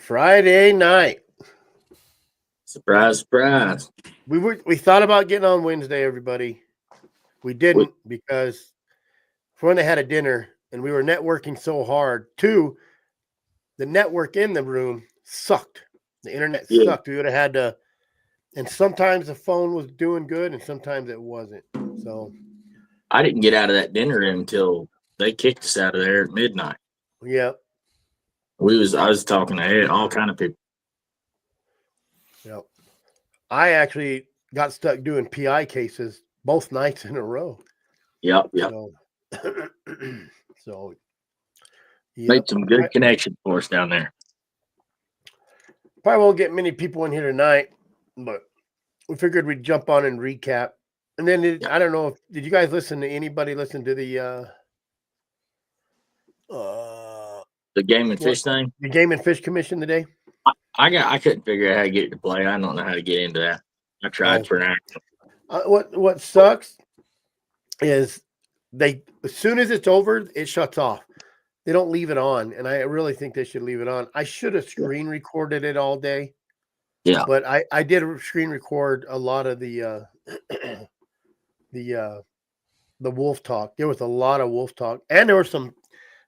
Friday night. Surprise, surprise. We thought about getting on Wednesday, everybody. We didn't because for one, they had a dinner and we were networking so hard. Two, the network in the room sucked. The internet sucked. We would have had to, and sometimes the phone was doing good and sometimes it wasn't. So I didn't get out of that dinner until they kicked us out of there at midnight. yeah. I was talking to all kind of people. Yep. I actually got stuck doing PI cases both nights in a row. Yep. So made some good connections for us down there. Probably won't get many people in here tonight, but we figured we'd jump on and recap. And then I don't know if did you guys listen to anybody listen to the Game and Fish thing? The Game and Fish Commission today? I couldn't figure out how to get it to play. I don't know how to get into that. I tried for an hour. What sucks is as soon as it's over, it shuts off. They don't leave it on, and I really think they should leave it on. I should have screen recorded it all day. Yeah, but I did screen record a lot of the wolf talk. There was a lot of wolf talk, and there were some.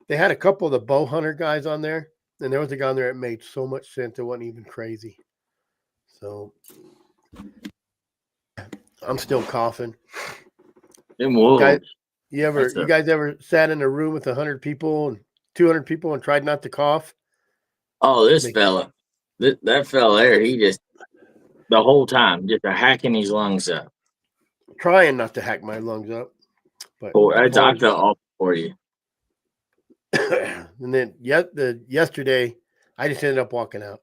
They had a couple of the bow hunter guys on there, and there was a guy on there that made so much sense it wasn't even crazy. So I'm still coughing. Them wolves. You guys ever sat in a room with 100 people and 200 people and tried not to cough? Oh, this fella, that fella there, he just the whole time just hacking his lungs up. Trying not to hack my lungs up, but I felt awful for you. And then yesterday, I just ended up walking out,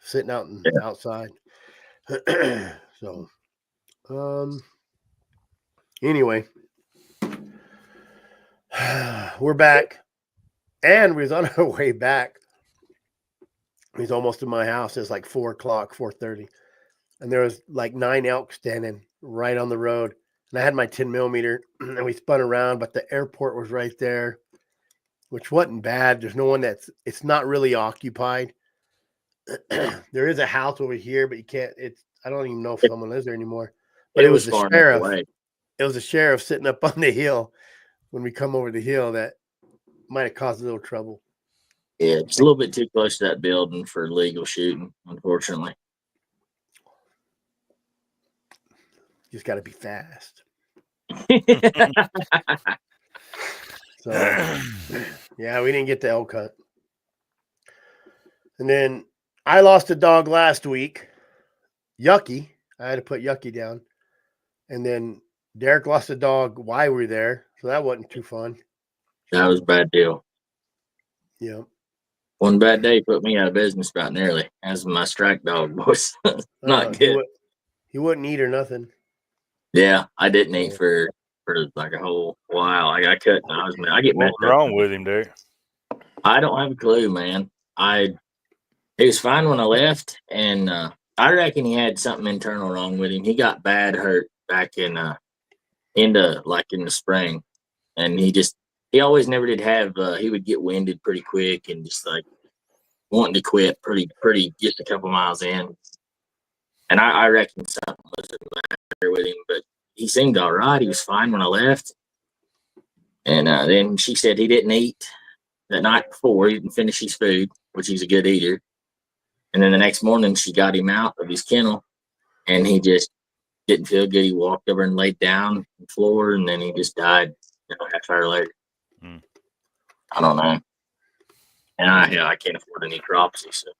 sitting out outside. So, anyway, we're back, and we was on our way back. He's almost to my house. It's like 4:30, and there was like 9 elk standing right on the road. And I had my 10 millimeter, and we spun around, but the airport was right there, which wasn't bad. There's no one it's not really occupied. There is a house over here, but you can't. I don't even know if someone lives there anymore. But it was the sheriff. It was the sheriff sitting up on the hill when we come over the hill that might have caused a little trouble. Yeah, it's a little bit too close to that building for legal shooting, unfortunately. Just got to be fast. So, yeah, we didn't get the elk hunt. And then I lost a dog last week. Yucky. I had to put Yucky down. And then Derek lost a dog while we were there. So that wasn't too fun. That was a bad deal. Yeah. One bad day put me out of business about nearly. As my strike dog was not good. He wouldn't eat or nothing. Yeah, I didn't eat for like a whole while. I got cut. I get messed up. What's wrong with him, dude? I don't have a clue, man. He was fine when I left, and I reckon he had something internal wrong with him. He got bad hurt back in the spring, and he always never did have. He would get winded pretty quick and just like wanting to quit pretty just a couple miles in. And I reckon something was the matter with him, but he seemed all right. He was fine when I left. And then she said he didn't eat that night before. He didn't finish his food, which he's a good eater. And then the next morning, she got him out of his kennel, and he just didn't feel good. He walked over and laid down on the floor, and then he just died half hour later. I don't know. And I can't afford any necropsy, so.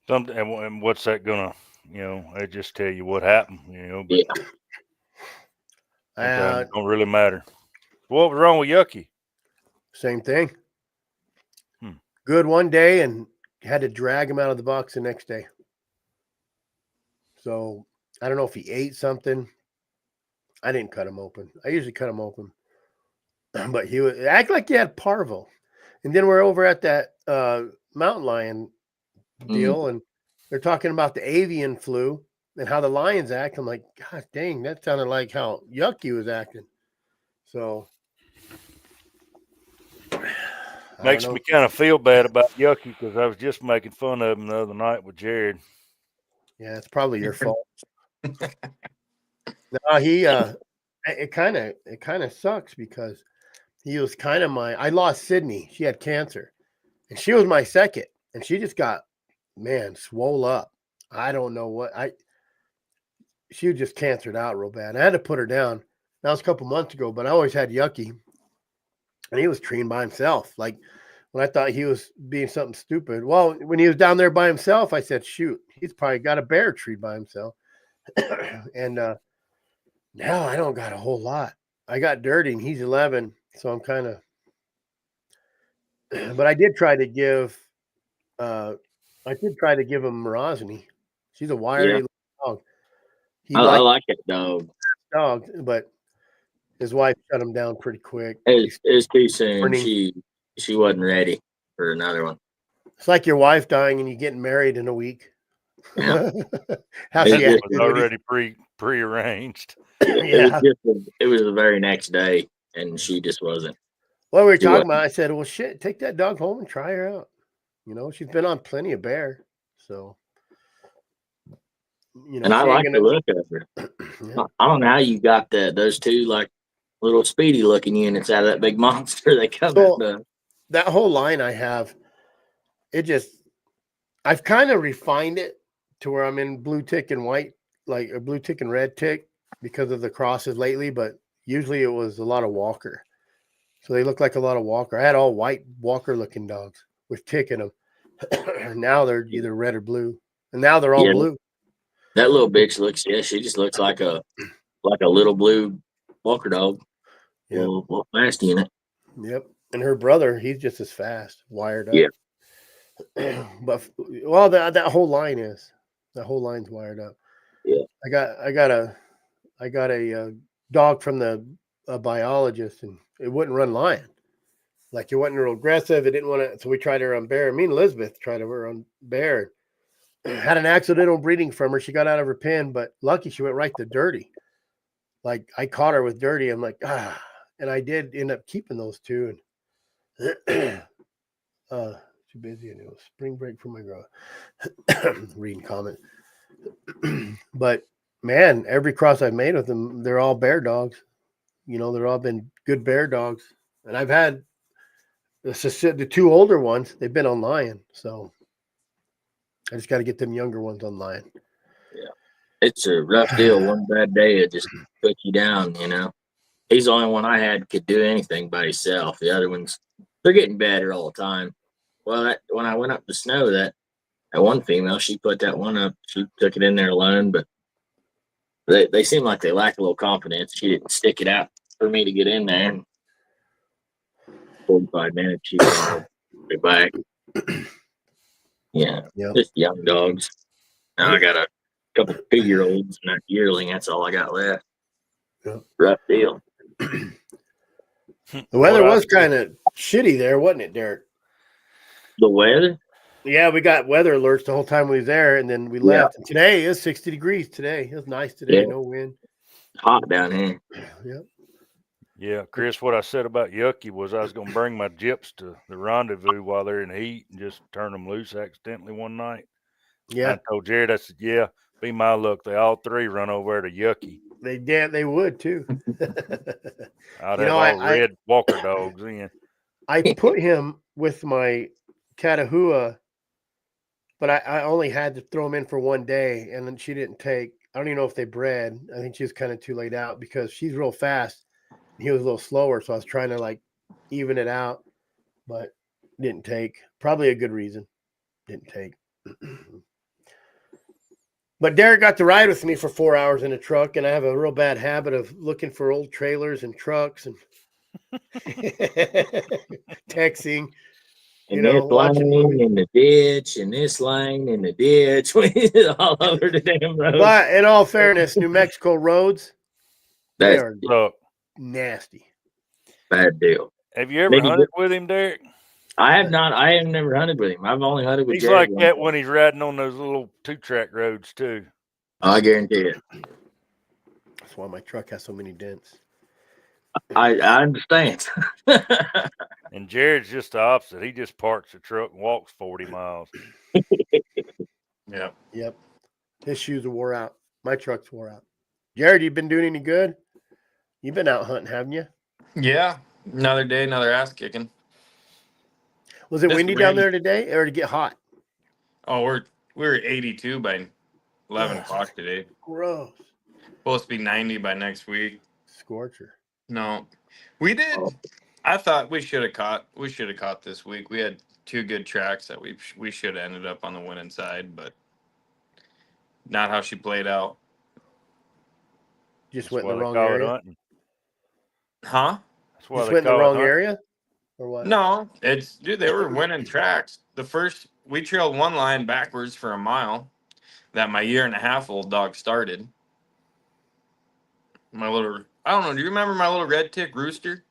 And what's that gonna? They just tell you what happened. But it don't really matter. What was wrong with Yucky? Same thing. Good one day and had to drag him out of the box the next day. So I don't know if he ate something. I didn't cut him open. I usually cut him open, but he would act like he had parvo. And then we're over at that mountain lion deal, and they're talking about the avian flu and how the lions act. I'm like, God dang, that sounded like how Yucky was acting. So Makes me kind of feel bad about Yucky because I was just making fun of him the other night with Jared. Yeah, it's probably your fault. No, it kind of sucks because he was kind of I lost Sydney. She had cancer, and she was my second, and she just got, man, swole up. I don't know what she was just cancered out real bad. I had to put her down. That was a couple months ago, but I always had Yucky, and he was treating by himself. Like when I thought he was being something stupid. Well, when he was down there by himself, I said, shoot, he's probably got a bear treat by himself. And now I don't got a whole lot. I got Dirty, and he's 11, so I'm kind of. But I did try to give him Morozny. She's a wiry dog. I like that dog. But his wife shut him down pretty quick. It was too soon. She wasn't ready for another one. It's like your wife dying and you getting married in a week. Yeah. It was already prearranged. Yeah. It was the very next day, and she just wasn't. What we were talking about, I said, well, shit, take that dog home and try her out. You know, she's been on plenty of bear. So, you know, and I like the look of her. Yeah. I don't know how you got those two like little speedy looking units out of that big monster they come in. That whole line I have, I've kind of refined it to where I'm in blue tick and white, like a blue tick and red tick because of the crosses lately, but usually it was a lot of Walker. So they look like a lot of Walker. I had all white Walker looking dogs with tick in them. Now they're either red or blue. And now they're all blue. That little bitch she just looks like a little blue Walker dog. Yeah. Little fast unit. Yep. And her brother, he's just as fast, wired up. Yeah. But that whole line is. That whole line's wired up. Yeah. I got a dog from the biologist, and it wouldn't run lion. Like, it wasn't real aggressive. It didn't want to, so we tried her on bear. Me and Elizabeth tried her on bear. Had an accidental breeding from her. She got out of her pen, but lucky she went right to Dirty. Like, I caught her with Dirty. I'm like, and I did end up keeping those two. And too busy, and it was spring break for my girl. Reading comment. But man, every cross I've made with them, they're all bear dogs. You know, they're all been good bear dogs. And I've had the two older ones, they've been on lion. So I just got to get them younger ones on lion. Yeah. It's a rough deal. One bad day, it just put you down, you know. He's the only one I had could do anything by himself. The other ones, they're getting better all the time. Well, when I went up the snow, that one female, she put that one up. She took it in there alone, but they seem like they lack a little confidence. She didn't stick it out for me to get in there. And 45 minutes, she was back. Yeah, just young dogs. Now I got a couple 2-year-olds and that yearling. That's all I got left. Yeah. Rough deal. The weather was kind of shitty there, wasn't it, Derek? The weather? Yeah, we got weather alerts the whole time we was there, and then we left. And today is 60 degrees today. It was nice today, no wind. Hot down here. Yep. Yeah, Chris, what I said about Yucky was I was going to bring my gyps to the rendezvous while they're in the heat and just turn them loose accidentally one night. Yeah. And I told Jared, I said, yeah, be my luck. They all three run over to Yucky. They would too. I'd have all red Walker dogs in. I put him with my Catahoula, but I only had to throw him in for one day, and then she didn't take. I don't even know if they bred. I think she was kind of too laid out because she's real fast. He was a little slower, so I was trying to like even it out, but didn't take. Probably a good reason. Didn't take. But Derek got to ride with me for 4 hours in a truck, and I have a real bad habit of looking for old trailers and trucks and texting. And this lane in the ditch, and this lane in the ditch, all over the damn road. But in all fairness, New Mexico roads, they are nasty. Bad deal. Have you ever hunted with him, Derek? I have not. I have never hunted with him. I've only hunted with He's Jared like that when he's riding on those little 2-track roads, too. I guarantee it. That's why my truck has so many dents. I understand. And Jared's just the opposite. He just parks the truck and walks 40 miles. Yeah. Yep. His shoes are wore out. My truck's wore out. Jared, you been doing any good? You've been out hunting, haven't you? Yeah. Another day, another ass kicking. Was it This windy down wind- there today, or did it get hot? Oh, we were 82 by 11 o'clock today. Gross. Supposed to be 90 by next week. Scorcher. No, we did. I thought we should have caught. We should have caught this week. We had 2 good tracks that we should have ended up on the winning side, but not how she played out. Just That's went in why the they wrong call it area. hunting. Huh? That's why Just they went in the call it wrong hunting. area, or what? No, dude. They were winning tracks. We trailed one line backwards for a mile that my 1.5-year-old dog started. I don't know. Do you remember my little red tick rooster?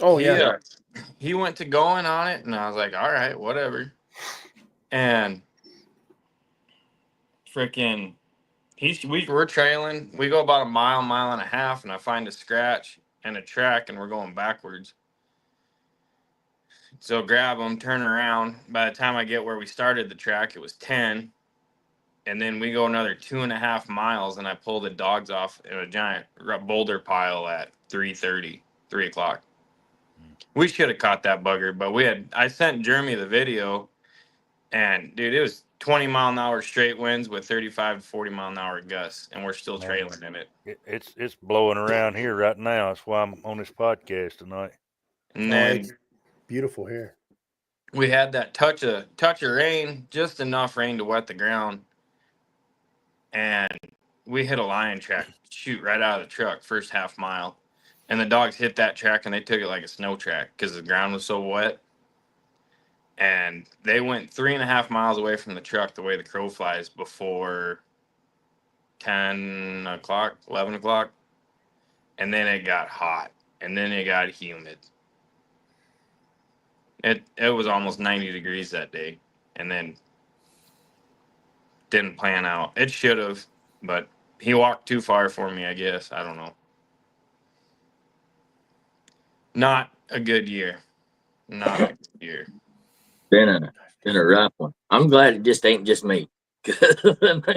Oh yeah. He went to going on it, and I was like, all right, whatever. And freaking, we're trailing. We go about a mile and a half, and I find a scratch and a track, and we're going backwards. So grab them, turn around. By the time I get where we started the track, it was 10. And then we go another 2.5 miles, and I pull the dogs off in a giant boulder pile at 3:30, 3 o'clock. We should have caught that bugger, but I sent Jeremy the video, and dude, it was 20-mile-an-hour straight winds with 35 to 40-mile-an-hour gusts, and we're still trailing in it. It's blowing around here right now. That's why I'm on this podcast tonight. And Oh, then it's beautiful here. we had that touch of rain, just enough rain to wet the ground, and we hit a lion track, shoot right out of the truck, first half mile. And the dogs hit that track, and they took it like a snow track because the ground was so wet. And they went 3.5 miles away from the truck the way the crow flies before 10 o'clock, 11 o'clock. And then it got hot, and then it got humid. It was almost 90 degrees that day, and then didn't plan out. It should have, but he walked too far for me, I guess. I don't know. Not a good year. Not a good year. Been a rough one. I'm glad it just ain't just me.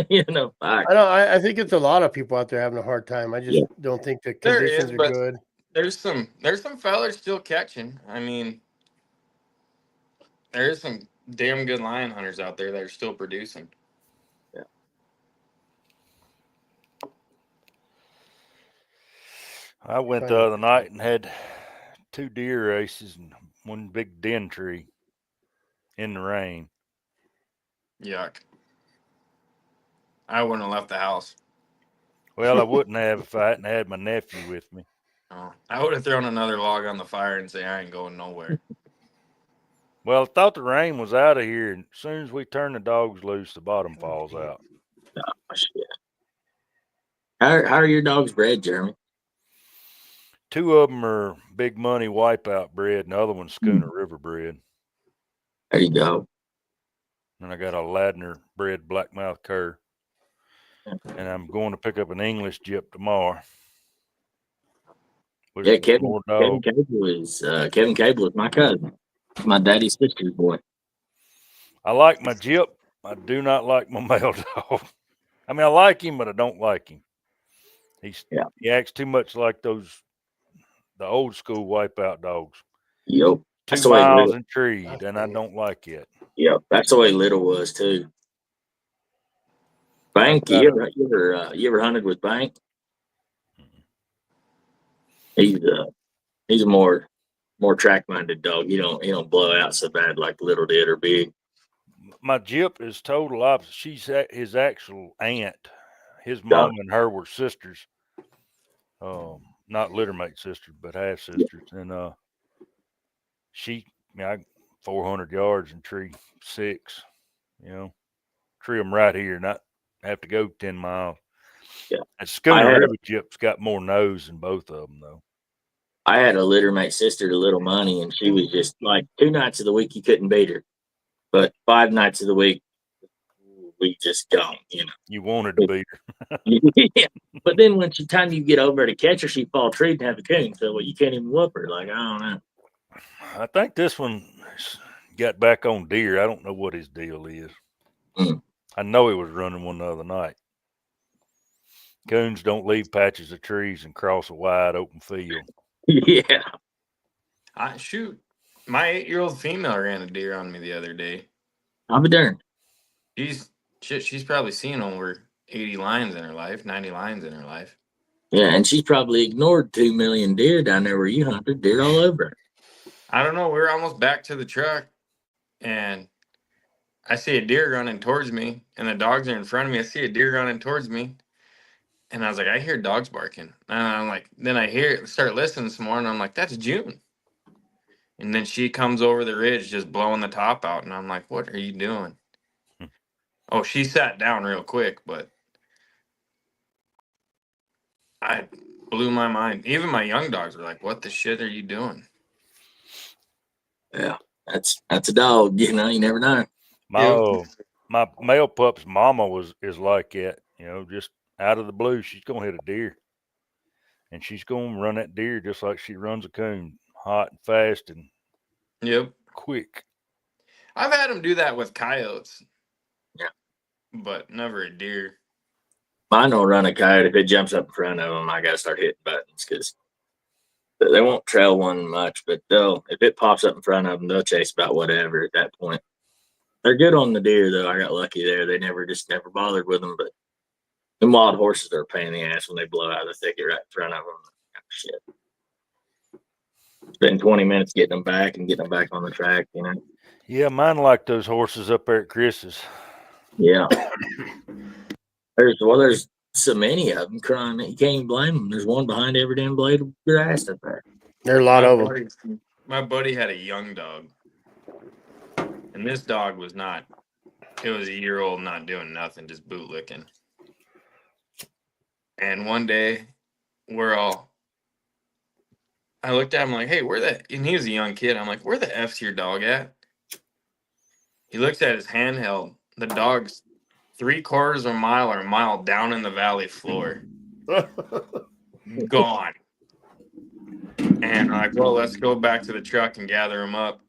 You know, I think it's a lot of people out there having a hard time. I just don't think the There conditions is, are but good. There's some fellers still catching. I mean, there's some damn good lion hunters out there that are still producing. Yeah. I went the other night and had 2 deer races and one big den tree in the rain. Yuck. I wouldn't have left the house. Well, I wouldn't have if I hadn't had my nephew with me. Oh, I would have thrown another log on the fire and say I ain't going nowhere. Well, I thought the rain was out of here, and as soon as we turn the dogs loose, the bottom falls out. Oh, shit. How are your dogs bred, Jeremy? 2 of them are Big Money Wipeout bred, and the other one's Schooner River bred. There you go. And I got a Ladner bred blackmouth cur. And I'm going to pick up an English gyp tomorrow. Yeah, Kevin Cable is my cousin. My daddy's sister's boy. I like my gyp. I do not like my male dog. I mean, I like him, but I don't like him. He acts too much like the old school wipeout dogs. Yep. 2 miles and treed, and I don't like it. Yep, that's the way Little was too. Bank, you ever hunted with Bank? He's a more track minded dog. He don't blow out so bad like Little did or Big. My gyp is total opposite. She's his actual aunt. His mom and her were sisters. Not littermate sisters, but half sisters. And I 400 yards and tree 6. Tree them right here, not have to go 10 miles. Yeah. And Schooner River gyp's got more nose than both of them, though. I had a littermate sister to Little Money, and she was just like 2 nights of the week you couldn't beat her, but 5 nights of the week, we just don't, you know. You wanted to be her. Yeah. But then when the time you get over to catch her, she fall treed and have a coon. So well, you can't even whoop her. Like, I don't know. I think this one got back on deer. I don't know what his deal is. Mm. I know he was running one the other night. Coons don't leave patches of trees and cross a wide open field. Yeah. Shoot. My 8-year-old female ran a deer on me the other day. I'll be darned. She's probably seen over 80 lions in her life, 90 lions in her life. Yeah, and she's probably ignored 2 million deer down there where you hunted. Deer all over her. I don't know. We were almost back to the truck, and I see a deer running towards me, and the dogs are in front of me. I see a deer running towards me, and I was like, I hear dogs barking. And I'm like, then I start listening some more, and I'm like, that's June. And then she comes over the ridge, just blowing the top out, and I'm like, what are you doing? Oh, she sat down real quick, but I blew my mind. Even my young dogs were like, what the shit are you doing? Yeah, that's a dog. You know, you never know. My male pup's mama is like that. You know, just out of the blue, she's gonna hit a deer, and she's gonna run that deer just like she runs a coon, hot and fast and Yep. quick. I've had them do that with coyotes. Yeah. But never a deer. Mine will run a coyote. If it jumps up in front of them, I got to start hitting buttons because they won't trail one much. But if it pops up in front of them, they'll chase about whatever at that point. They're good on the deer, though. I got lucky there. They never bothered with them. But the wild horses are a pain in the ass when they blow out of the thicket right in front of them. Shit. Spend 20 minutes getting them back on the track, you know. Yeah, mine like those horses up there at Chris's. Yeah. There's so many of them crying. You can't even blame them. There's one behind every damn blade of grass up there. There are a lot of them. My buddy had a young dog, and this dog was it was a year old, not doing nothing, just bootlicking. And one day, I looked at him like, hey, and he was a young kid. I'm like, where the F's your dog at? He looks at his handheld. The dog's 3/4 of a mile or a mile down in the valley floor. Gone. And I'm like, well, let's go back to the truck and gather him up.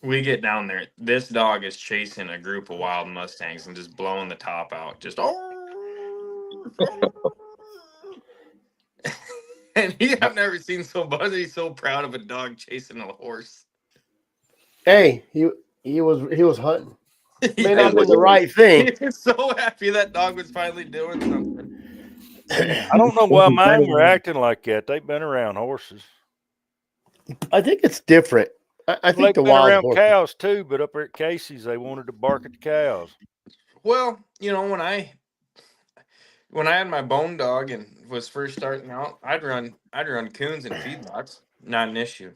We get down there. This dog is chasing a group of wild Mustangs and just blowing the top out. Just, and I've never seen somebody so proud of a dog chasing a horse. Hey, he was hunting. May not have been the right thing. He was so happy that dog was finally doing something. I don't know why mine were acting like that. They've been around horses. I think it's different. I think They've the been wild around horses. cows too, but up there at Casey's, they wanted to bark at the cows. Well, you know, when I had my bone dog and was first starting out, I'd run coons and feedlots, not an issue.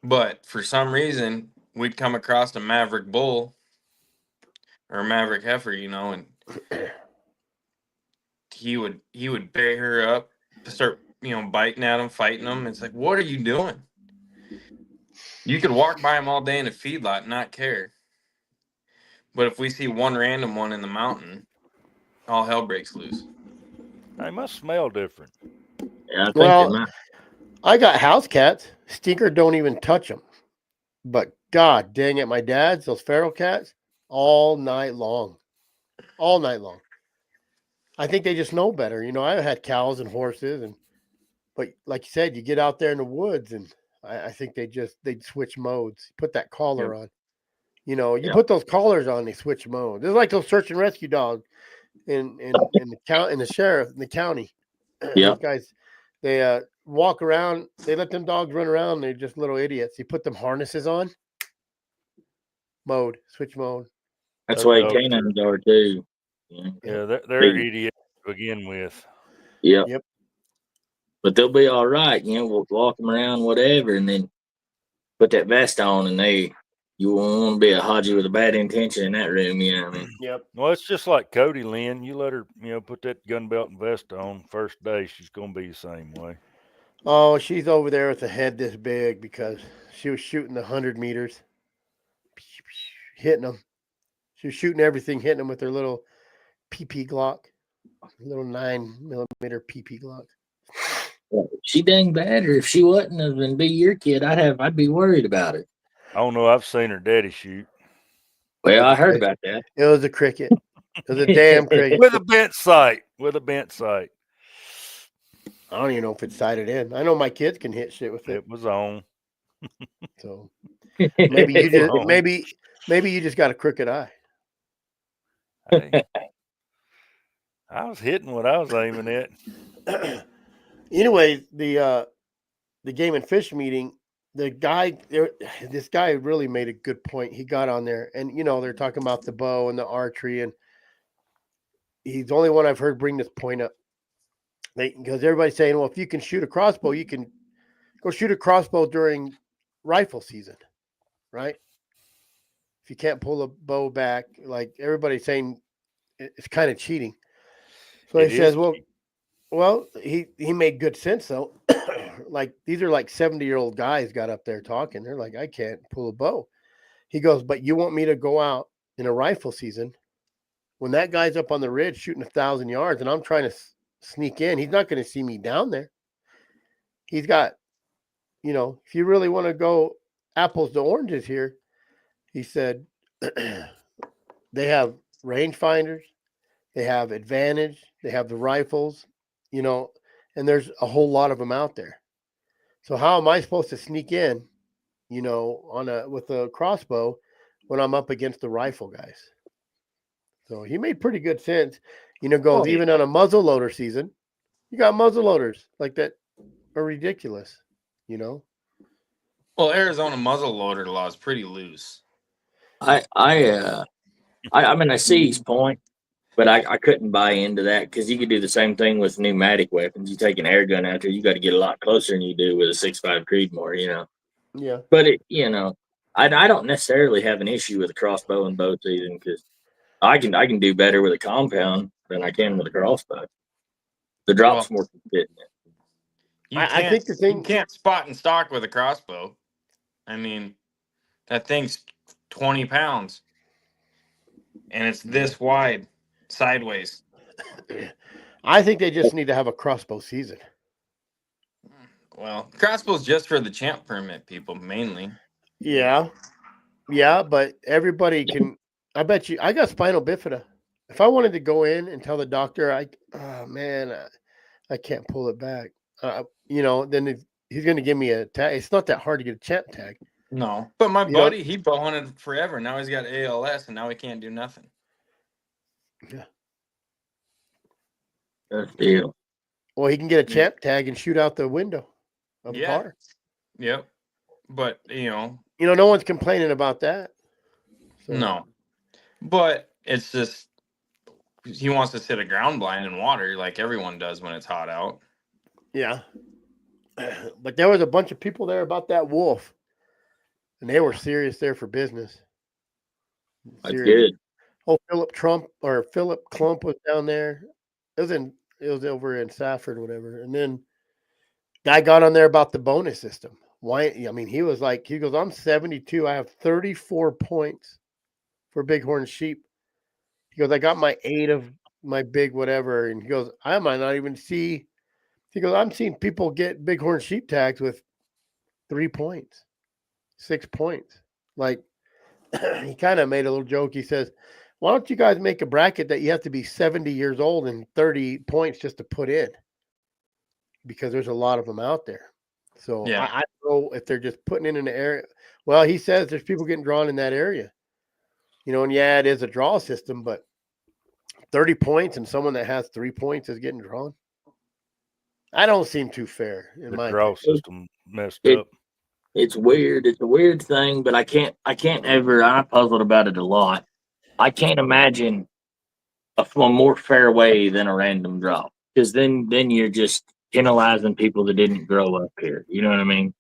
But for some reason, we'd come across a maverick bull or a maverick heifer, you know, and he would bury her up, start, you know, biting at him, fighting them. It's like, what are you doing? You could walk by him all day in a feedlot and not care. But if we see one random one in the mountain, all hell breaks loose. They must smell different. Yeah, I think Well, I got house cats. Stinker don't even touch them. But God dang it, my dad's, those feral cats, all night long. All night long. I think they just know better. You know, I had cows and horses, but like you said, you get out there in the woods, and I think they'd switch modes. Put that collar on. You know, you put those collars on, they switch modes. It's like those search and rescue dogs in the sheriff in the county. Yeah. Those guys, they walk around. They let them dogs run around. They're just little idiots. You put them harnesses on. Switch mode. That's why canines are too. Yeah, they're idiots to begin with. Yep. But they'll be all right. You know, we'll walk them around, whatever, and then put that vest on, and you won't want to be a Haji with a bad intention in that room. You know what I mean? Yep. Well, it's just like Cody, Lynn. You let her, put that gun belt and vest on first day, she's going to be the same way. Oh, she's over there with a head this big because she was shooting the 100 meters, hitting them. She was shooting everything, hitting them with her little PP Glock, little 9mm PP Glock. She dang bad, or if she wasn't and be your kid, I'd be worried about it. I don't know. I've seen her daddy shoot Well, I heard about that. It was a cricket. It was a damn cricket. with a bent sight. With a bent sight. I don't even know if it's sighted in. I know my kids can hit shit with it. It was on. So maybe you just maybe you just got a crooked eye. Hey, I was hitting what I was aiming at. Anyway, the game and fish meeting, this guy really made a good point. He got on there, and they're talking about the bow and the archery, and he's the only one I've heard bring this point up. Because everybody's saying, well, if you can shoot a crossbow, you can go shoot a crossbow during rifle season, right? If you can't pull a bow back, like everybody's saying, it's kind of cheating. So he says, well, he made good sense though. Like these are like 70-year-old guys got up there talking. They're like, I can't pull a bow. He goes, but you want me to go out in a rifle season when that guy's up on the ridge shooting 1,000 yards and I'm trying to sneak in? He's not going to see me down there. He's got, if you really want to go apples to oranges here, he said, they have rangefinders, they have advantage, they have the rifles, and there's a whole lot of them out there. So how am I supposed to sneak in, with a crossbow when I'm up against the rifle guys? So he made pretty good sense. Even on a muzzle loader season, you got muzzle loaders like that are ridiculous, Well, Arizona muzzle loader law is pretty loose. I mean, I see his point, but I couldn't buy into that because you could do the same thing with pneumatic weapons. You take an air gun out there, you got to get a lot closer than you do with a 6.5 Creedmoor, Yeah. But I don't necessarily have an issue with a crossbow and bow season because I can do better with a compound than I can with a crossbow. The drop's more consistent. I think the thing you can't spot and stock with a crossbow. I mean, that thing's 20 pounds, and it's this wide, sideways. I think they just need to have a crossbow season. Well, crossbow's just for the champ permit people, mainly. Yeah, but everybody can. I bet you. I got spinal bifida. If I wanted to go in and tell the doctor, I can't pull it back. Then he's going to give me a tag. It's not that hard to get a champ tag. No, but my buddy, he bow hunted forever. Now he's got ALS, and now he can't do nothing. Yeah. Good deal. Well, he can get a champ tag and shoot out the window of a car. Yep. But no one's complaining about that. So. No, but it's just he wants to sit a ground blind in water like everyone does when it's hot out. Yeah. But there was a bunch of people there about that wolf, and they were serious there for business. That's good. Oh, Philip Klump was down there. It was over in Safford or whatever. And then guy got on there about the bonus system. Why? I mean, he goes, I'm 72. I have 34 points for bighorn sheep. He goes, I got my 8 of my big whatever. And he goes, I might not even see. He goes, I'm seeing people get bighorn sheep tags with 3 points, 6 points. Like, he kind of made a little joke. He says, why don't you guys make a bracket that you have to be 70 years old and 30 points just to put in? Because there's a lot of them out there. So yeah. I don't know if they're just putting it in the area. Well, he says there's people getting drawn in that area. And it is a draw system, but 30 points and someone that has 3 points is getting drawn. I don't seem too fair in my draw system messed up. It's weird. It's a weird thing, but I can't ever. I'm puzzled about it a lot. I can't imagine a more fair way than a random draw, because then you're just penalizing people that didn't grow up here. You know what I mean?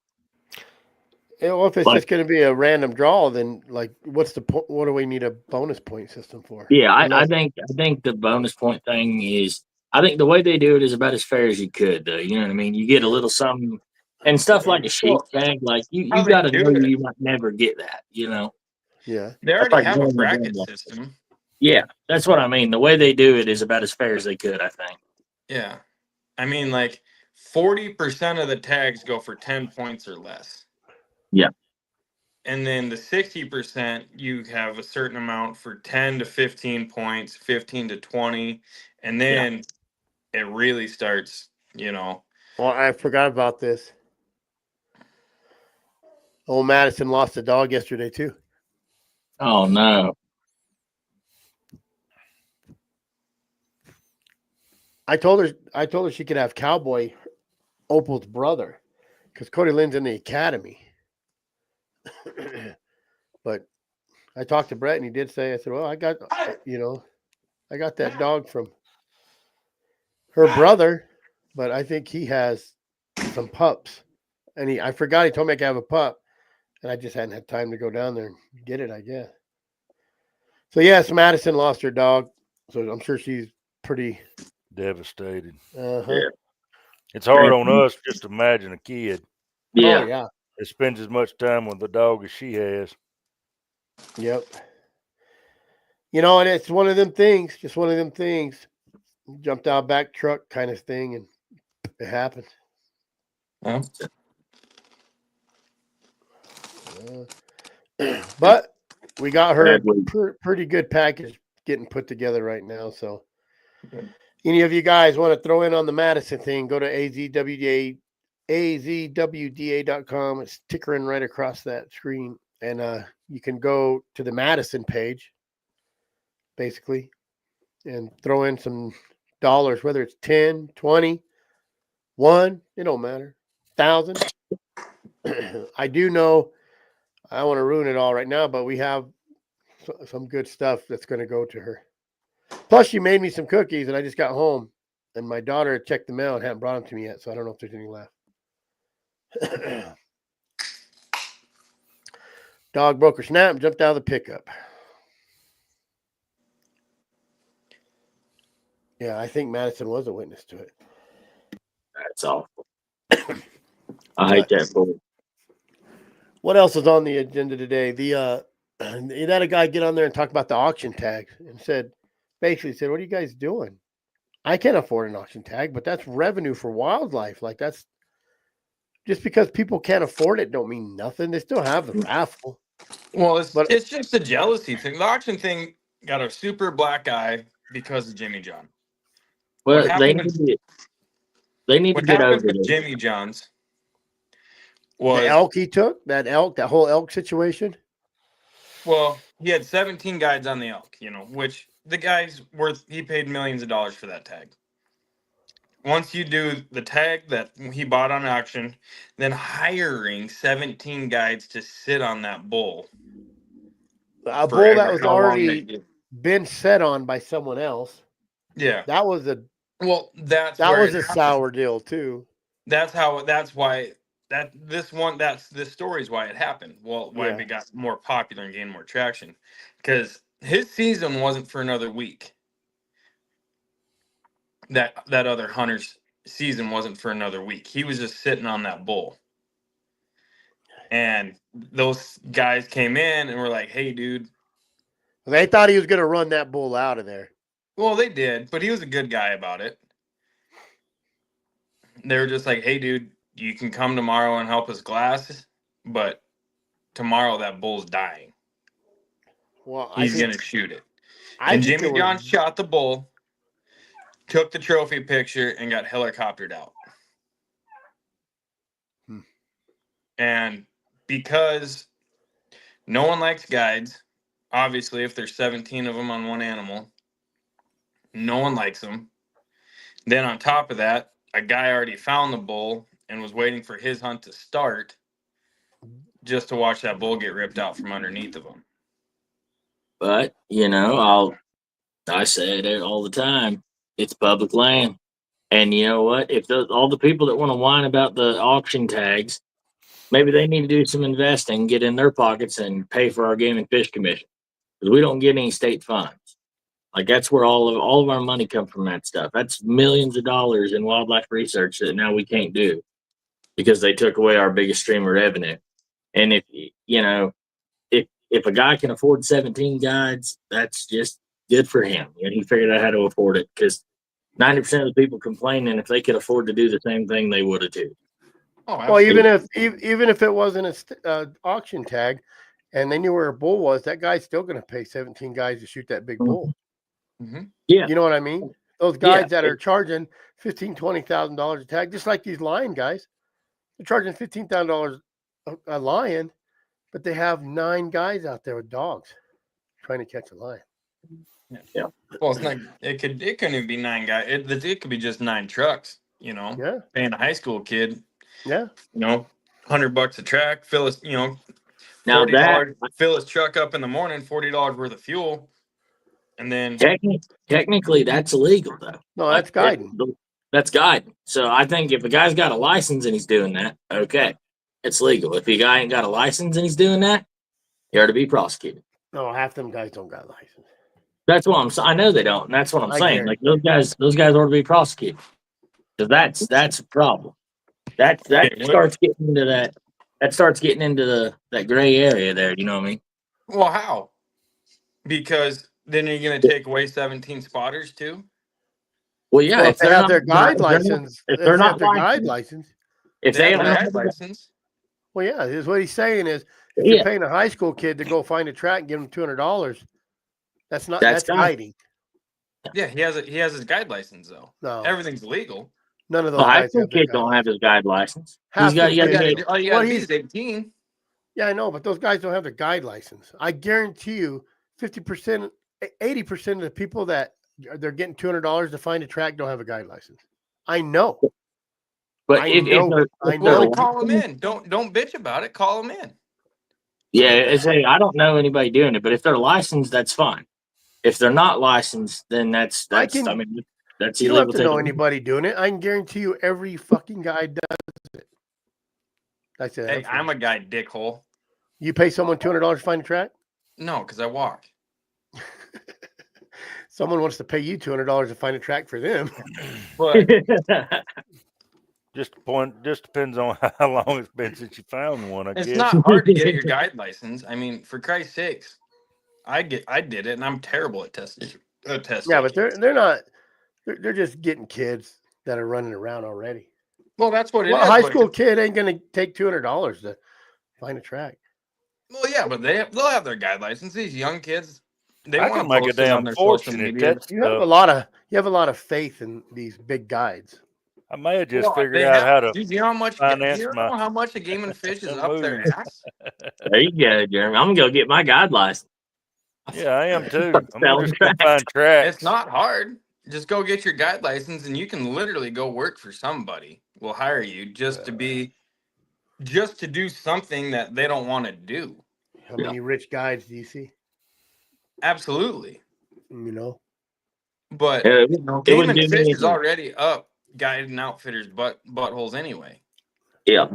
Well, if it's just going to be a random draw, then what's the point? What do we need a bonus point system for? Yeah, I think the bonus point thing is. I think the way they do it is about as fair as you could, though. You know what I mean? You get a little something and stuff like a sheep tag. Like you got to know you might never get that. Yeah. They That's already like have a going to bracket Denver. system. Yeah, that's what I mean. The way they do it is about as fair as they could, I think. Yeah. I mean, like 40% of the tags go for 10 points or less. Yeah. And then the 60%, you have a certain amount for 10 to 15 points, 15 to 20. And then it really starts, you know. Well, I forgot about this. Old Madison lost a dog yesterday too. Oh no. I told her she could have Cowboy, Opal's brother, because Cody Lynn's in the academy. But I talked to Brett and he did say, I said, well, I got that dog from her brother, but I think he has some pups. And I forgot he told me I could have a pup, and I just hadn't had time to go down there and get it, I guess. So yes, Madison lost her dog, so I'm sure she's pretty Devastated. Yeah. It's hard on us just to imagine a kid Yeah. Oh yeah. that spends as much time with the dog as she has. Yep. And it's one of them things, just one of them things. Jumped out back truck kind of thing, and it happened. Yeah. But we got her a Bad week. pretty good package getting put together right now. So any of you guys want to throw in on the Madison thing, go to azwda.com. It's tickering right across that screen. And you can go to the Madison page, basically, and throw in some dollars, whether it's 10, 20, 1, it don't matter, 1,000. I do know, I don't want to ruin it all right now, but we have some good stuff that's going to go to her. Plus, she made me some cookies, and I just got home, and my daughter checked the mail and hadn't brought them to me yet, so I don't know if there's any left. Dog broke her snap and jumped out of the pickup. Yeah, I think Madison was a witness to it. That's awful. I hate that for her. What else is on the agenda today? They had a guy get on there and talk about the auction tags and basically said, what are you guys doing? I can't afford an auction tag, but that's revenue for wildlife. Like, that's just because people can't afford it don't mean nothing. They still have the raffle. Well, it's just a jealousy thing. The auction thing got a super black eye because of Jimmy John. Well, What they happened need to get over with this. Jimmy John's The elk he took, that whole elk situation. Well, he had 17 guides on the elk, which the guy's he paid millions of dollars for that tag. Once you do the tag that he bought on auction, then hiring 17 guides to sit on that bull. A bull that was already been set on by someone else. Yeah. That was a sour deal too. That's why this story is why it happened. Well, why it got more popular and gained more traction. Because his season wasn't for another week. That other hunter's season wasn't for another week. He was just sitting on that bull. And those guys came in and were like, hey, dude. They thought he was going to run that bull out of there. Well, they did, but he was a good guy about it. They were just like, hey, dude, you can come tomorrow and help us glass, but tomorrow that bull's dying. Well, he's going to shoot it. And Jimmy John shot the bull, took the trophy picture, and got helicoptered out. And because no one likes guides, obviously, if there's 17 of them on one animal, no one likes them. Then on top of that, a guy already found the bull and was waiting for his hunt to start just to watch that bull get ripped out from underneath of him. But, I say it all the time. It's public land. And you know what? If all the people that want to whine about the auction tags, maybe they need to do some investing, get in their pockets and pay for our game and fish commission. Because we don't get any state funds. Like, that's where all of our money comes from, that stuff. That's millions of dollars in wildlife research that now we can't do because they took away our biggest stream of revenue. And if if a guy can afford 17 guides, that's just good for him. And he figured out how to afford it because 90% of the people complaining, if they could afford to do the same thing, they would have too. Oh, Well, absolutely. even if it wasn't a auction tag, and they knew where a bull was, that guy's still going to pay 17 guys to shoot that big bull. Mm-hmm. Yeah, You know what I mean? Those guys that are charging $15,000-$20,000 a tag, just like these lion guys, they're charging $15,000 a lion, but they have 9 guys out there with dogs trying to catch a lion. yeah. Well, it's not. It couldn't even be 9 guys. It could be just 9 trucks. You know, Yeah, paying a high school kid, yeah. you know, $100 a track, fill his, you know, Now that $40, fill his truck up in the morning, $40 worth of fuel, and then technically that's illegal though. No, that's guiding. That's guiding. So I think if a guy's got a license and he's doing that, okay, it's legal. If a guy ain't got a license and he's doing that, he ought to be prosecuted. No, half them guys don't got license. That's what I'm saying. I know they don't. And that's what I'm saying. Like those guys ought to be prosecuted. Because that's a problem. That starts getting into that. That starts getting into that gray area there. You know what I mean? well, how? Because then you're going to take away 17 spotters too. Well, yeah. Well, if they they're have not their guide license, if they're not their guide licensed, license. if They they have don't a have guide license. Well, yeah, is what he's saying is if Yeah. you're paying a high school kid to go find a track and give him $200, that's That's guiding. Yeah, he has his guide license though. No, Everything's legal. none of the those high guys school have their kid guide don't have license. his guide license. Half He's got the you kids- got All you Well, got to be is 18. Yeah, I know, but those guys don't have their guide license. I guarantee you 50%, 80% of the people that they're getting $200 to find a track don't have a guide license. I know. But I if know. they're, I if know. they're Well, call him in. Don't bitch about it. Call him in. yeah, say I don't know anybody doing it, but if they're licensed, that's fine. If they're not licensed, then that's I can- mean that's You don't have illegal. to know anybody doing it. I can guarantee you every fucking guy does it. I said, Hey, I'm a guy dickhole. you pay someone $200 to find a track? No, because I walk. Someone wants to pay you $200 to find a track for them. But Just depends on how long it's been since you found one. I it's guess. not hard to get your guide license. I mean, for Christ's sakes, I did it, and I'm terrible at testing. Yeah, but they're not. They're just getting kids that are running around already. Well, that's what it Well, is. a high but- school kid ain't gonna take $200 to find a track. Well, yeah, but they'll have their guide license. These young kids, they I want can to make a post it on damn their social fortune at media. that You have stuff. a lot of faith in these big guides. I may have just Well, figured they out have- how to Do you know how much? finance Do you know how much a game and fish is up their move. ass? There you go, Jeremy. I'm gonna go get my guide license. Yeah, I am too. I'm Selling just gonna find tracks. It's not hard. Just go get your guide license, and you can literally go work for somebody. Will hire you just to do something that they don't want to do. How many rich guides do you see? Absolutely. You know, But It Game wouldn't and do Fish me is any- already up guiding outfitters buttholes anyway. Yeah,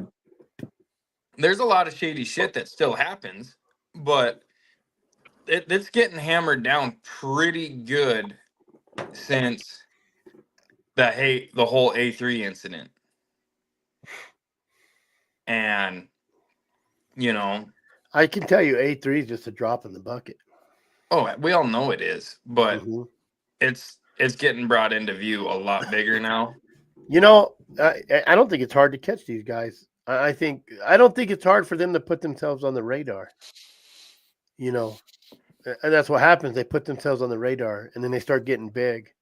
There's a lot of shady shit that still happens, but it's getting hammered down pretty good since the whole A3 incident. And I can tell you A3 is just a drop in the bucket. oh, we all know it is, but Mhm. it's getting brought into view a lot bigger now. You know, I don't think it's hard to catch these guys. I don't think it's hard for them to put themselves on the radar. You know, and that's what happens. They put themselves on the radar, and then they start getting big,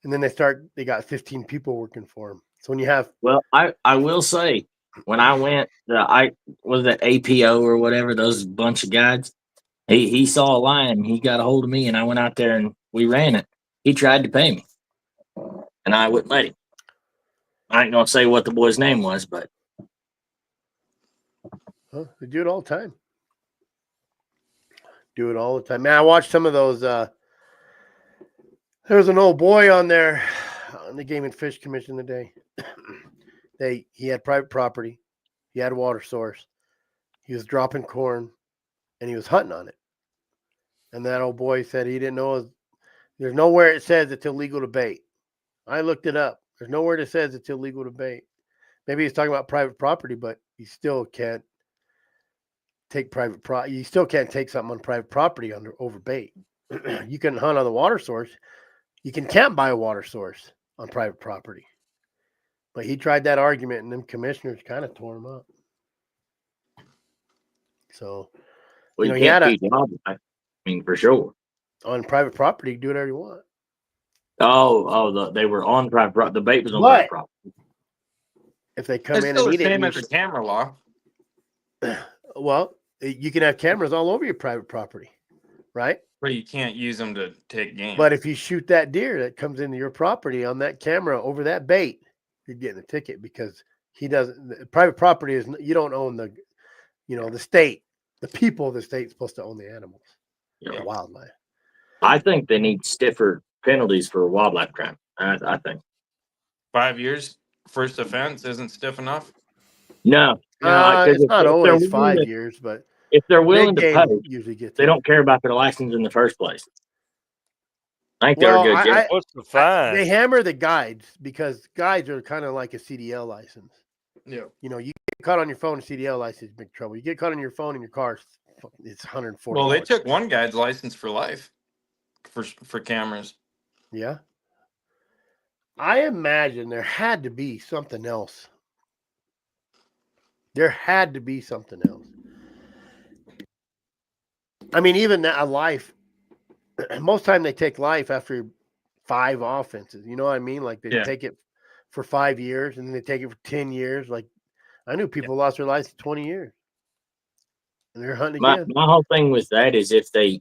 and then they got 15 people working for them. So when you have, well, I will say when I went, I was that APO or whatever, those bunch of guides. He saw a lion, he got a hold of me, and I went out there and we ran it. He tried to pay me, and I wouldn't let him. I ain't gonna say what the boy's name was, but they do it all the time. Do it all the time. Man, I watched some of those. There was an old boy on there on the Game and Fish Commission today. He had private property. He had water source. He was dropping corn, and he was hunting on it. And that old boy said he didn't know. There's nowhere it says it's illegal to bait. I looked it up. There's nowhere that says it's illegal to bait. Maybe he's talking about private property, but you still can't. take private property. You still can't take something on private property over bait. You can hunt on the water source. You can't buy a water source on private property. But he tried that argument, and them commissioners kind of tore him up. So, Well, you know, you he had can't feed wildlife. I mean, for sure. on private property, you can do whatever you want. They were on private property. The bait was on But- private property. If they come It's in still and the eat it, same as the camera law. well, you can have cameras all over your private property, right? But you can't use them to take game. But if you shoot that deer that comes into your property on that camera over that bait, you're getting a ticket because he doesn't. Private property is, you don't own the, the state. The people of the state is supposed to own the animals, Yeah. the wildlife. I think they need stiffer penalties for wildlife crime. I think. 5 years, first offense isn't stiff enough. No, 'cause It's not if they're always willing 5 to- years, but If they're big willing to game pay, usually gets. they don't care about their license in the first place. I think Well, they're good. Yeah. What's the fine? They hammer the guides because guides are kind of like a CDL license. Yeah. You get caught on your phone, a CDL license, big trouble. You get caught on your phone in your car, it's $140. Well, they took one guy's license for life for cameras. Yeah. I imagine there had to be something else. There had to be something else. I mean, even a life, most time they take life after 5 offenses. You know what I mean? Like they take it for 5 years and then they take it for 10 years. Like I knew people lost their license 20 years. And they're hunting My again. whole thing with that is if they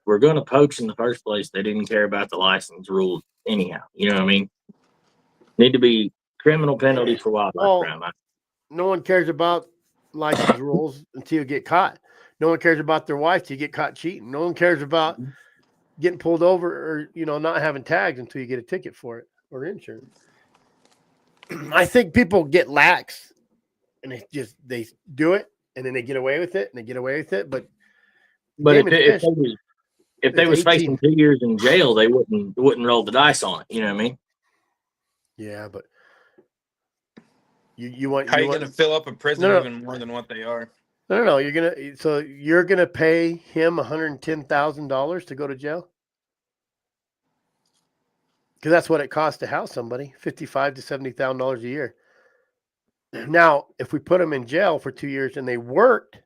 were going to poach in the first place, they didn't care about the license rules anyhow. You know what I mean? Need to be criminal penalties for wildlife crime. No one cares about license rules until you get caught. No one cares about their wife till you get caught cheating. No one cares about getting pulled over or not having tags until you get a ticket for it or insurance. I think people get lax and they do it and then they get away with it and they get away with it. But if they was facing 2 years in jail, they wouldn't roll the dice on it. You know what I mean? Yeah, but you want how are you going to fill up a prison even more than what they are? No. You're gonna pay him $110,000 to go to jail because that's what it costs to house somebody, $55,000 to $70,000 a year. Now, if we put them in jail for 2 years and they worked,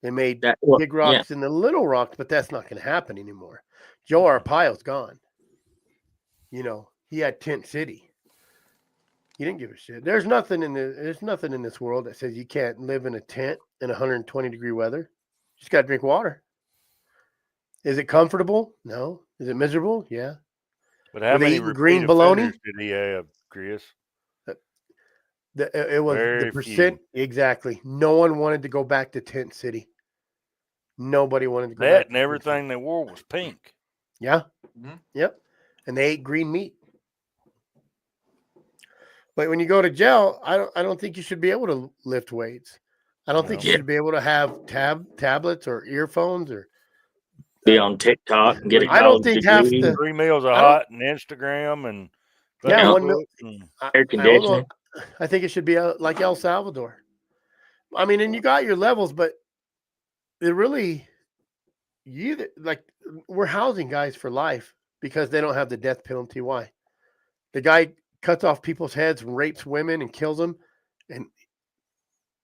they made big rocks in the little rocks, but that's not going to happen anymore. Joe Arpaio's gone. He had Tent City. He didn't give a shit. There's nothing in this world that says you can't live in a tent in 120-degree weather. You just got to drink water. Is it comfortable? No. Is it miserable? Yeah. But how many green bologna did he have, Chris? It was Very the percent. few. Exactly. No one wanted to go back to Tent City. Nobody wanted to go back. That and everything they wore was pink. Yeah. Mm-hmm. Yep. And they ate green meat. But when you go to jail, I don't think you should be able to lift weights. I don't think you should be able to have tablets or earphones or be on TikTok and get a I don't think half the 3 meals of hot and Instagram and air conditioning. I think it should be like El Salvador. I mean, and you got your levels, but it really we're housing guys for life because they don't have the death penalty. Why? The guy cuts off people's heads and rapes women and kills them, and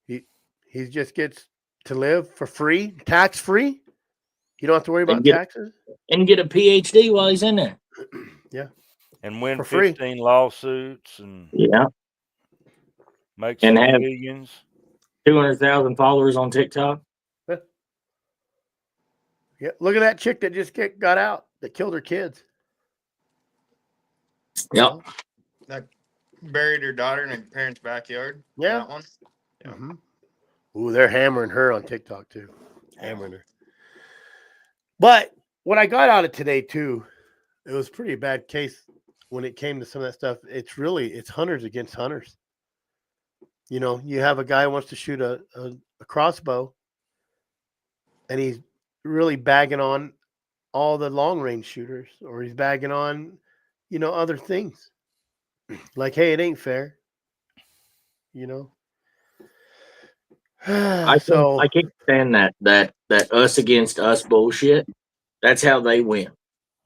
he just gets to live for free, tax free. You don't have to worry about taxes and get a PhD while he's in there. Yeah, and win for free. 15 lawsuits and make some millions. 200,000 followers on TikTok. Yeah, look at that chick that just got out that killed her kids. Yep. That buried her daughter in her parents' backyard. Yeah. That one. Yeah. Mm-hmm. Ooh, they're hammering her on TikTok too. Hammering her. But what I got out of today too, it was a pretty bad case when it came to some of that stuff. It's hunters against hunters. You have a guy who wants to shoot a crossbow and he's really bagging on all the long range shooters, or he's bagging on, other things. Like, hey, it ain't fair. I So can't stand that us against us bullshit. That's how they win.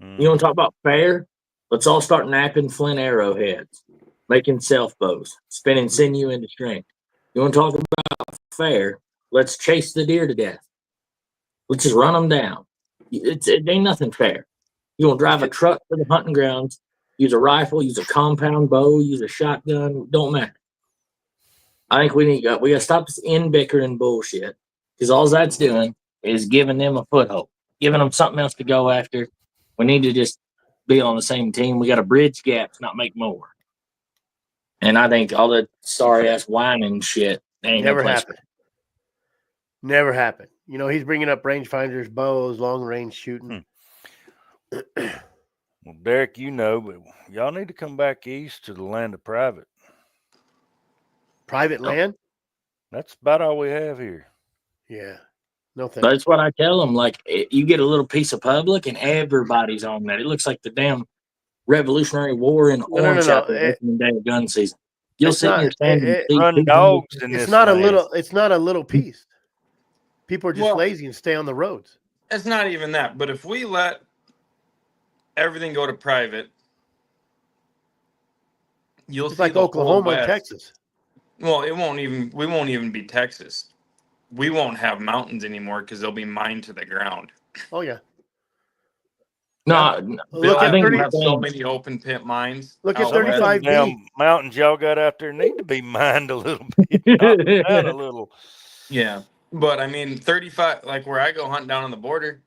You want to talk about fair? Let's all start napping flint arrowheads, making self bows, spinning sinew into strength. You want to talk about fair? Let's chase the deer to death. Let's just run them down. It ain't nothing fair. You want to drive a truck to the hunting grounds, use a rifle, use a compound bow, use a shotgun, don't matter. I think we got to stop this bickering bullshit, because all that's doing is giving them a foothold, giving them something else to go after. We need to just be on the same team. We got to bridge gaps, not make more. And I think all the sorry ass whining shit ain't never no place. happened. Never happened. You know, he's bringing up rangefinders, bows, long range shooting. Well, Derek, you know, but y'all need to come back east to the land of private. Private land? That's about all we have here. Yeah. No thanks. That's what I tell them. Like, you get a little piece of public and everybody's on that. It looks like the damn Revolutionary War in Orange Chapel opening day of gun season. You'll sit in your stand and see run dogs in this it's not land. it's not a little piece. People are just lazy and stay on the roads. It's not even that. But if we let everything go to private, you'll see like the Oklahoma whole and Texas. Well, we won't even be Texas. We won't have mountains anymore because they'll be mined to the ground. Oh yeah. No, Look I at think 30, we have so many open pit mines. Look at out Some of them 35B. damn mountains y'all got out there need to be mined a little bit, knocked down a little. Yeah, but I mean, 35, like where I go hunting down on the border,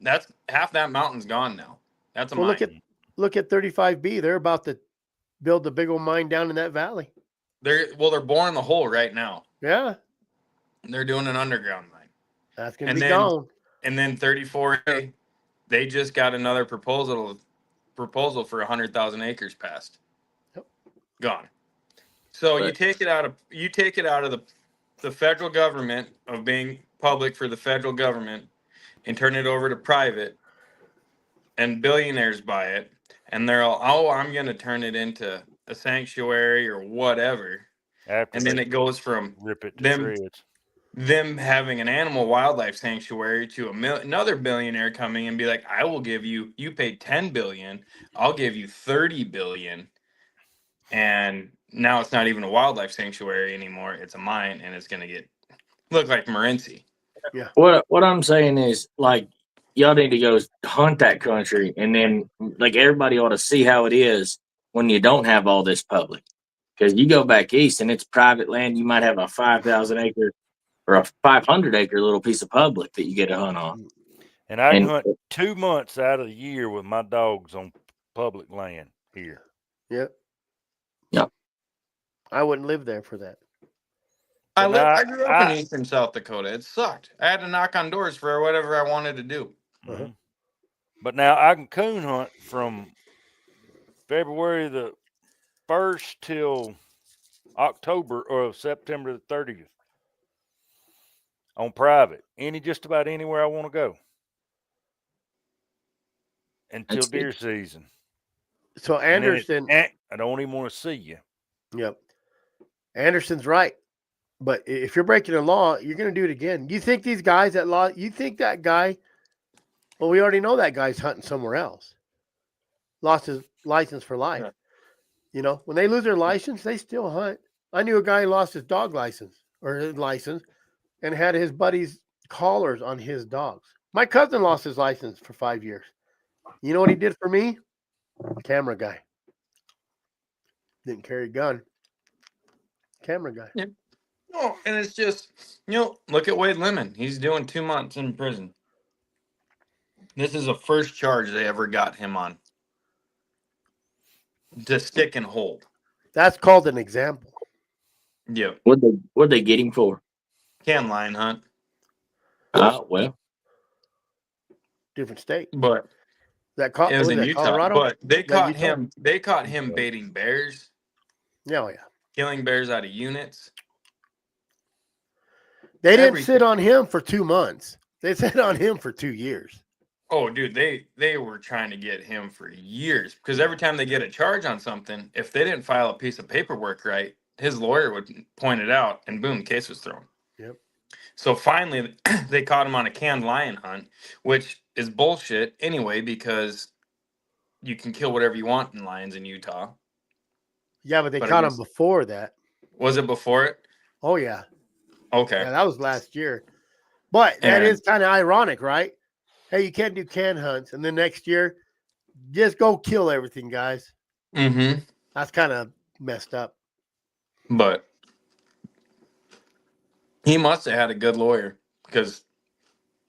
that's half that mountain's gone now. That's a Well, mine. look at 35B. They're about to build the big old mine down in that valley. They're boring the hole right now. Yeah, They're doing an underground mine. that's gonna be gone. And then 34A, they just got another proposal for 100,000 acres passed. Yep. Gone. So you take it out of the federal government of being public for the federal government and turn it over to private, and billionaires buy it, and they're all, oh, I'm going to turn it into a sanctuary or whatever. After And then it goes from rip it to them shreds. them having an animal wildlife sanctuary to another billionaire coming and be like, I will give you paid 10 billion, I'll give you 30 billion. And now it's not even a wildlife sanctuary anymore, it's a mine, and it's going to look like Morenci. Yeah. What I'm saying is, like, y'all need to go hunt that country, and then like everybody ought to see how it is when you don't have all this public. Because you go back east and it's private land, you might have a 5,000 acre or a 500 acre little piece of public that you get to hunt on. And I can hunt 2 months out of the year with my dogs on public land here. Yep. Yep. I wouldn't live there for that. I grew up in eastern South Dakota. It sucked. I had to knock on doors for whatever I wanted to do. Mm-hmm. But now I can coon hunt from February the 1st till October or September the 30th on private. Just about anywhere I want to go until deer season. So Anderson, I don't even want to see you. Yep. Anderson's right. But if you're breaking the law, you're going to do it again. You think these guys you think that guy, well, we already know that guy's hunting somewhere else. Lost his license for life. Yeah. You know, when they lose their license, they still hunt. I knew a guy who lost his dog license and had his buddy's collars on his dogs. My cousin lost his license for 5 years. You know what he did for me? Camera guy. Didn't carry a gun. Camera guy. Yeah. Oh, and it's just, look at Wade Lemon. He's doing 2 months in prison. This is the first charge they ever got him on. To stick and hold. That's called an example. Yeah. What'd they get him for? Can line hunt. Well. Different state. But it was in Utah. Colorado? But they caught him baiting bears. Oh, yeah. Killing bears out of units. They didn't sit on him for 2 months. They sat on him for 2 years. Oh, dude, they were trying to get him for years. Because every time they get a charge on something, if they didn't file a piece of paperwork right, his lawyer would point it out, and boom, case was thrown. Yep. So finally, they caught him on a canned lion hunt, which is bullshit anyway, because you can kill whatever you want in lions in Utah. Yeah, but they But I caught him guess- before that. Was it before it? Oh yeah, Okay. yeah, that was last year. But that And- is kind of ironic, right? Hey, you can't do can hunts, and then next year, just go kill everything, guys. Mm-hmm. That's kind of messed up. But he must have had a good lawyer, because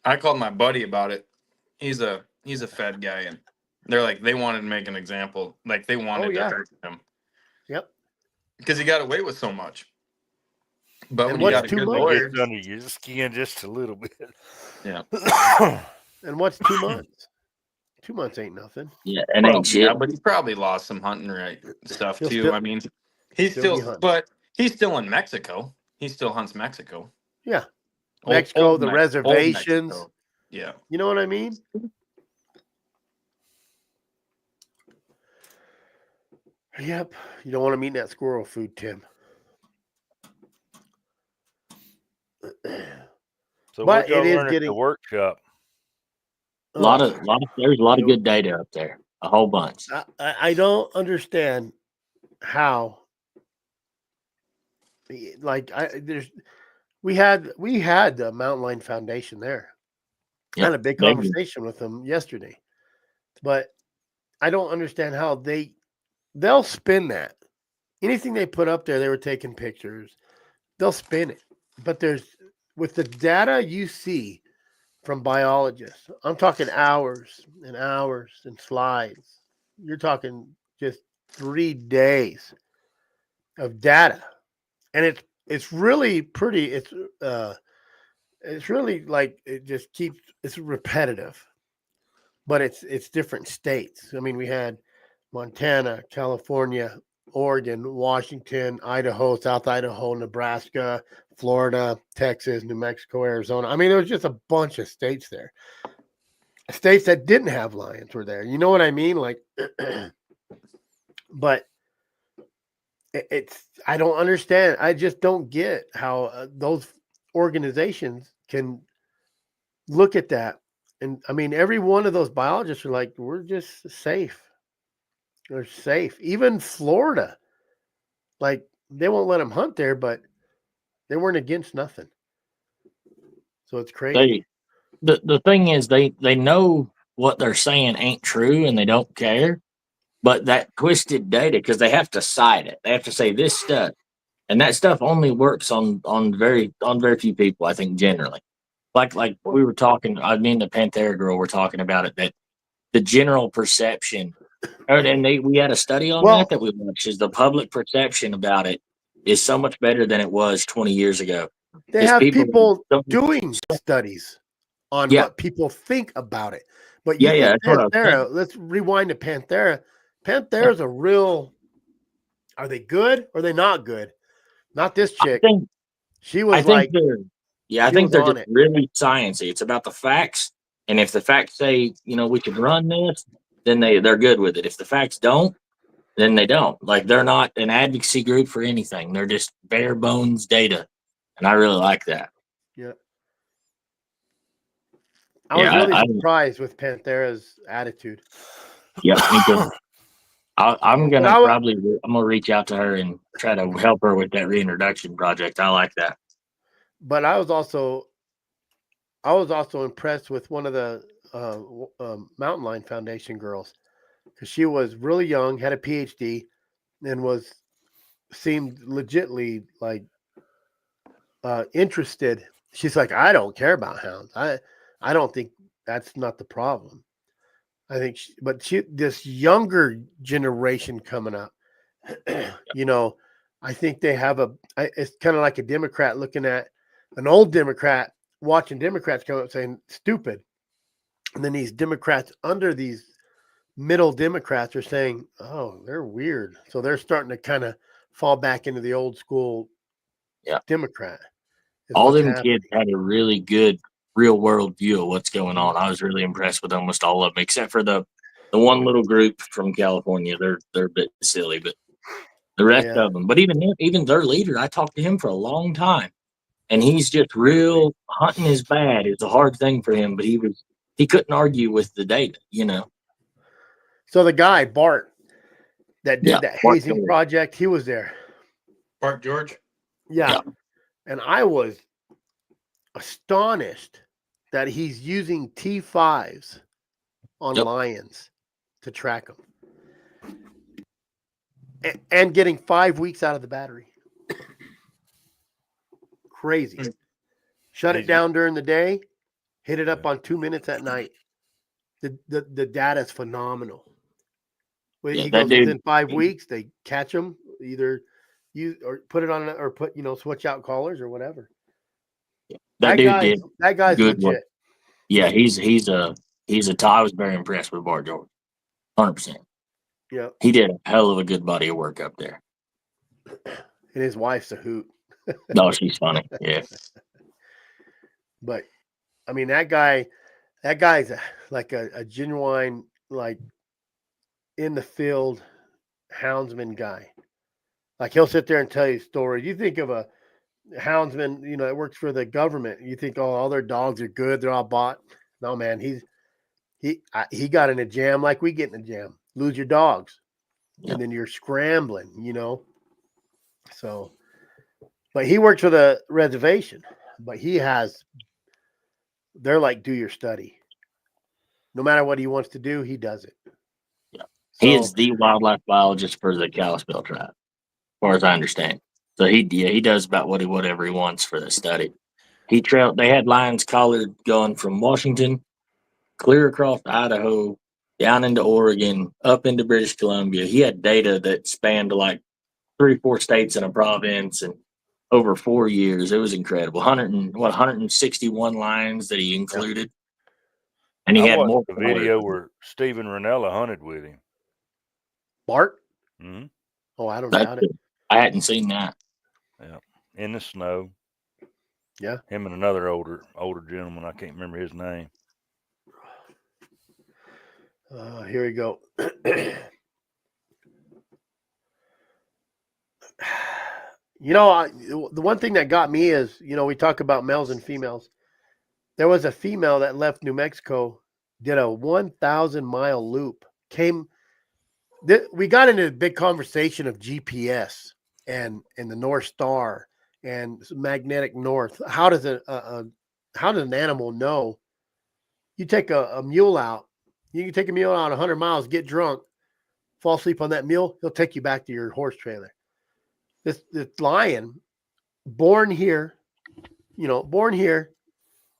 I called my buddy about it. He's a Fed guy, and they're like, they wanted to make an example. Like, they wanted yeah. to hurt him Yep. because he got away with so much. But And when you what's got a too good much? lawyer, Gets under your skin just a little bit. yeah. And what's 2 months? 2 months ain't nothing. Yeah, and Well, ain't shit. yeah, but he probably lost some hunting right stuff He'll too. still- I mean, he's still be still, hunting. but he's still in Mexico. He still hunts Mexico. Yeah. Old- Mexico, old the Old reservations. Mexico. Yeah. You know what I mean? Yep. You don't want to meet that squirrel food, Tim. So But what y'all it is learn at getting- the workshop? There's a lot of good data up there. A whole bunch. I don't understand how. Like we had the Mountain Lion Foundation there. I had a big Maybe. conversation with them yesterday, but I don't understand how they'll spin that. Anything they put up there, they were taking pictures. They'll spin it, but with the data you see from biologists, I'm talking hours and hours and slides. You're talking just 3 days of data, and it's really pretty. It's really like it's repetitive, but it's different states. I mean, we had Montana, California, Oregon, Washington, Idaho, South Idaho, Nebraska, Florida, Texas, New Mexico, Arizona. I mean, there was just a bunch of states there. States that didn't have lions were there. You know what I mean? Like, but I don't understand. I just don't get how those organizations can look at that. And I mean, every one of those biologists are like, we're just safe. They're safe. Even Florida, like they won't let them hunt there, but they weren't against nothing. So it's crazy. The thing is they know what they're saying ain't true and they don't care. But that twisted data, because they have to cite it. They have to say this stuff. And that stuff only works on very few people, I think, generally. Like we were talking, me and the Panthera girl were talking about it, that the general perception, and we had a study on that we watched, is the public perception about it is so much better than it was 20 years ago. They Just have people don't- doing studies on Yeah. what people think about it. But Yeah, you yeah, think that's what I was Panthera, let's rewind to Panthera. Panthera's a real, are they good or are they not good? Not this chick. She was like, I she think was they're on just it. really sciencey. It's about the facts. And if the facts say, we could run this, then they're good with it. If the facts don't, then they don't. Like, they're not an advocacy group for anything. They're just bare bones data. And I really like that. Yeah. I was really surprised with Panthera's attitude. Yeah, me too. I'm But gonna reach out to her and try to help her with that reintroduction project. I like that. But I was also impressed with one of the Mountain Lion Foundation girls, because she was really young, had a PhD, and seemed legitly like interested. She's like, I don't care about hounds. I don't think that's not the problem. I think, this younger generation coming up, I think they have it's kind of like a Democrat looking at an old Democrat, watching Democrats come up saying stupid. And then these Democrats under these middle Democrats are saying, oh, they're weird. So they're starting to kind of fall back into the old school Democrat. All them kids had a really good real world view of what's going on. I was really impressed with almost all of them, except for the one little group from California. They're a bit silly, but the rest of them. But even their leader, I talked to him for a long time, and he's just real hunting is bad. It's a hard thing for him, but he couldn't argue with the data, you know. So the guy, Bart, that did Yeah, that Bart hazing George. project, he was there. Bart George. Yeah. Yeah. And I was astonished that he's using T5s on Yep. lions to track them. And getting 5 weeks out of the battery. Crazy. Shut it down during the day, hit it up on 2 minutes at night. The data is phenomenal. Yeah, He that goes dude- within 5 weeks, they catch them, either use or put it on or put, switch out collars or whatever. That dude did that guy's good legit. work. Yeah, he's a I was very impressed with Bart George. 100%. Yeah. He did a hell of a good body of work up there. And his wife's a hoot. No, she's funny. Yeah. But I mean, that guy's like a genuine, like, in the field houndsman guy. Like, he'll sit there and tell you stories. You think of a houndsman, that works for the government. You think, oh, all their dogs are good, they're all bought. No, man, he got in a jam like we get in a jam. Lose your dogs, and then you're scrambling, So, but he works for the reservation. But they're like, do your study. No matter what he wants to do, he does it. Yeah. So, He is the wildlife biologist for the Kalispell tribe, as far as I understand. So he does about whatever he wants for the study. They had lions collared going from Washington, clear across Idaho, down into Oregon, up into British Columbia. He had data that spanned like 3-4 states and a province, and over 4 years. It was incredible. 161 lions that he included. And he had more the video where Stephen Ranella hunted with him. Bart? Mm-hmm. Oh, I don't doubt it. I hadn't seen that. Yeah, in the snow. Yeah. Him and another older gentleman. I can't remember his name. Here we go. The one thing that got me is, we talk about males and females. There was a female that left New Mexico, did a 1,000-mile loop. We got into a big conversation of GPS and the North Star and magnetic north. How does an animal know? You take a mule out. You can take a mule out 100 miles, get drunk, fall asleep on that mule. He'll take you back to your horse trailer. This lion, born here,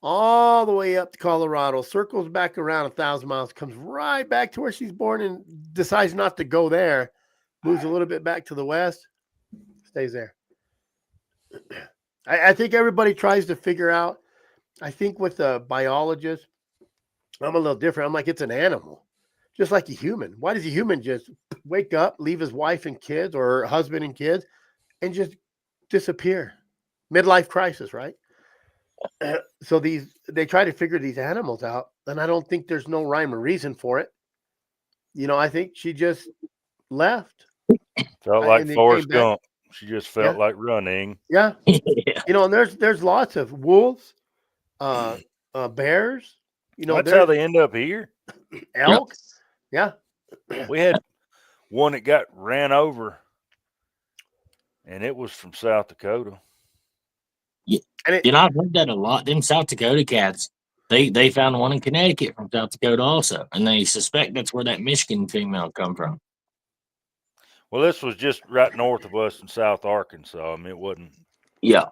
all the way up to Colorado, circles back around 1,000 miles, comes right back to where she's born and decides not to go there, moves a little bit back to the west, stays there. I think everybody tries to figure out. I think with a biologist, I'm a little different. I'm like, it's an animal, just like a human. Why does a human just wake up, leave his wife and kids or husband and kids, and just disappear? Midlife crisis, right? So they try to figure these animals out, and I don't think there's no rhyme or reason for it. I think she just left. Felt like Forrest Gump. She just felt like running. Yeah. And there's lots of wolves, bears. That's how they end up here. Elk. Yeah. We had one that got ran over, and it was from South Dakota. Yeah. I've heard that a lot. Them South Dakota cats, they found one in Connecticut from South Dakota also, and they suspect that's where that Michigan female come from. Well, this was just right north of us in South Arkansas. I mean, it wasn't. Yeah.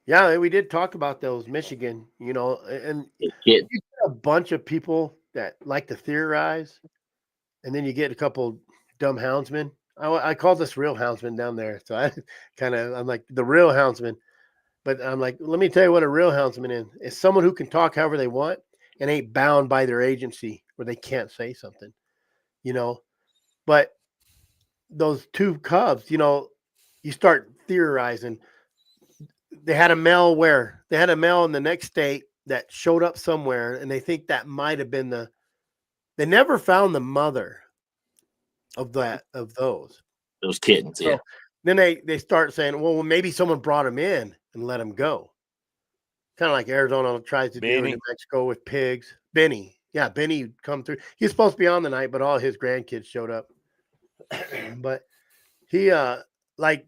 Yeah, we did talk about those Michigan, and you get a bunch of people that like to theorize, and then you get a couple dumb houndsmen. I call this real houndsman down there. So I'm like the real houndsman. But I'm like, let me tell you what a real houndsman is. It's someone who can talk however they want and ain't bound by their agency where they can't say something, But those two cubs, you start theorizing. They had a male in the next state that showed up somewhere, and they think that might have been they never found the mother of those kittens. Yeah. So then they start saying, well, maybe someone brought them in. and let them go. Kind of like Arizona tries to do in Benny. New Mexico with pigs. Benny. Yeah, Benny come through. He was supposed to be on the night, but all his grandkids showed up. But he like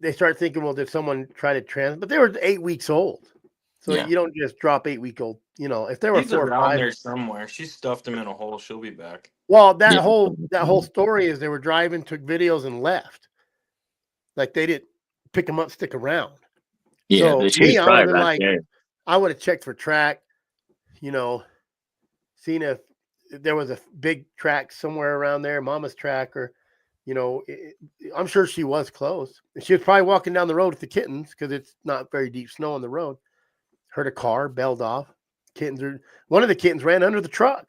they start thinking, well, did someone try to trans? But they were 8 weeks old. So Yeah. you don't just drop 8-week-old, you know, if they were He's 4 or around 5. there somewhere. She stuffed him in a hole. She'll be back. Well, that Yeah. whole story is they were driving, took videos, and left. Like they didn't pick them up, stick around. Yeah, So but she was me, I would probably have been right like, there. I would have checked for track, you know, seen if there was a big track somewhere around there, mama's track, or, you know, I'm sure she was close. She was probably walking down the road with the kittens because it's not very deep snow on the road. Heard a car, bailed off. One of the kittens ran under the truck.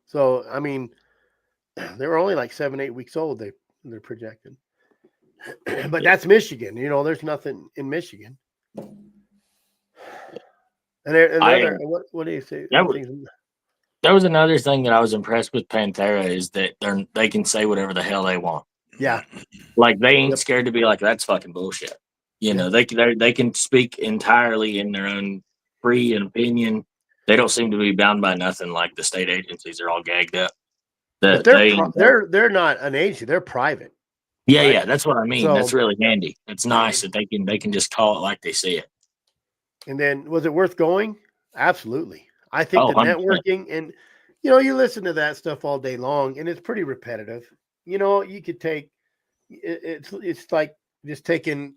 So, I mean, they were only like 7, 8 weeks old. They're projected. But that's Michigan. You know, there's nothing in Michigan. And what do you say? That was another thing that I was impressed with Panthera is that they can say whatever the hell they want. Yeah. Like they ain't Yep. scared to be like, that's fucking bullshit. You know, Yep. they can speak entirely in their own free opinion. They don't seem to be bound by nothing like the state agencies are all gagged up. But they're not an agency, they're private. Yeah, right? yeah, that's what I mean. So- That's really handy. It's nice that they can just call it like they see it. And then was it worth going? Absolutely. I think the 100%. networking and, you know, you listen to that stuff all day long and it's pretty repetitive. You know, you could take it's like just taking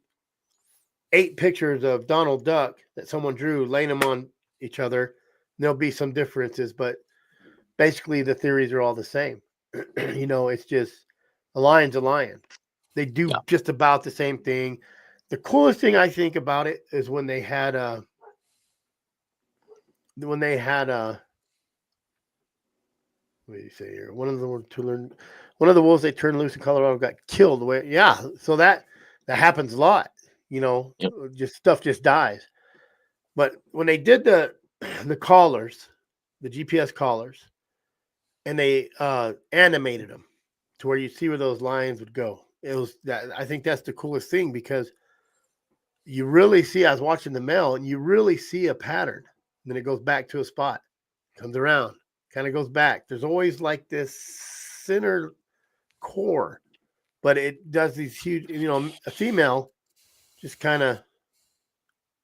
8 pictures of Donald Duck that someone drew, laying them on each other. There'll be some differences, but basically the theories are all the same. You know, it's just a lion's a lion. They do just about the same thing. The coolest thing I think about it is when they had what do you say here? One of the wolves they turned loose in Colorado got killed. So that happens a lot. You know, just stuff just dies. But when they did the collars, the GPS collars, and they animated them to where you see where those lions would go, I think that's the coolest thing because you really see. I was watching the male, and you really see a pattern. And then it goes back to a spot, comes around, kind of goes back. There's always like this center core, but it does these huge. You know, a female just kind of,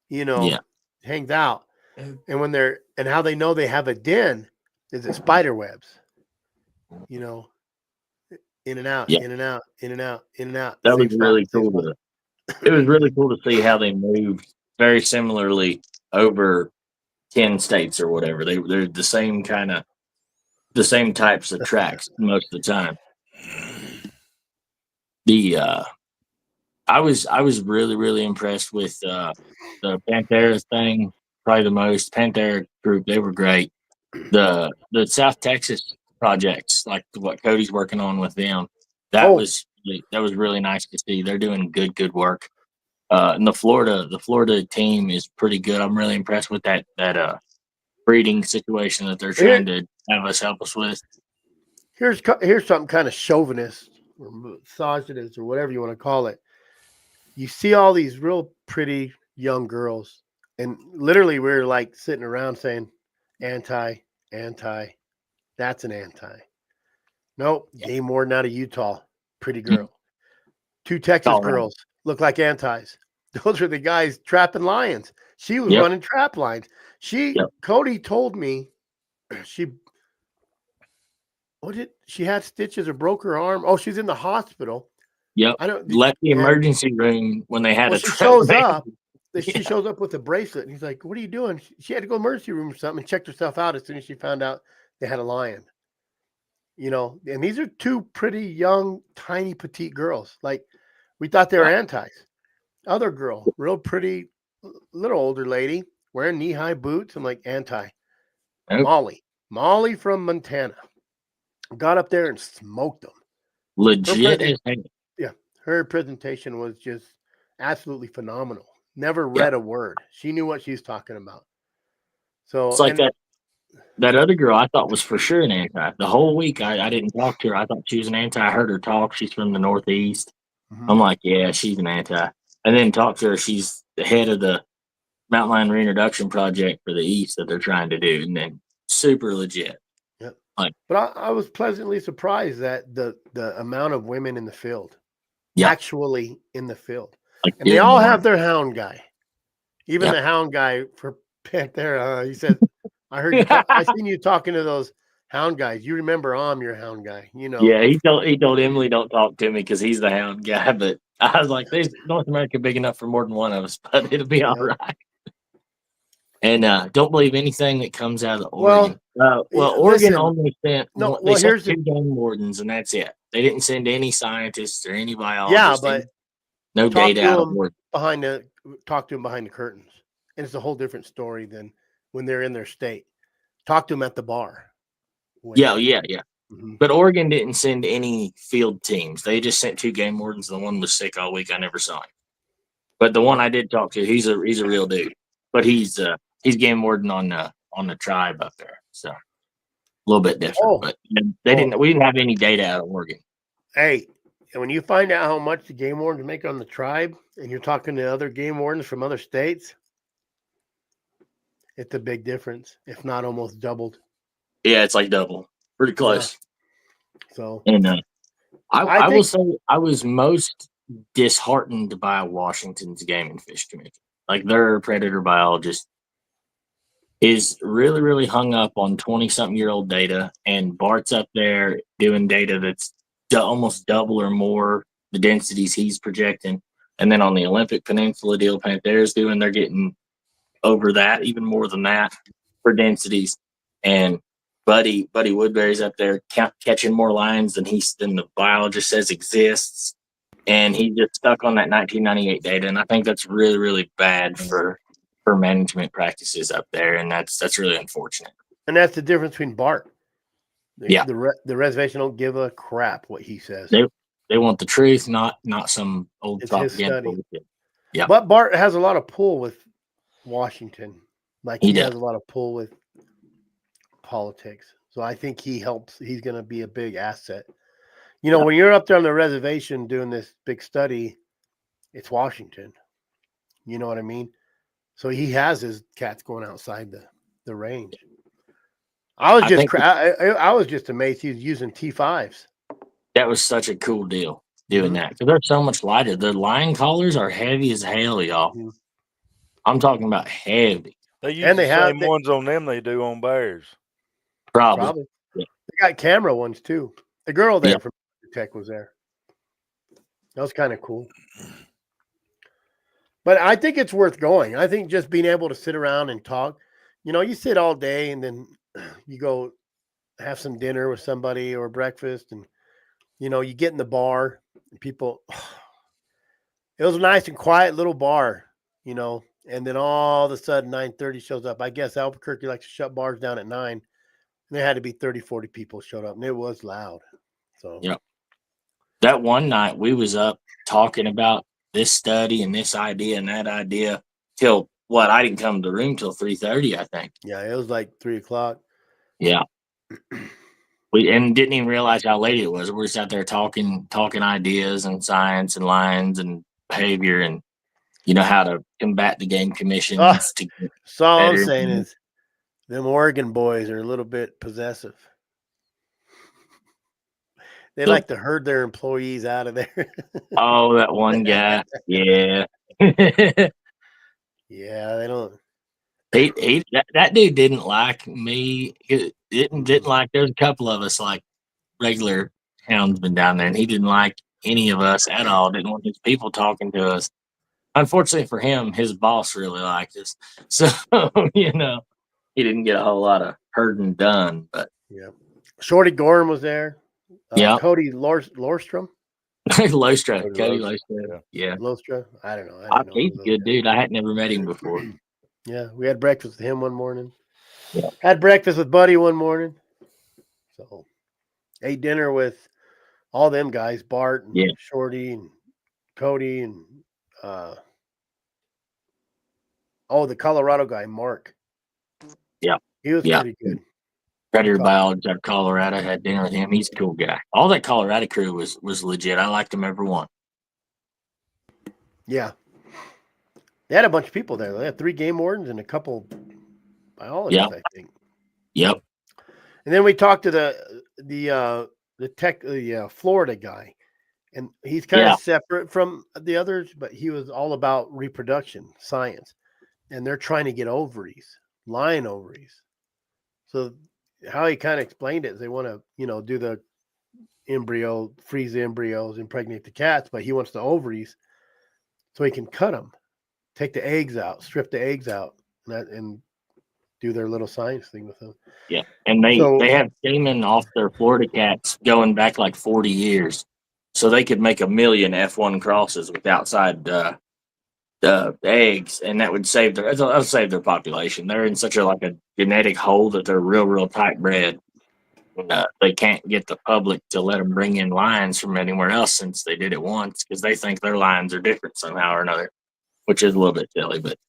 you know, hangs out, and when and how they know they have a den is it spider webs. You know, in and out, in and out, in and out, in and out. That was really cool. It was really cool to see how they moved very similarly over 10 states or whatever. They're the same types of tracks most of the time. I was really, really impressed with the Panthera thing, probably the most. Panthera group, they were great. The South Texas projects, like what Cody's working on with them, that was really nice to see. They're doing good work. And the Florida team is pretty good. I'm really impressed with that breeding situation that they're trying to have us help us with. Here's something kind of chauvinist or misogynist or whatever you want to call it. You see all these real pretty young girls, and literally we're like sitting around saying, anti, that's an anti. Nope, game warden out of Utah, pretty girl. 2 Texas girls look like antis. Those are the guys trapping lions. She was running trap lines. Cody told me she had stitches or broke her arm. Oh, she's in the hospital. Yep. Left the emergency room when they had she shows up. She shows up with a bracelet, and he's like, "What are you doing?" She had to go to the emergency room or something and checked herself out as soon as she found out they had a lion. You know, and these are 2 pretty young, tiny, petite girls. Like we thought they were antis. Other girl, real pretty, little older lady wearing knee-high boots. I'm like anti. Molly from Montana got up there and smoked them. Legit. Her presentation was just absolutely phenomenal. Never read a word. She knew what she was talking about. So it's like that other girl I thought was for sure an anti. The whole week I didn't talk to her. I thought she was an anti. I heard her talk. She's from the Northeast. Mm-hmm. I'm like, yeah, she's an anti. and then talked to her. She's the head of the mountain lion reintroduction project for the East that they're trying to do, and then super legit. Yep. Like, but I was pleasantly surprised that the amount of women in the field, yeah, actually in the field, like and they all have their hound guy. Even Yep. the hound guy for Pantera, he said, "I heard you. I seen you talking to those hound guys. You remember I'm your hound guy, you know." Yeah, he told Emily don't talk to me because he's the hound guy. But I was like, "There's North America big enough for more than one of us, but it'll be all right." And don't believe anything that comes out of Oregon. Well, Oregon only sent they sent 2 game wardens, and that's it. They didn't send any scientists or any biologists. Yeah, but no data out of Oregon. Talk to them behind the curtains, and it's a whole different story than when they're in their state. Talk to them at the bar. Yeah. Mm-hmm. But Oregon didn't send any field teams. They just sent 2 game wardens. The one was sick all week. I never saw him. But the one I did talk to, he's a real dude. But he's game warden on the tribe up there, so a little bit different. But we didn't have any data out of Oregon. Hey, when you find out how much the game wardens make on the tribe, and you're talking to other game wardens from other states, it's a big difference, if not almost doubled. Yeah, it's like double, pretty close. Yeah. So, and I will say I was most disheartened by Washington's Game and Fish Commission. Like, their predator biologist is really, really hung up on 20-something-year-old data, and Bart's up there doing data that's almost double or more the densities he's projecting. And then on the Olympic Peninsula deal Panthera's doing, they're getting over that, even more than that for densities. And Buddy Woodbury's up there catching more lions than the biologist says exists. And he just stuck on that 1998 data. And I think that's really, really bad for management practices up there. And that's really unfortunate. And that's the difference between Bart. The reservation don't give a crap what he says. They want the truth, not some old propaganda. Yeah. But Bart has a lot of pull with Washington. Like he has a lot of pull with politics. So I think he helps. He's going to be a big asset. You know, when you're up there on the reservation doing this big study, it's Washington. You know what I mean? So he has his cats going outside the range. I was just amazed he was using T5s. That was such a cool deal doing that, because they're so much lighter. The lion collars are heavy as hell, y'all. Mm-hmm. I'm talking about heavy. They use the same ones on them they do on bears. Probably. Yeah. They got camera ones too. The girl there from Tech was there. That was kind of cool. But I think it's worth going. I think just being able to sit around and talk. You know, you sit all day and then you go have some dinner with somebody or breakfast, and you know, you get in the bar and people. It was a nice and quiet little bar, you know, and then all of a sudden 9:30 shows up. I guess Albuquerque likes to shut bars down at 9. And there had to be 30, 40 people showed up, and it was loud. So that one night we was up talking about this study and this idea and that idea till I didn't come to the room till 3:30, I think. Yeah, it was like 3:00. Yeah. We didn't even realize how late it was. We were just out there talking ideas and science and lines and behavior and how to combat the game commissions. So all I'm saying is them Oregon boys are a little bit possessive. They like to herd their employees out of there. Oh, that one guy. Yeah. Yeah, they don't. That dude didn't like me. Didn't like. There's a couple of us like regular houndsmen down there, and he didn't like any of us at all. Didn't want his people talking to us. Unfortunately for him, his boss really liked us. So he didn't get a whole lot of herding done. But Shorty Gorham was there. Cody Lorstrom. Lostra. Cody Lostra. Yeah. Lostra. I don't know. He's a good dude. I had never met him before. Yeah, we had breakfast with him one morning. Yeah. Had breakfast with Buddy one morning. So ate dinner with all them guys, Bart and Shorty and Cody and the Colorado guy, Mark. Yeah. He was pretty good. Predator biologist out of Colorado, had dinner with him. He's a cool guy. All that Colorado crew was legit. I liked them every one. Yeah. They had a bunch of people there. They had 3 game wardens and a couple biologists, I think. Yep. And then we talked to the Florida guy, and he's kind of separate from the others, but he was all about reproduction science, and they're trying to get ovaries, lion ovaries. So how he kind of explained it is they want to, do the embryo, freeze the embryos, impregnate the cats, but he wants the ovaries so he can cut them, take the eggs out, strip the eggs out, and do their little science thing with them. Yeah, and they have semen off their Florida cats going back like 40 years, so they could make 1 million F1 crosses with outside the eggs, and that would save their population. They're in such a genetic hole that they're real tight bred. They can't get the public to let them bring in lions from anywhere else since they did it once because they think their lions are different somehow or another, which is a little bit silly, but.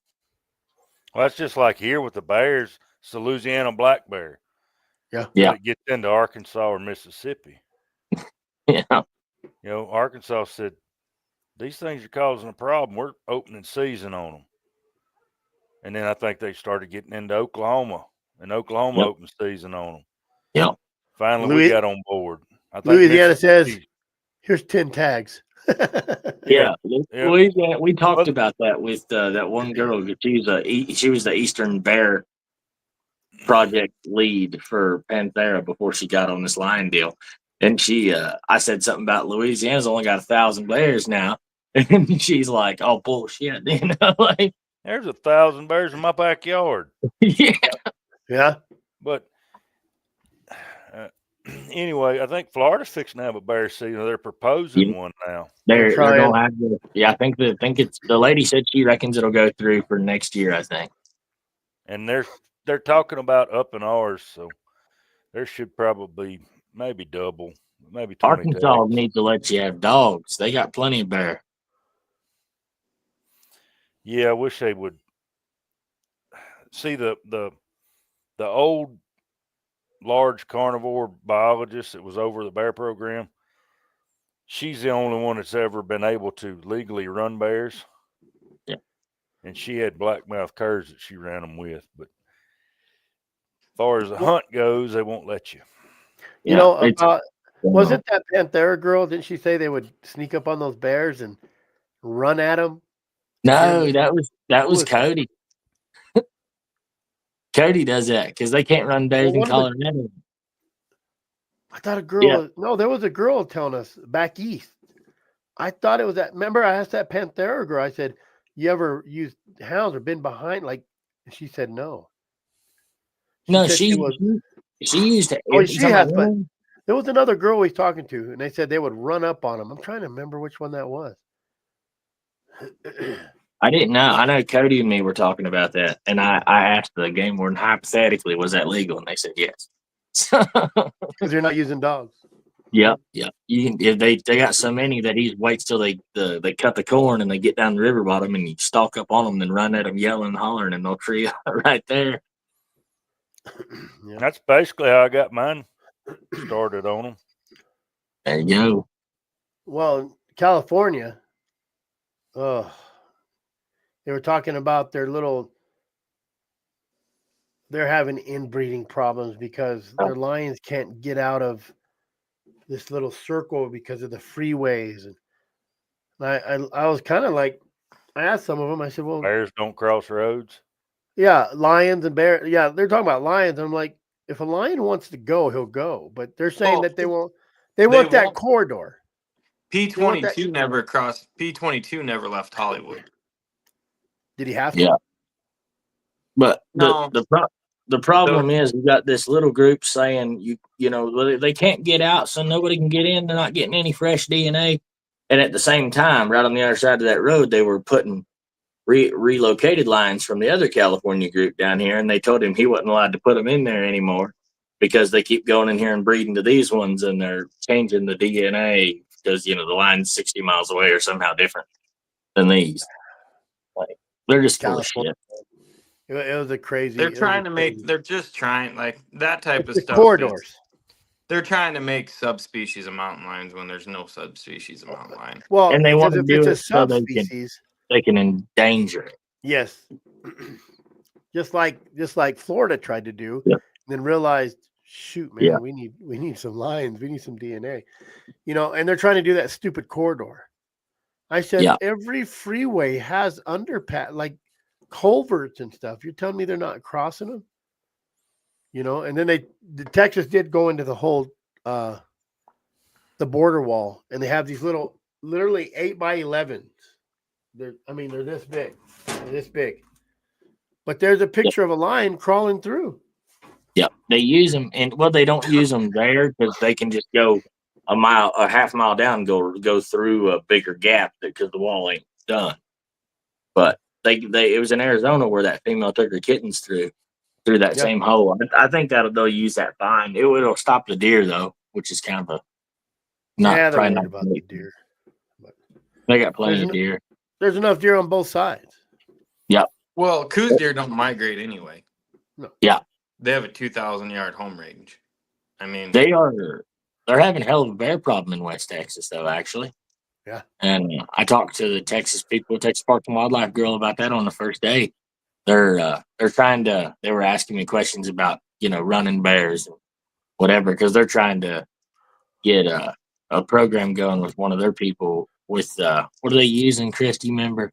Well, that's just like here with the bears. It's the Louisiana black bear. Yeah. It gets into Arkansas or Mississippi. Yeah. Arkansas said, these things are causing a problem. We're opening season on them. And then I think they started getting into Oklahoma, and Oklahoma opened season on them. Yep. Finally, we got on board. I think Louisiana says, here's 10 tags. Yeah. We talked about that with that one girl. She was the Eastern Bear Project lead for Panthera before she got on this lion deal. And I said something about Louisiana's only got 1,000 bears now. And she's like, oh, bullshit. There's 1,000 bears in my backyard. Yeah. Yeah. But anyway, I think Florida's fixing to have a bear season. They're proposing one now. They're gonna have I think it's the lady said she reckons it'll go through for next year, I think. And they're talking about upping ours, so there should probably maybe double, maybe 20 Arkansas tags. needs to let you have dogs. They got plenty of bear. Yeah, I wish they would see the old large carnivore biologist that was over the bear program. She's the only one that's ever been able to legally run bears. Yeah. And she had blackmouth curs that she ran them with. But as far as the hunt goes, they won't let you. Was it that Panthera girl? Didn't she say they would sneak up on those bears and run at them? No, that was Cody. Cody does that because they can't run bears in Colorado. I thought a girl. No, there was a girl telling us back east. I thought it was that. Remember, I asked that Panthera girl. I said, "You ever used hounds or been behind?" And she said no. She used it. Oh, she has, but there was another girl we was talking to, and they said they would run up on them. I'm trying to remember which one that was. I didn't know. I know Cody and me were talking about that, and I asked the game warden hypothetically, was that legal? And they said yes. Because they're not using dogs. Yep. You can, if they got so many that he waits till they cut the corn and they get down the river bottom and you stalk up on them and run at them yelling and hollering and they'll tree right there. Yeah. That's basically how I got mine started on them. There you go. Well, California, they were talking about they're having inbreeding problems because their lions can't get out of this little circle because of the freeways. And I was kind of like, I asked some of them, I said, well, bears don't cross roads. Yeah, lions and bears. Yeah, they're talking about lions. I'm like, if a lion wants to go, he'll go. But they're saying that they won't. They want that corridor. P-22 never crossed. P-22 never left Hollywood. Did he have to? Yeah. But the problem is we got this little group saying they can't get out, so nobody can get in. They're not getting any fresh DNA. And at the same time, right on the other side of that road, they were putting relocated lions from the other California group down here, and they told him he wasn't allowed to put them in there anymore because they keep going in here and breeding to these ones, and they're changing the DNA because the line's 60 miles away or somehow different than these. Like, they're just full of shit. It was a crazy. They're just trying like that type of stuff. Corridors. They're trying to make subspecies of mountain lions when there's no subspecies of mountain lion. Well, and they want to do it's it a so subspecies. they can endanger it. Yes. just like Florida tried to do, Yeah. and then realized, shoot, man, Yeah. we need some lines, we need some DNA. And they're trying to do that stupid corridor. I said Yeah. every freeway has underpass, like culverts and stuff. You're telling me they're not crossing them? And then the Texas did go into the whole the border wall, and they have these little, literally 8x11s. They're this big. They're this big. But there's a picture of a lion crawling through. Yeah, they use them, and they don't use them there because they can just go a half mile down, and go through a bigger gap because the wall ain't done. But it was in Arizona where that female took her kittens through that same hole. I think they'll use that fine. It'll stop the deer though, which is kind of They're probably worried not about the deer. But they got plenty of deer. There's enough deer on both sides. Yep. Well, coos deer don't migrate anyway. No. Yeah. They have a 2,000-yard home range. I mean, they're having a hell of a bear problem in West Texas though, actually. Yeah. And I talked to the Texas people, Texas Park and Wildlife girl, about that on the first day. They were asking me questions about, running bears and whatever, because they're trying to get a program going with one of their people with, what are they using, Chris? Do you remember?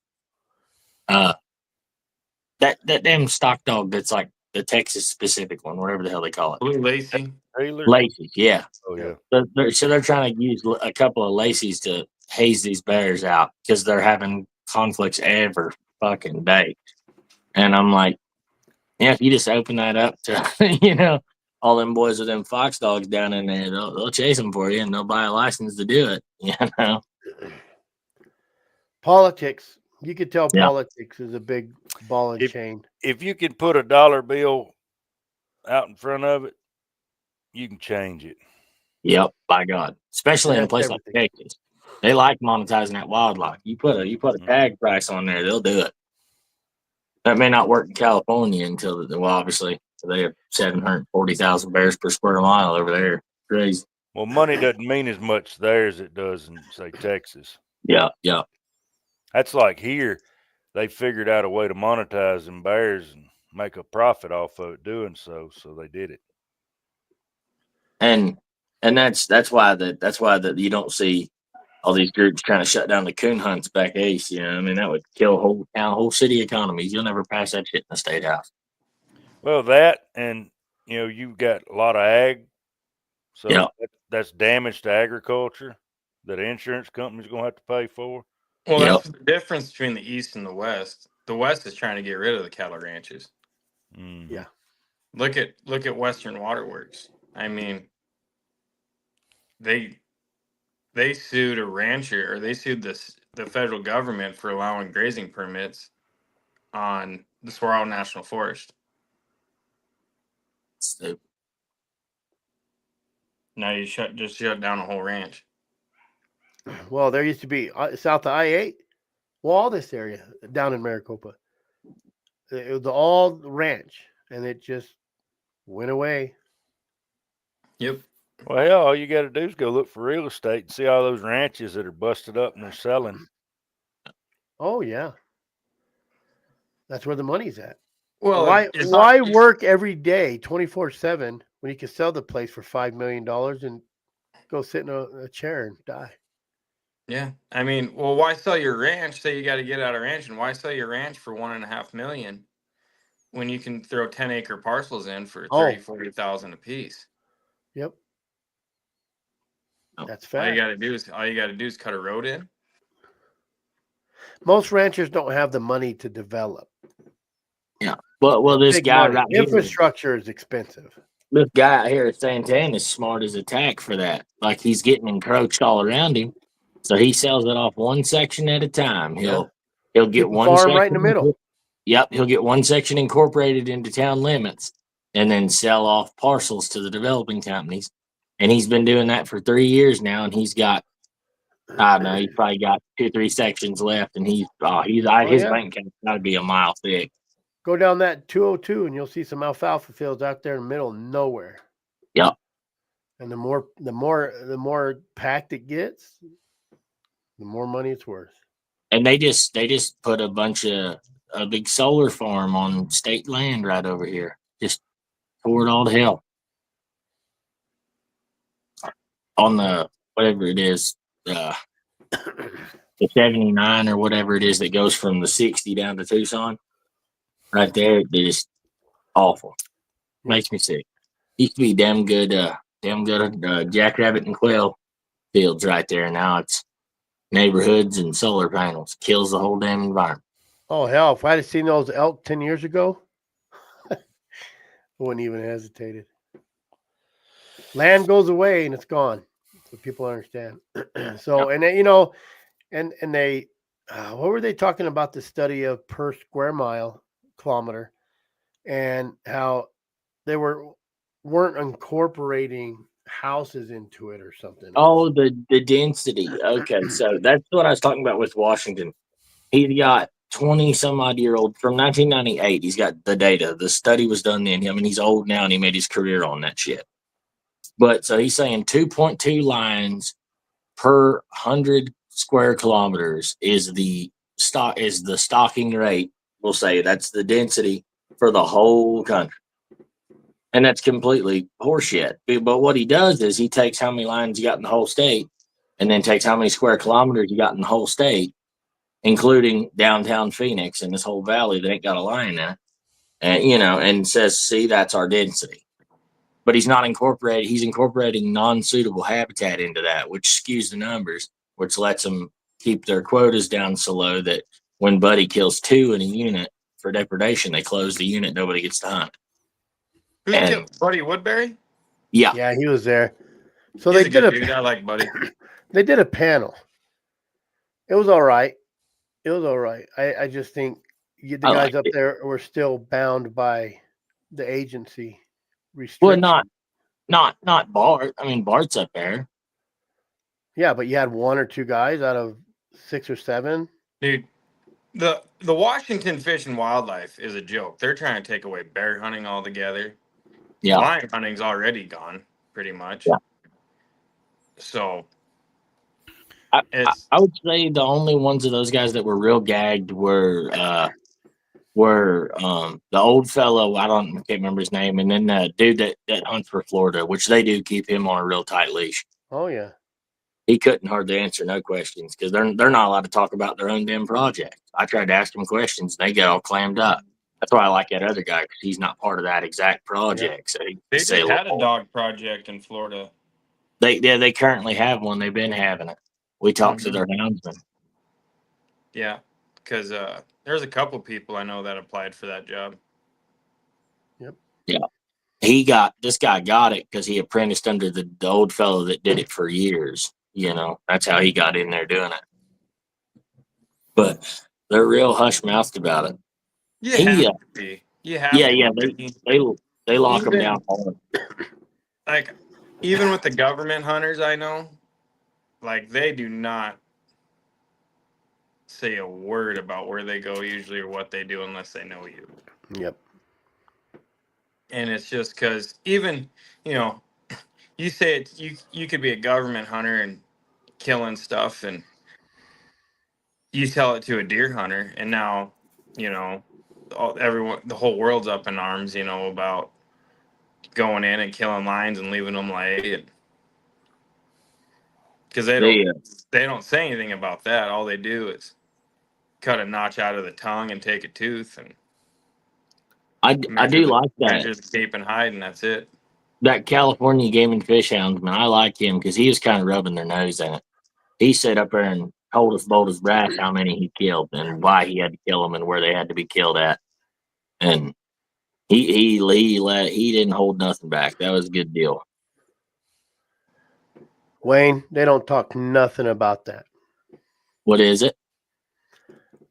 That damn stock dog that's like the Texas specific one, whatever the hell they call it. Blue Lacy. Lacey, yeah. Oh yeah. So they're trying to use a couple of Lacey's to haze these bears out because they're having conflicts every fucking day. And I'm like, yeah, if you just open that up to, all them boys with them fox dogs down in there, they'll chase them for you and they'll buy a license to do it, Politics. You could tell Yeah. politics is a big ball and chain. If you can put a dollar bill out in front of it, you can change it. Yep, by God. Especially in a That's place like everything. Texas. They like monetizing that wildlife. You put a tag price on there, they'll do it. That may not work in California until obviously they have 740,000 bears per square mile over there. Crazy. Well, money doesn't mean as much there as it does in, say, Texas. Yeah. That's like here, they figured out a way to monetize them bears and make a profit off of it doing so. So they did it. And that's why you don't see all these groups trying to shut down the coon hunts back east. That would kill whole city economies. You'll never pass that shit in the state house. Well, that, and you've got a lot of ag, so that's damage to agriculture that insurance companies gonna have to pay for. Well, that's the difference between the East and the West. The West is trying to get rid of the cattle ranches. Mm-hmm. Yeah. Look at Western Waterworks. I mean, they sued a rancher, or they sued the federal government for allowing grazing permits on the Saguaro National Forest. Stupid. Now you shut down a whole ranch. Well, there used to be south of I-8. Well, all this area down in Maricopa. It was all ranch, and it just went away. Yep. Well, hell, all you got to do is go look for real estate and see all those ranches that are busted up and they're selling. Oh yeah, that's where the money's at. Well, why work every day 24/7 when you can sell the place for $5 million and go sit in a chair and die? Yeah, I mean, well, why sell your ranch? Say you got to get out of ranch, and why sell your ranch for $1.5 million when you can throw 10-acre parcels in for 30,000-40,000 a piece? Yep, that's All fact. you got to do is cut a road in. Most ranchers don't have the money to develop. Yeah. Well, this guy right here, infrastructure is expensive. This guy out here at Santana is smart as a tack for that. Like, he's getting encroached all around him, so he sells it off one section at a time. He'll get one farm section right in the middle. Yep, he'll get one section incorporated into town limits, and then sell off parcels to the developing companies. And he's been doing that for 3 years now, and he's got, I don't know, he's probably got 2-3 sections left, and his bank account's got to be a mile thick. Go down that 202 and you'll see some alfalfa fields out there in the middle of nowhere. Yep. And the more packed it gets, the more money it's worth. And they just put a bunch of a big solar farm on state land right over here. Just tore it all to hell. On the whatever it is, the 79 or whatever it is that goes from the 60 down to Tucson. Right there, it is awful. Makes me sick. Used to be damn good jackrabbit and quail fields right there. Now it's neighborhoods and solar panels. Kills the whole damn environment. Oh hell! If I'd have seen those elk 10 years ago, I wouldn't even hesitated. Land goes away and it's gone. So people understand. So and they, and they, what were they talking about? The study of per square kilometer, and how they weren't incorporating houses into it or something. Oh, the density. Okay, so that's what I was talking about with Washington. He got 20 some odd year old from 1998. He's got the data. The study was done then. I mean, he's old now and he made his career on that shit. But so he's saying 2.2 lines per 100 square kilometers is the stocking rate. We'll say that's the density for the whole country. And that's completely horseshit. But what he does is he takes how many lines you got in the whole state and then takes how many square kilometers you got in the whole state, including downtown Phoenix and this whole valley that ain't got a line in it. And, and says, see, that's our density. But he's incorporating non-suitable habitat into that, which skews the numbers, which lets them keep their quotas down so low that when Buddy kills 2 in a unit for depredation, they close the unit, nobody gets to hunt. Who killed Buddy Woodbury? Yeah. Yeah, he was there. So He's they a did good dude. I like Buddy. They did a panel. It was all right. I just think the guys up there were still bound by the agency restrictions. Well, not Bart. I mean, Bart's up there. Yeah, but you had 1 or 2 guys out of 6 or 7. Dude, the Washington Fish and Wildlife is a joke. They're trying to take away bear hunting altogether. Yeah. Lion hunting's already gone, pretty much. Yeah. So I would say the only ones of those guys that were real gagged were the old fellow. I can't remember his name, and then the dude that hunts for Florida, which they do keep him on a real tight leash. Oh yeah. He couldn't hardly answer no questions because they're not allowed to talk about their own damn project. I tried to ask him questions, and they get all clammed up. That's why I like that other guy because he's not part of that exact project. Yeah. So they had a dog project in Florida. They currently have one. They've been having it. We talked to their houndsman. Yeah, because there's a couple people I know that applied for that job. Yep. Yeah. This guy got it because he apprenticed under the old fellow that did it for years. That's how he got in there doing it. But they're real hush-mouthed about it. You have to be. They lock them down hard. Like, even with the government hunters I know, like, they do not say a word about where they go usually or what they do unless they know you. Yep. And it's just because even, you say you could be a government hunter and killing stuff, and you tell it to a deer hunter, and now, the whole world's up in arms, about going in and killing lions and leaving them lay. Because they don't say anything about that. All they do is cut a notch out of the tongue and take a tooth, and I do like that. Measure the cape and hide, and that's it. That California Game and Fish houndsman, I like him because he was kind of rubbing their nose in it. He sat up there and told us bold as brass how many he killed and why he had to kill them and where they had to be killed at. And he didn't hold nothing back. That was a good deal. Wayne, they don't talk nothing about that. What is it?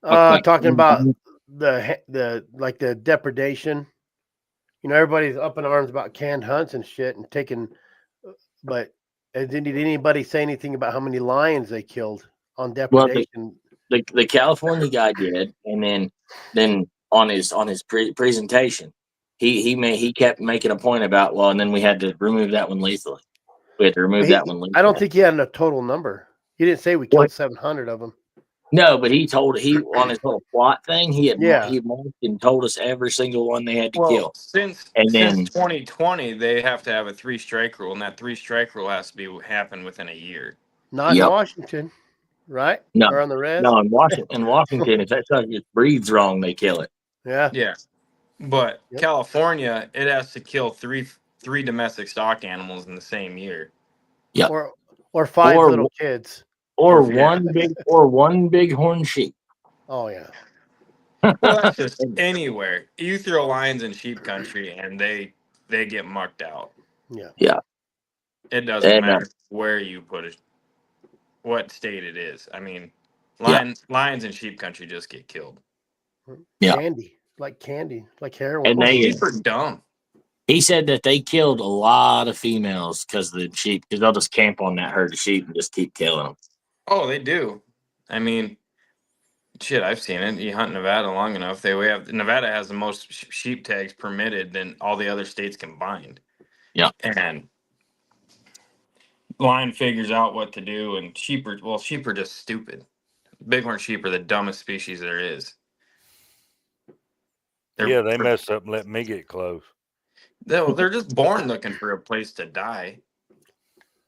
Talking about the depredation. Everybody's up in arms about canned hunts and shit and taking, but did anybody say anything about how many lions they killed on depredation? Well, the California guy did, and then on his presentation, he kept making a point about, well, and then we had to remove that one lethally. We had to remove that one lethally. I don't think he had a total number. He didn't say we killed 700 of them. No, but he on his little plot thing. Yeah. He marked and told us every single one they had to Well, kill. since And then 2020, they have to have a 3-strike rule, and that 3-strike rule has to happen within a year. Not in Yep. Washington, right? No, Or on the res? no, in Washington, if that sucker just breathes wrong, they kill it. Yeah. Yeah, but Yep. California, it has to kill three domestic stock animals in the same year. Yep. Or 5 Or- little kids. Or Yeah. one big horn sheep. Oh yeah. Well, that's just anywhere. You throw lions in sheep country, and they get mucked out. Yeah. Yeah. It doesn't And, matter where you put it, what state it is. I mean, lions in sheep country just get killed. Yeah. Candy. Like heroin. And Well, they- sheep are dumb. He said that they killed a lot of females because of the sheep, because they'll just camp on that herd of sheep and just keep killing them. Oh, they do. I mean, shit, I've seen it. You hunt Nevada long enough. Nevada has the most sheep tags permitted than all the other states combined. Yeah. And lion figures out what to do, and sheep are just stupid. Bighorn sheep are the dumbest species there is. Yeah, they messed up and let me get close. They're just born looking for a place to die.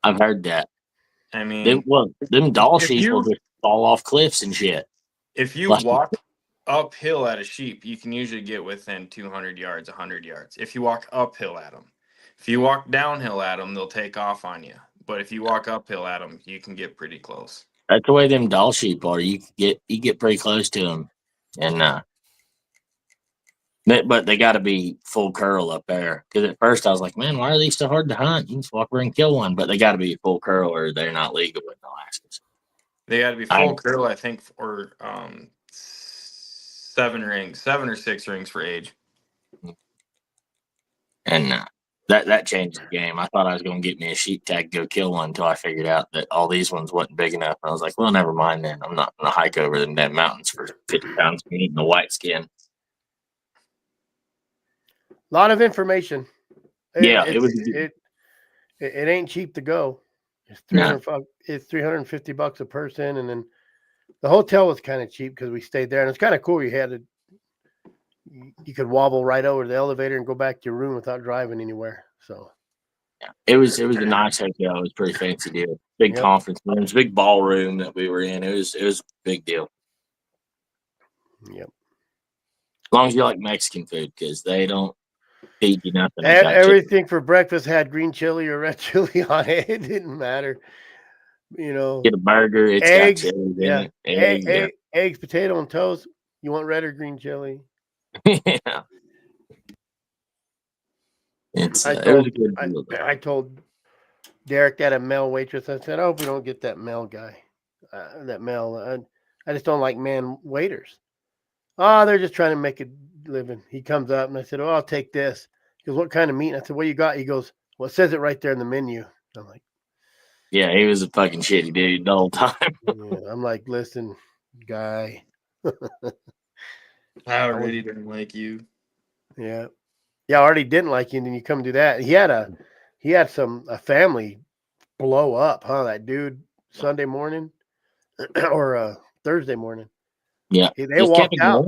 I've heard that. I mean, Them doll if sheep you- will just fall off cliffs and shit. if you Like- walk uphill at a sheep, you can usually get within 200 yards, 100 yards. If you walk uphill at them, if you walk downhill at them, they'll take off on you. But if you walk uphill at them, you can get pretty close. That's the way them doll sheep are. You get pretty close to them, and but they got to be full curl up there. Because at first I was like, man, why are these so hard to hunt? You just walk over and kill one, but they got to be full curl or they're not legal in Alaska. They got to be full curl, I think, or 7 or 6 rings for age. And that changed the game. I thought I was going to get me a sheep tag, go kill one, until I figured out that all these ones wasn't big enough. And I was like, well, never mind then. I'm not going to hike over them damn mountains for 50 pounds of meat and a white skin. A lot of information. It ain't cheap to go. It's It's $350 a person, and then the hotel was kind of cheap because we stayed there, and it's kind of cool. You could wobble right over to the elevator and go back to your room without driving anywhere. So it was a nice hotel. It was a pretty fancy deal. Big conference rooms, big ballroom that we were in. It was a big deal. Yep. As long as you like Mexican food, because they don't feed you nothing. Everything for breakfast had green chili or red chili on it. It didn't matter. You know, get a burger. It's eggs, got chili in it. Eggs, potato, and toast. You want red or green chili? Yeah. It was a good deal. I told Derek that a male waitress. I said, "I hope we don't get that male guy. That male. I just don't like man waiters. Oh, they're just trying to make a living." He comes up and I said, "Oh, I'll take this." He goes, "What kind of meat?" And I said, "What you got?" He goes, "Well, it says it right there in the menu." I'm like, yeah, he was a fucking shitty dude the whole time. yeah. I'm like, "Listen, guy." I already didn't like you. Yeah. I already didn't like you, and then you come do that. He had a family blow up, huh? That dude Sunday morning or Thursday morning. Yeah, They walked out.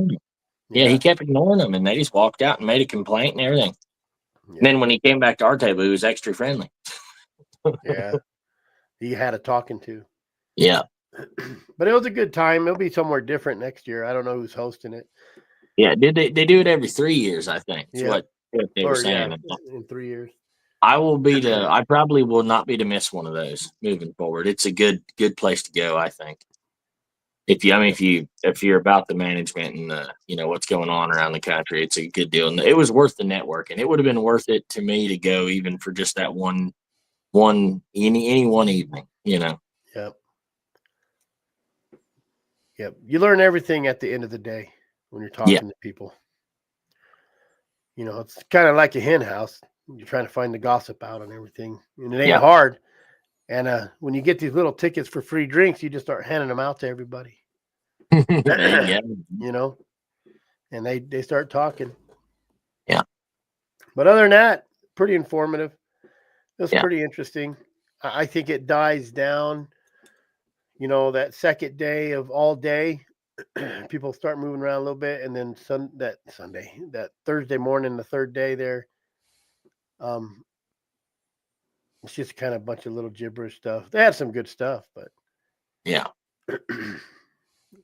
Yeah, he kept ignoring them, and they just walked out and made a complaint and everything. Yeah. And then when he came back to our table, he was extra friendly. Yeah, he had a talking to. Yeah, but it was a good time. It'll be somewhere different next year. I don't know who's hosting it. Yeah, they do it every 3 years, I think. That's what they were saying. In 3 years. I probably will not be to miss one of those moving forward. It's a good place to go, I think. If you're about the management and what's going on around the country, it's a good deal. And it was worth the networking. It would have been worth it to me to go even for just that one evening, Yep. You learn everything at the end of the day when you're talking to people. It's kind of like a hen house. You're trying to find the gossip out on everything, and it ain't hard. And when you get these little tickets for free drinks, you just start handing them out to everybody. And they start talking. Yeah. But other than that, pretty informative. It was pretty interesting. I think it dies down. that second day of all day, people start moving around a little bit, and then that Thursday morning, the third day there, it's just kind of a bunch of little gibberish stuff. They had some good stuff, but Yeah.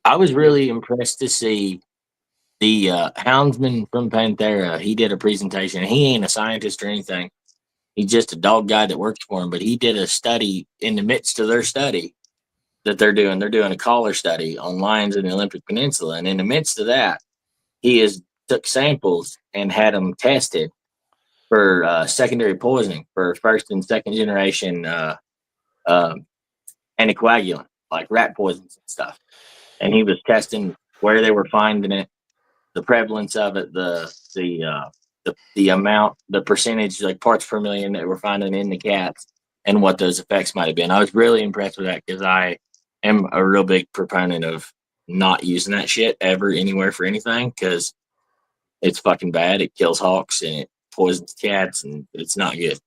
I was really impressed to see the houndsman from Panthera. He did a presentation. He ain't a scientist or anything. He's just a dog guy that works for him. But he did a study in the midst of their study that they're doing. They're doing a collar study on lions in the Olympic Peninsula. And in the midst of that, he took samples and had them tested for secondary poisoning for first and second generation anticoagulant, like rat poisons and stuff. And he was testing where they were finding it, the prevalence of it, the amount, the percentage, like parts per million that we're finding in the cats, and what those effects might have been. I was really impressed with that because I am a real big proponent of not using that shit ever anywhere for anything because it's fucking bad. It kills hawks and it poisons cats and it's not good.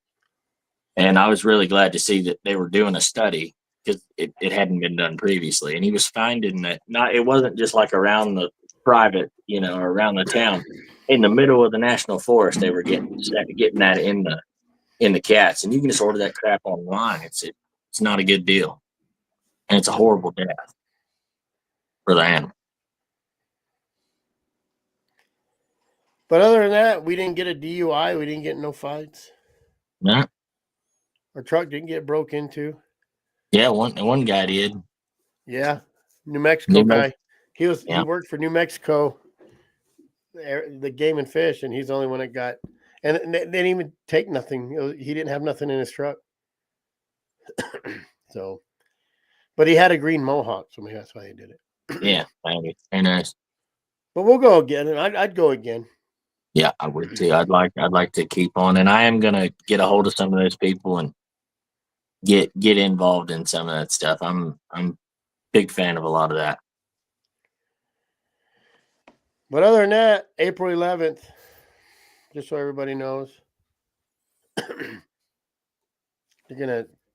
And I was really glad to see that they were doing a study because it hadn't been done previously. And he was finding that it wasn't just like around the private, or around the town. In the middle of the national forest, they were getting that in the cats. And you can just order that crap online. It's not a good deal. And it's a horrible death for the animal. But other than that, we didn't get a DUI. We didn't get no fights. No. Our truck didn't get broke into. Yeah, one guy did. Yeah, New Mexico guy. He worked for New Mexico, the Game and Fish, and he's the only one that got. And they didn't even take nothing. He didn't have nothing in his truck. So, but he had a green mohawk, so maybe that's why he did it. Yeah, maybe. Very nice. But we'll go again, and I'd go again. Yeah, I would too. I'd like to keep on, and I am gonna get a hold of some of those people and get involved in some of that stuff. I'm a big fan of a lot of that. But other than that, April 11th, just so everybody knows,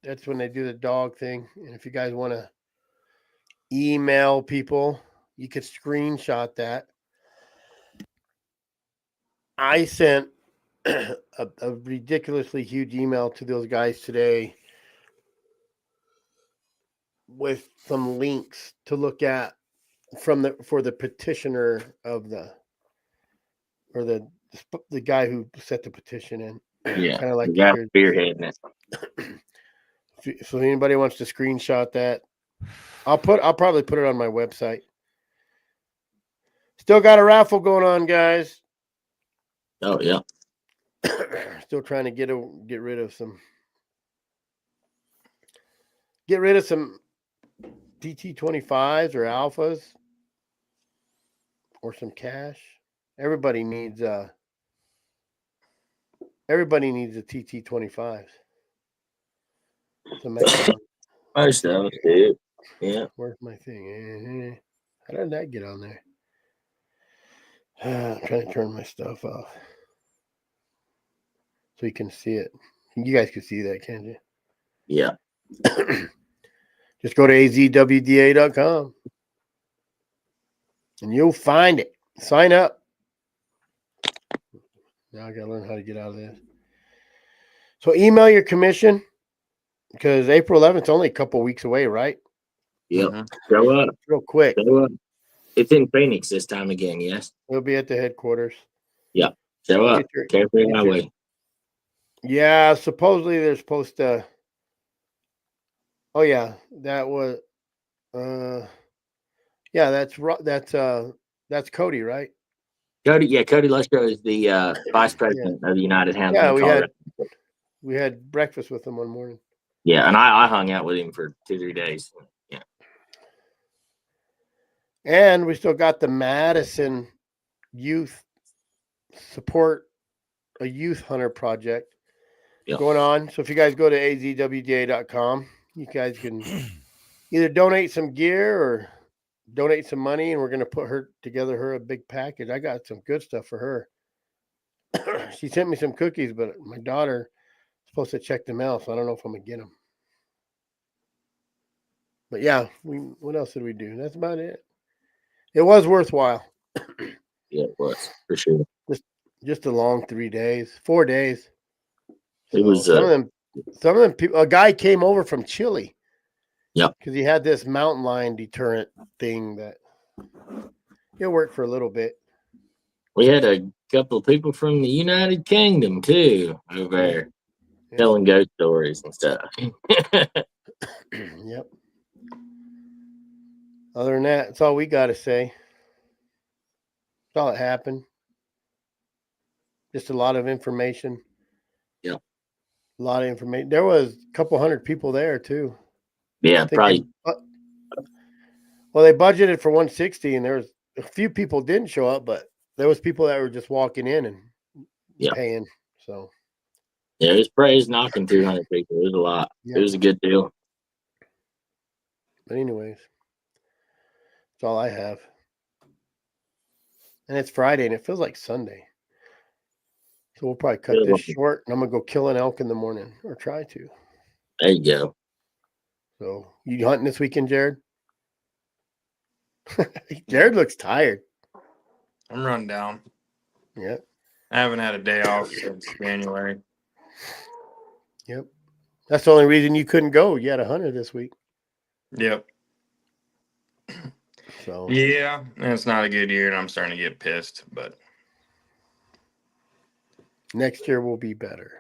that's when they do the dog thing. And if you guys want to email people, you could screenshot that. I sent a ridiculously huge email to those guys today with some links to look at for the petitioner of the guy who set the petition in. Yeah, kind of like spearheading it. So anybody wants to screenshot that, I'll probably put it on my website. Still got a raffle going on, guys. Oh yeah. Still trying to get rid of some DT25s or alphas or some cash. Everybody needs a TT25s. Most of them do. Yeah. Where's my thing? How did that get on there? I'm trying to turn my stuff off so you can see it. You guys can see that, can't you? Yeah. Just go to azwda.com and you'll find it. Sign up. Now I got to learn how to get out of this. So email your commission because April 11th is only a couple weeks away, right? Yep. Show up. Real quick. Show up. It's in Phoenix this time again, yes? We'll be at the headquarters. Yeah. Show up. Carefree Highway. Yeah, supposedly they're supposed to. Oh yeah, that was. Yeah, that's Cody, right? Cody Lusko is the vice president of the United Houndsmen. Yeah, we had breakfast with him one morning. Yeah, and I hung out with him for 2-3 days. Yeah. And we still got the Madison Youth Support a Youth Hunter project going on. So if you guys go to azwda.com, you guys can either donate some gear or donate some money, and we're going to put her a big package. I got some good stuff for her. She sent me some cookies, but my daughter is supposed to check the mail, so I don't know if I'm going to get them. But yeah, what else did we do? That's about it. It was worthwhile. Yeah, it was for sure. Just a long 3 days, 4 days. It was. Some of them people. A guy came over from Chile. Yep. Because he had this mountain lion deterrent thing that it worked for a little bit. We had a couple of people from the United Kingdom too over there telling ghost stories and stuff. Yep. Other than that, that's all we got to say. That's all that happened. Just a lot of information. Yep. A lot of information. There was a couple hundred people there too. Yeah, probably. Well, they budgeted for 160, and there was a few people didn't show up, but there was people that were just walking in and paying. So yeah, it was knocking 200 people. It was a lot. It was a good deal. But anyways, that's all I have. And it's Friday, and it feels like Sunday. So we'll probably cut this short, and I'm going to go kill an elk in the morning, or try to. There you go. So, you hunting this weekend, Jared? Jared looks tired. I'm run down. Yeah. I haven't had a day off since January. Yep. That's the only reason you couldn't go. You had a hunter this week. Yep. So yeah, and it's not a good year, and I'm starting to get pissed. But next year will be better.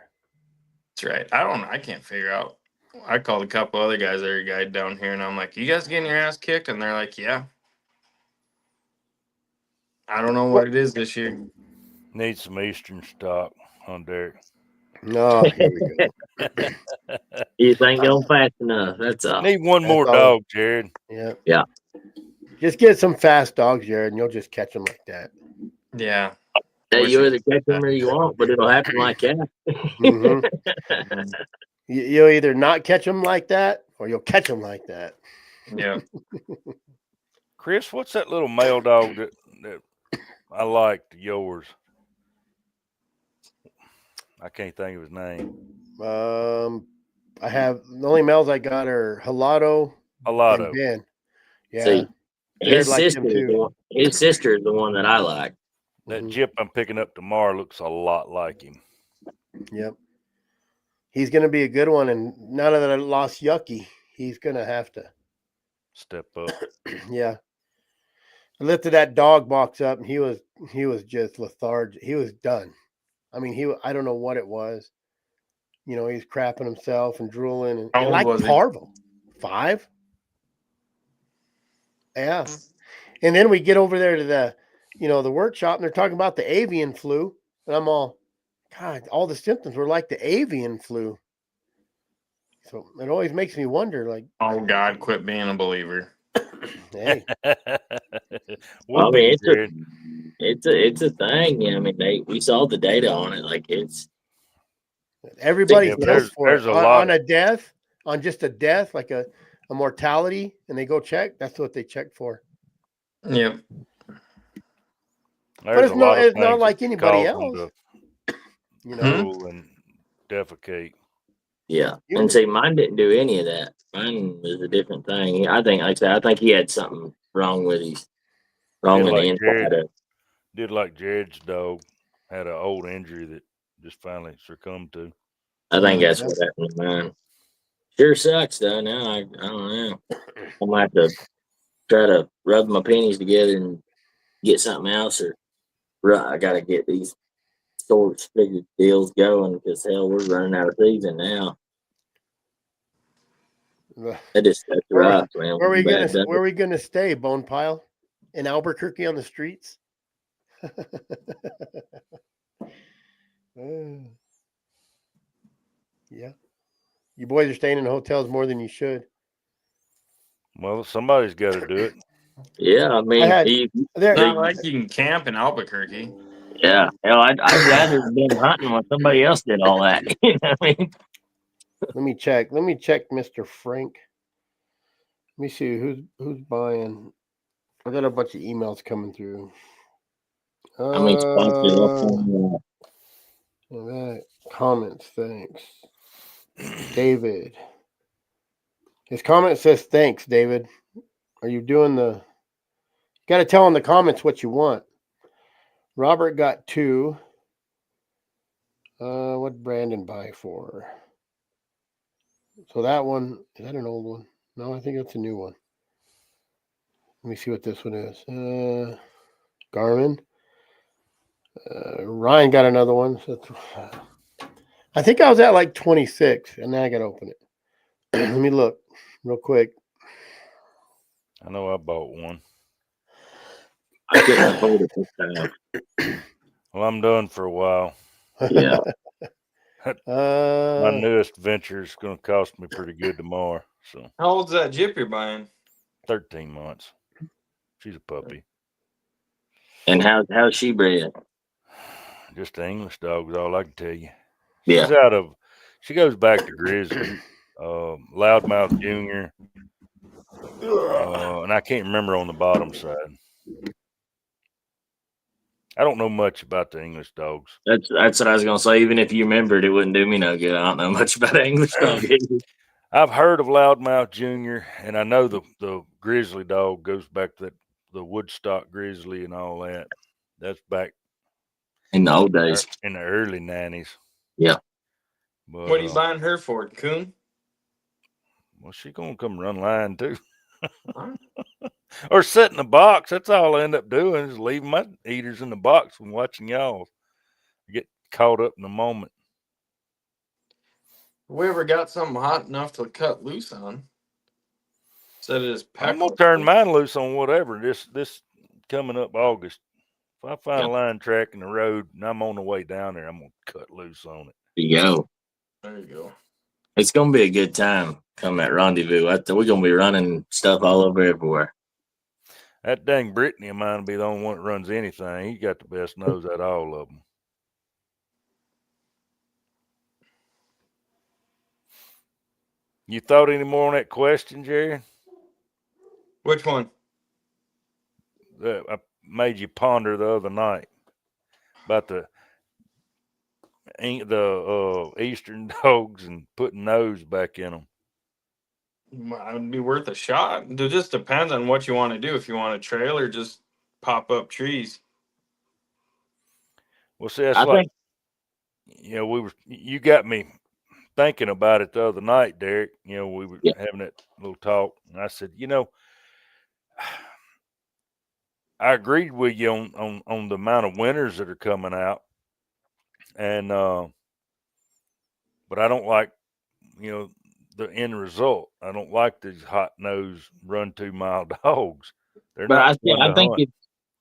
That's right. I can't figure out. I called a couple other guys that are guide down here, and I'm like, "You guys getting your ass kicked?" And they're like, "Yeah." I don't know what it is this year. Need some Eastern stock on Derek. No, here we go. You ain't going fast enough. That's all. Need one more dog, Jared. Yeah. Yeah. Just get some fast dogs, Jared, and you'll just catch them like that. Yeah. Hey, you either catch them or you won't, but it'll happen like that. Mm-hmm. You'll either not catch them like that, or you'll catch them like that. Yeah. Chris, what's that little male dog that I liked? Yours. I can't think of his name. I have the only males I got are Halado and Ben. Yeah. See, his sister is the one that I like. That Jip I'm picking up tomorrow looks a lot like him. Yep. He's going to be a good one, and now that I lost Yucky, he's going to have to step up. Yeah. I lifted that dog box up, and he was just lethargic. He was done. I mean, I don't know what it was. You know, he's crapping himself and drooling, and like parvo. 5. Yeah. And then we get over there to the workshop, and they're talking about the avian flu, and I'm all, God, all the symptoms were like the avian flu. So it always makes me wonder, like, oh God, quit being a believer. Hey. Well, I mean, it's a thing. Yeah, I mean, we saw the data on it. Like everybody tests for it on a death, on just a death, like a mortality, and they go check. That's what they check for. Yep. But it's not like anybody else. You know, and defecate. Yeah, and see, mine didn't do any of that. Mine was a different thing. I think, like I said, I think he had something wrong with the inside. Did like Jared's dog, had an old injury that just finally succumbed to. I think that's what happened to mine. Sure sucks though. Now I don't know. I might have to try to rub my pennies together and get something else, or I got to get these storage figure deals going because hell, we're running out of season now. That's rough, man. Where are we gonna stay, Bone Pile? In Albuquerque on the streets? Yeah. You boys are staying in hotels more than you should. Well, somebody's got to do it. Yeah, I mean, not like you can camp in Albuquerque. Yeah, hell, I'd rather have been hunting when somebody else did all that. You know what I mean? Let me check, Mr. Frank. Let me see who's buying. I got a bunch of emails coming through. I mean, comments, thanks. David. His comment says, "Thanks, David. Are you doing the? Got to tell in the comments what you want." Robert got 2. What did Brandon buy for? So that one, is that an old one? No, I think that's a new one. Let me see what this one is. Garmin. Ryan got another one. So I think I was at like 26, and now I got to open it. Let me look real quick. I know I bought one. I couldn't afford it this time. Well, I'm done for a while. Yeah. My newest venture is going to cost me pretty good tomorrow. So How old's that Jip you're buying? 13 months. She's a puppy. And how's she bred? Just an English dog is all I can tell you. Yeah. She goes back to Grizzly, Loudmouth Junior, and I can't remember on the bottom side. I don't know much about the English dogs. That's what I was gonna say. Even if you remembered, it wouldn't do me no good. I don't know much about an English dog. I've heard of Loudmouth Junior, and I know the Grizzly dog goes back to the Woodstock Grizzly and all that. That's back In the old days. in the early 90s. Yeah. But, What are you buying her for, coon? well, she gonna come run line too. Or sit in the box. That's all I end up doing is leaving my eaters in the box and watching y'all. Get caught up in the moment. If we ever got something hot enough to cut loose on, set it as I'm gonna turn mine loose on whatever this coming up August. If I find a line track in the road and I'm on the way down there, I'm gonna cut loose on it. There you go. There you go. It's gonna be a good time. Come at rendezvous. We're gonna be running stuff all over everywhere. That dang Brittany of mine will be the only one that runs anything. He got the best nose out of all of them. You thought any more on that question, Jerry? Which one? That I made you ponder the other night about the Eastern dogs and putting nose back in them. It would be worth a shot. It just depends on what you want to do. If you want to trail or just pop up trees. Well, see, that's you got me thinking about it the other night, Derek. We were having that little talk, and I said, I agreed with you on the amount of winners that are coming out, and but I don't like, the end result. I don't like these hot nosed run 2 mile dogs. They're not.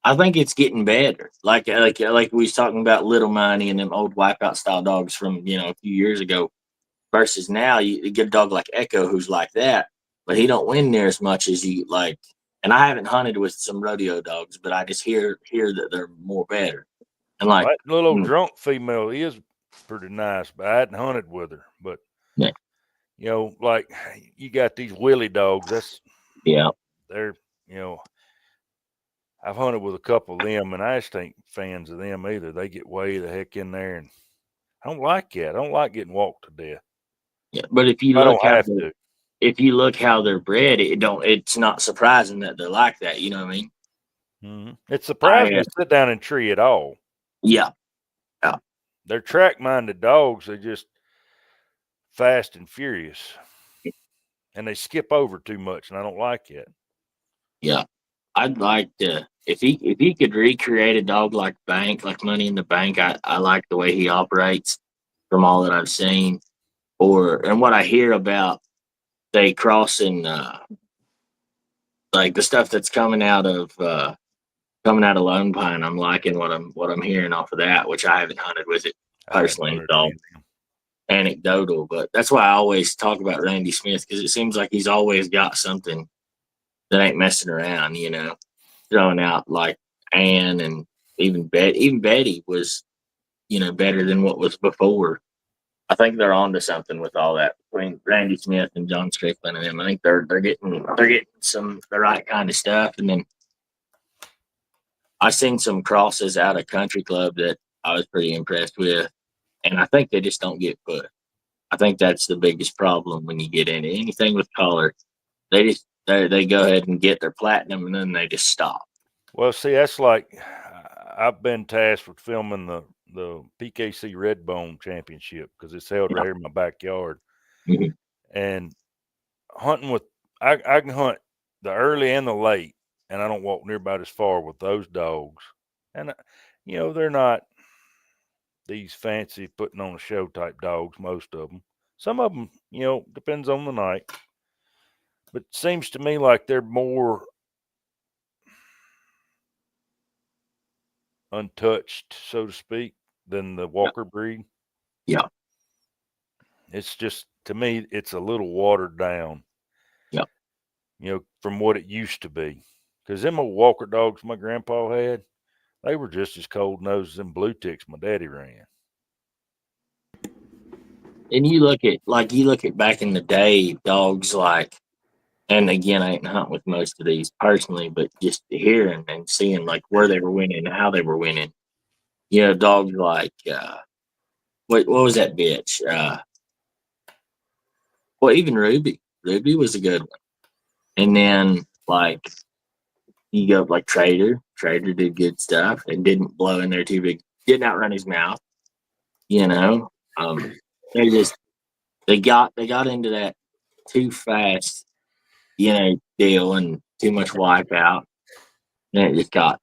I think it's getting better. Like we was talking about Little Miney and them old wipeout style dogs from a few years ago, versus now you get a dog like Echo who's like that, but he don't win near as much as you like. And I haven't hunted with some rodeo dogs, but I just hear that they're more better. And like that little drunk female is pretty nice, but I hadn't hunted with her. But like you got these Willie dogs. They're I've hunted with a couple of them, and I just ain't fans of them either. They get way the heck in there, and I don't like that. I don't like getting walked to death. Yeah, but if you look how they're bred, it's not surprising that they're like that. You know what I mean? Mm-hmm. It's surprising to sit down and tree at all. Yeah. They're track-minded dogs. They're just fast and furious, and they skip over too much, and I don't like it. Yeah, I'd like to if he could recreate a dog like Bank, like Money in the Bank. I like the way he operates from all that I've seen, and what I hear about they crossing like the stuff that's coming out of Lone Pine. I'm liking what I'm hearing off of that, which I haven't hunted with it personally. It's all anecdotal, but that's why I always talk about Randy Smith, because it seems like he's always got something that ain't messing around, throwing out like Ann and even Betty was, better than what was before. I think they're onto something with all that between Randy Smith and John Strickland and them. I think they're getting the right kind of stuff. And then I seen some crosses out of Country Club that I was pretty impressed with, and I think they just don't get put. I think that's the biggest problem when you get into anything with color. They go ahead and get their platinum and then they just stop. Well, see, that's like I've been tasked with filming the PKC Redbone Championship because it's held right here in my backyard. Mhm. And hunting with I can hunt the early and the late, and I don't walk near about as far with those dogs. And they're not these fancy putting on a show type dogs. Most of them, some of them, depends on the night. But it seems to me like they're more untouched, so to speak, than the Walker breed. Yeah. It's just, to me, it's a little watered down. Yeah. From what it used to be. Because them old Walker dogs my grandpa had, they were just as cold nosed as them blue ticks my daddy ran. And you look at back in the day, dogs like, and again, I ain't hunt with most of these personally, but just hearing and seeing like where they were winning, how they were winning. Dogs like what was that bitch? Well, even Ruby. Ruby was a good one. And then like you go like Trader. Trader did good stuff and didn't blow in there too big. Didn't outrun his mouth. They got into that too fast, deal and too much wipeout. And it just got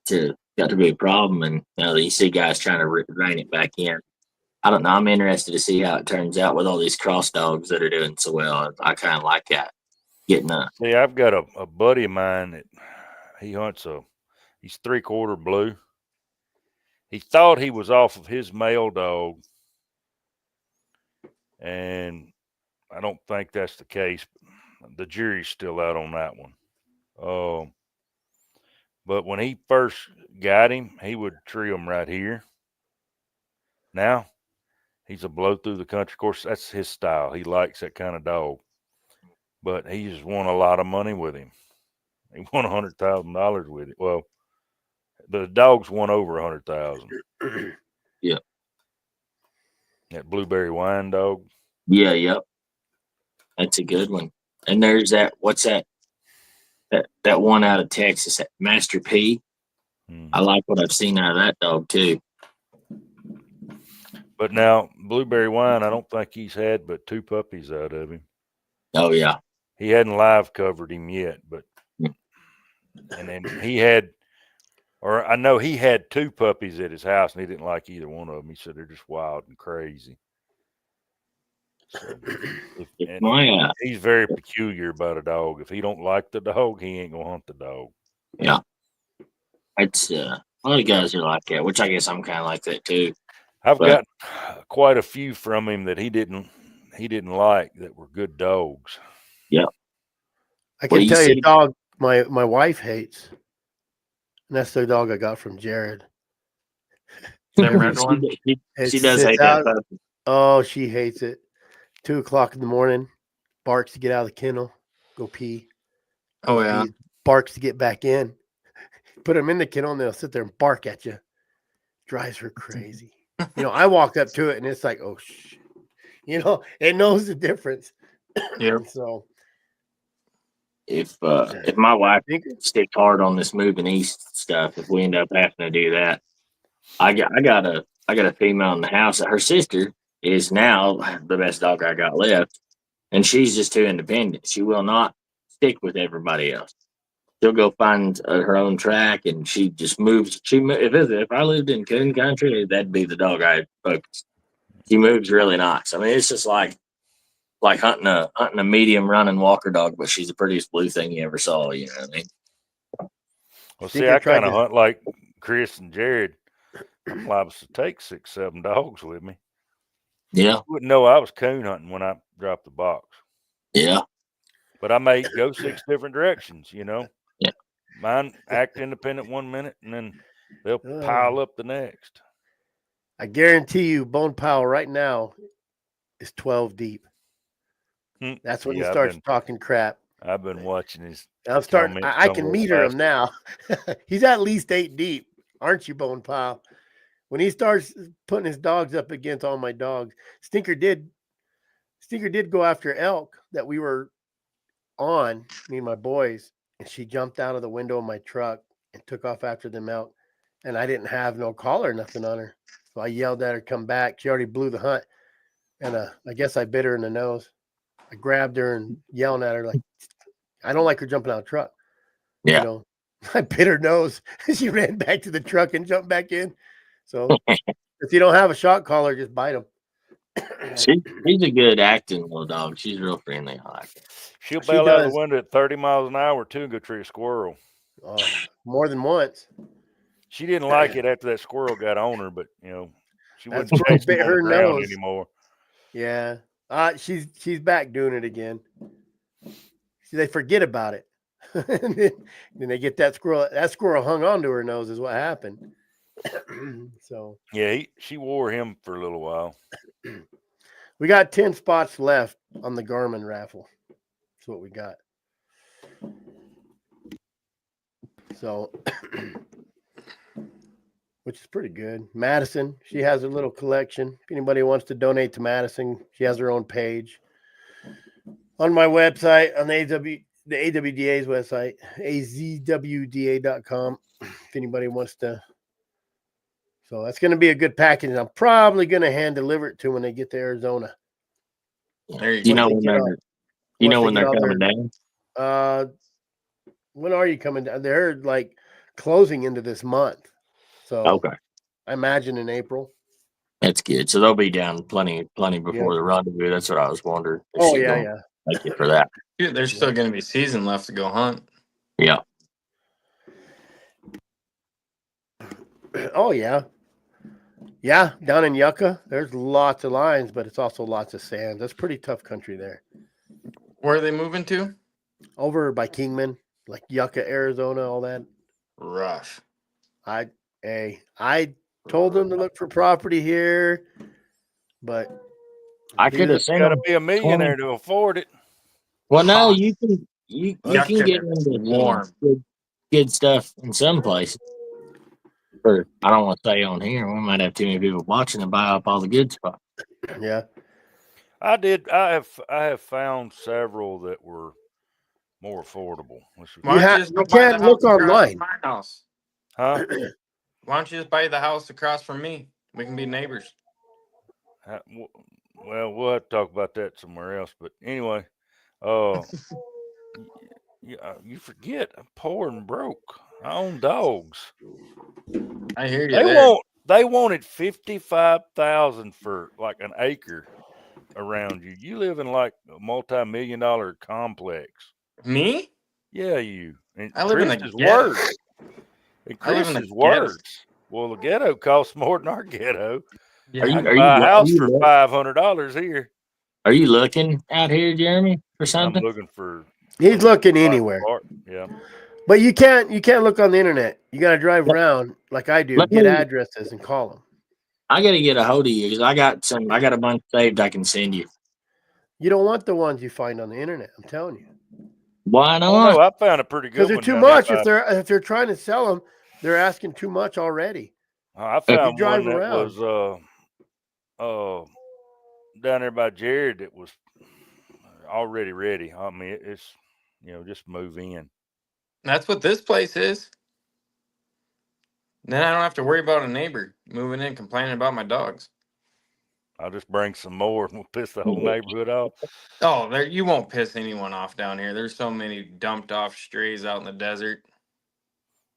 to be a problem. And you see guys trying to rein it back in. I don't know. I'm interested to see how it turns out with all these cross dogs that are doing so well. I kind of like that. See, I've got a buddy of mine that he hunts he's 3/4 blue. He thought he was off of his male dog, and I don't think that's the case. The jury's still out on that one. But when he first got him, he would tree him right here. Now, he's a blow through the country. Of course, that's his style. He likes that kind of dog. But he just won a lot of money with him. He won $100,000 with it. Well, the dogs won over 100,000. Yeah. That blueberry wine dog. Yeah, yep. That's a good one. And there's that. What's that? That one out of Texas, that Master P. Mm-hmm. I like what I've seen out of that dog too. But now blueberry wine, I don't think he's had but 2 puppies out of him. Oh yeah. He hadn't live covered him yet, but and then I know he had 2 puppies at his house, and he didn't like either one of them. He said they're just wild and crazy. So he's very peculiar about a dog. If he don't like the dog, he ain't gonna hunt the dog. Yeah, it's a lot of guys are like that, which I guess I'm kind of like that too. I've got quite a few from him that he didn't like that were good dogs. Yeah, I can tell you a dog my wife hates, and that's the dog I got from Jared. She does hate that puppy. Oh, she hates it. 2 o'clock in the morning, barks to get out of the kennel, go pee. Oh yeah, barks to get back in. Put them in the kennel, and they'll sit there and bark at you. Drives her crazy. I walked up to it, and it's like, oh shit. It knows the difference. Yeah. So, if my wife stick hard on this moving east stuff, if we end up having to do that, I got a female in the house. Her sister is now the best dog I got left, and she's just too independent. She will not stick with everybody else. She'll go find her own track, and she just moves. If I lived in coon country, that'd be the dog I'd focus. She moves really nice. I mean, it's just like hunting a medium running walker dog, but she's the prettiest blue thing you ever saw. You know what I mean? Well, see, I kind of hunt like Chris and Jared. I'm liable to take 6, 7 dogs with me. Yeah. You wouldn't know I was coon hunting when I dropped the box. Yeah. But I may go 6 different directions, Yeah. Mine act independent 1 minute, and then they'll pile up the next. I guarantee you, bone pile right now is 12 deep. That's when he starts talking crap. I've been watching his. I'm starting. I can meter him now. He's at least 8 deep, aren't you, bone pile? When he starts putting his dogs up against all my dogs, Stinker did Stinger did go after elk that we were on, me and my boys, and she jumped out of the window of my truck and took off after them elk. And I didn't have no collar, nothing on her. So I yelled at her, come back. She already blew the hunt. And I guess I bit her in the nose. I grabbed her and yelling at her like, I don't like her jumping out of the truck. Yeah. You know, I bit her nose. She ran back to the truck and jumped back in. So if you don't have a shot collar, just bite them. She's a good acting little dog. She's real friendly. I like her. She'll She bail out of does. the window at 30 miles an hour too and go tree a squirrel. More than once. She didn't like it after that squirrel got on her, but she That wouldn't squirrel chase bit him on the her ground nose. anymore. Yeah. She's back doing it again. See, they forget about it. And then they get that squirrel. That squirrel hung onto her nose is what happened. So Yeah, she wore him for a little while. we got 10 spots left on the Garmin raffle. That's what we got. So, which is pretty good. Madison, she has a little collection. If anybody wants to donate to Madison, she has her own page on my website, on the AWDA's website, azwda.com. If anybody wants to. So that's going to be a good package. I'm probably going to hand deliver it to when they get to Arizona. There you Do you go. know when they're coming down? When are you coming down? They're like closing into this month. So Okay, I imagine in April. that's good. So they'll be down plenty before the rendezvous. That's what I was wondering. Oh yeah. Thank you for that. Dude, there's still going to be season left to go hunt. Yeah. Oh yeah. Yeah, down in Yucca, there's lots of lines, but it's also lots of sand. That's pretty tough country there. Where are they moving to? Over by Kingman, like Yucca, Arizona, all that. Rough. I told them to look for property here, but I could have sent Got to them. be a millionaire to afford it. Well, no, Hot. you can Yucca get is into warm. good stuff in some places. Or I don't want to say on here. We might have too many people watching and buy up all the good spots. yeah. I have found several that were more affordable. Why don't you just go buy can't the look house across online. from my house? Huh? Why don't you just buy the house across from me? We can be neighbors. Well, we'll have to talk about that somewhere else. But anyway, you forget I'm poor and broke. I own dogs. I hear you. They wanted $55,000 for like an acre around you. You live in like a multi-million-dollar complex. Me? Yeah, you. And I live in Chris a is ghetto. worse. And I live Chris in a is ghetto. worse. Well, the ghetto costs more than our ghetto. Yeah. I can buy a house for $500 here. Are you looking out here, Jeremy, for something? I'm looking for. He's looking anywhere. Yeah. But you can't look on the internet. You got to drive around like I do, get addresses and call them. I got to get a hold of you because I got a bunch saved I can send you. You don't want the ones you find on the internet. I'm telling you. Why not? Oh, no, I found a pretty good one. Because they're too much. If they're trying to sell them, they're asking too much already. I found one that around. was down there by Jared that was already ready. I mean, it's just move in. That's what this place is. Then I don't have to worry about a neighbor moving in complaining about my dogs. I'll just bring some more and we'll piss the whole neighborhood off. Oh, you won't piss anyone off down here. There's so many dumped off strays out in the desert.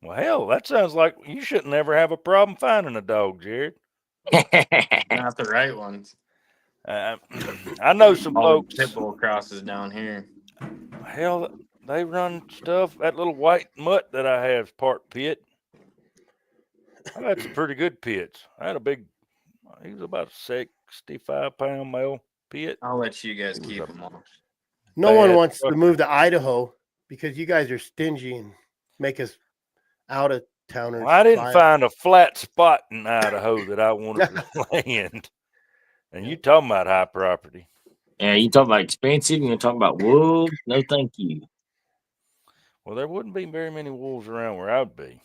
Well, hell, that sounds like you shouldn't never have a problem finding a dog, Jared. Not the right ones. I know some folks. Pit bull crosses down here. Hell, they run stuff. That little white mutt that I have is part pit. I've had some pretty good pits. I had he was about a 65-pound male pit. I'll let you guys keep them all. No one wants to move to Idaho because you guys are stingy and make us out of towners. Well, I didn't find a flat spot in Idaho that I wanted to land. And you talking about high property. Yeah, you talking about expensive, you talking about wolves? No, thank you. Well, there wouldn't be very many wolves around where I'd be.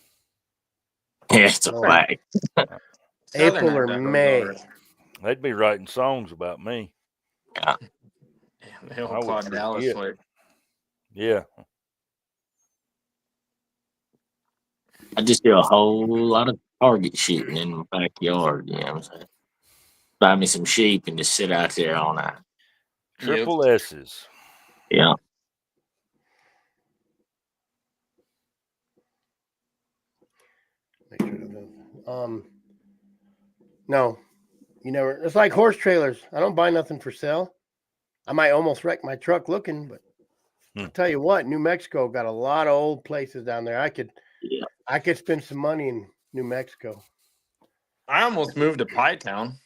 Yeah, it's a flag. April or May. They'd be writing songs about me. Yeah. The I old would Claude Dallas forget. flick. Yeah. I just do a whole lot of target shooting in my backyard. You know what I'm saying? Buy me some sheep and just sit out there all night. Triple S's. Yeah. Make sure to go. No, you never. It's like horse trailers. I don't buy nothing for sale. I might almost wreck my truck looking, but I'll tell you what, New Mexico got a lot of old places down there. I could spend some money in New Mexico. I almost moved to Pie Town.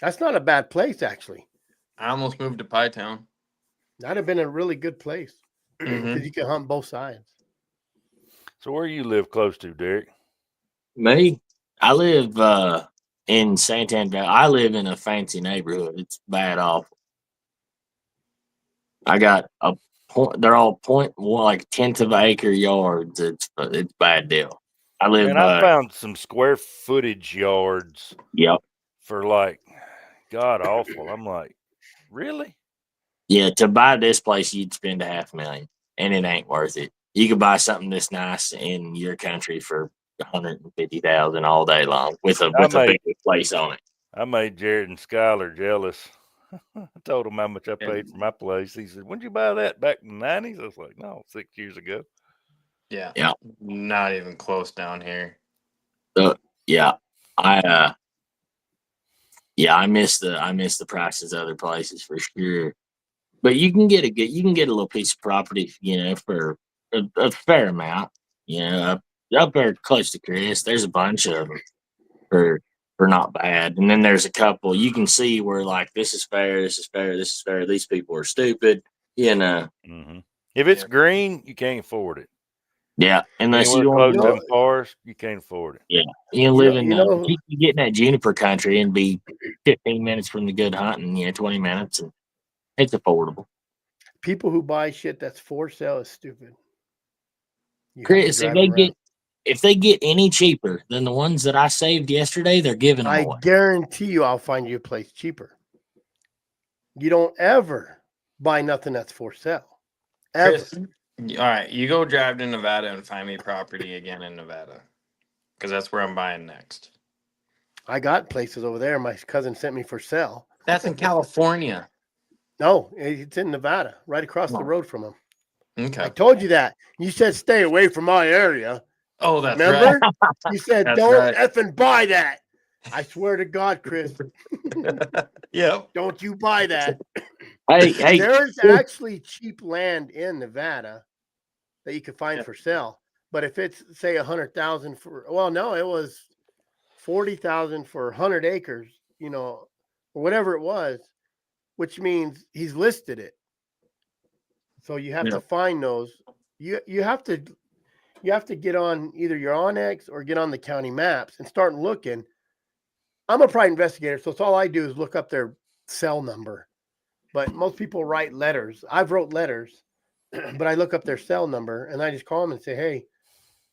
That's not a bad place, actually. I almost moved to Pie Town. That'd have been a really good place because Mhm. you can hunt both sides. So where you live close to, Derek? Me, I live in Santan Valley. I live in a fancy neighborhood. It's bad awful. I got a point. They're all like tenth of an acre yards. It's bad deal. I live. And I found some square footage yards. Yep. For like god awful. I'm like, really? Yeah. To buy this place, you'd spend $500,000, and it ain't worth it. You could buy something this nice in your country for $150,000 all day long with a bigger place on it. I made Jared and Skylar jealous. I told them how much I paid for my place. He said, "When'd you buy that? Back in the 90s?" I was like, "No, 6 years ago." Yeah. Yeah. Not even close down here. Yeah. I miss the prices of other places for sure. But you can get a little piece of property, for a fair amount. Up there close to Chris, there's a bunch of them for not bad. And then there's a couple you can see where like this is fair, this is fair, this is fair. These people are stupid, Mm-hmm. If it's green, you can't afford it. Yeah, unless anywhere you close want to them forest, you can't afford it. Yeah, you live in you get in that juniper country and be 15 minutes from the good hunting. 20 minutes, and it's affordable. People who buy shit that's for sale is stupid. Chris, if they get any cheaper than the ones that I saved yesterday, they're giving them away. I guarantee you, I'll find you a place cheaper. You don't ever buy nothing that's for sale. Ever. Chris, all right, you go drive to Nevada and find me property again in Nevada, because that's where I'm buying next. I got places over there. My cousin sent me for sale. That's in California. No, it's in Nevada, right across the road from him. Okay. I told you that. You said stay away from my area. Oh, that's Remember? right. You said don't effing buy that. I swear to God, Chris. Yep. Don't you buy that. Hey, there's actually cheap land in Nevada that you can find for sale. But if it's say 100,000 for, well, no, it was 40,000 for 100 acres, or whatever it was, which means he's listed it. So you have to find those. You have to get on either your Onyx or get on the county maps and start looking. I'm a private investigator, so it's all I do is look up their cell number. But most people write letters. I've wrote letters, but I look up their cell number and I just call them and say, "Hey,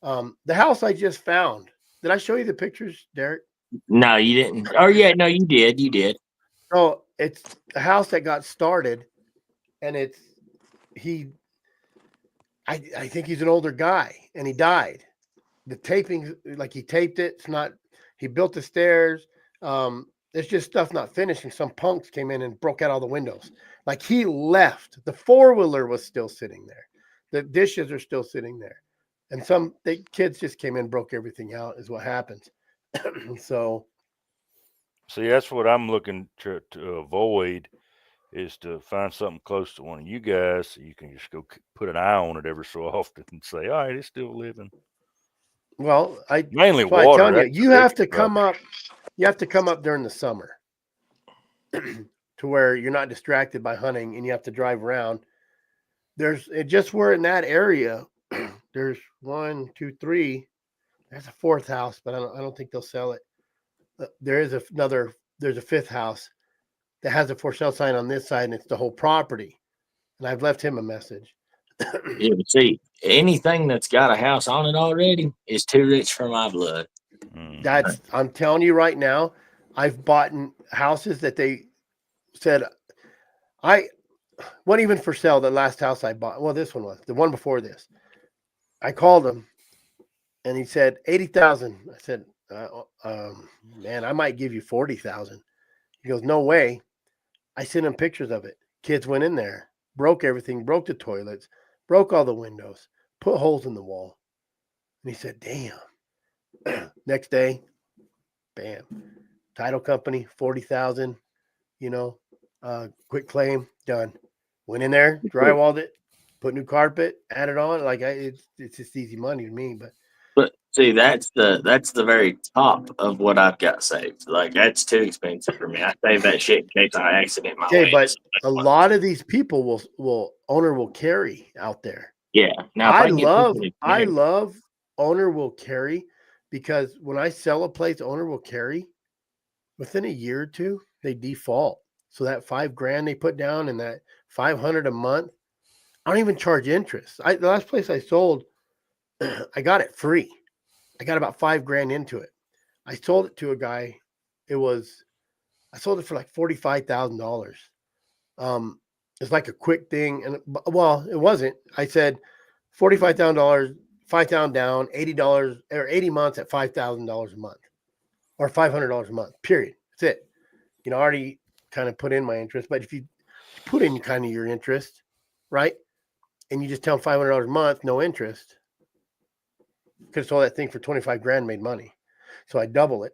the house I just found. Did I show you the pictures, Derek?" No, you didn't. Oh yeah, no, you did. You did. Oh, it's a house that got started, and I think he's an older guy, and he died. The taping, like he taped it. It's not. He built the stairs. There's just stuff not finished, and some punks came in and broke out all the windows. Like he left. The 4-wheeler was still sitting there. The dishes are still sitting there, and the kids just came in, and broke everything out. Is what happens. So, see, that's what I'm looking to avoid. Is to find something close to one of you guys so you can just go put an eye on it every so often and say, all right, it's still living. Well, mainly water. You have to come up. You have to come up during the summer to where you're not distracted by hunting and you have to drive around. Just we're in that area. There's 1, 2, 3. There's a 4th house, but I don't think they'll sell it. There's a 5th house that has a for sale sign on this side, and it's the whole property. And I've left him a message. Yeah, but see, anything that's got a house on it already is too rich for my blood. I'm telling you right now, I've bought houses that they said, What even for sale? The last house I bought. Well, this one was the one before this. I called him, and he said 80,000. I said, man, I might give you 40,000. He goes, no way. I sent him pictures of it. Kids went in there, broke everything, broke the toilets, broke all the windows, put holes in the wall. And he said, damn. Next day, bam. Title company, 40,000, quick claim, done. Went in there, drywalled it, put new carpet, added on. Like it's just easy money to me. But see, that's the very top of what I've got saved. Like that's too expensive for me. I save that shit in case I accident my Okay, way. but a lot of these people owner will carry out there. Yeah. Now I if I get love people to carry, owner will carry, because when I sell a place, owner will carry. Within a year or two, they default. So that $5,000 they put down and that $500 a month, I don't even charge interest. The last place I sold, I got it free. I got about $5,000 into it. I sold it to a guy. I sold it for like $45,000. It's like a quick thing, and well, it wasn't. I said $45,000, $5,000 down, $80 or 80 months at $5,000 a month, or $500 a month. Period. That's it. I already kind of put in my interest, but if you put in kind of your interest, right, and you just tell them $500 a month, no interest, could have sold that thing for $25,000, made money. So I double it,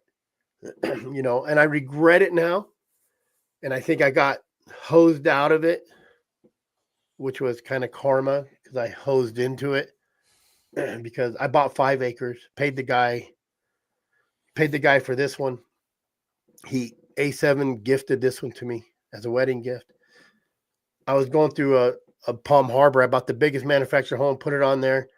and I regret it now. And I think I got hosed out of it, which was kind of karma, because I hosed into it because I bought 5 acres, paid the guy for this one. He A7 gifted this one to me as a wedding gift. I was going through a Palm Harbor. I bought the biggest manufactured home, put it on there.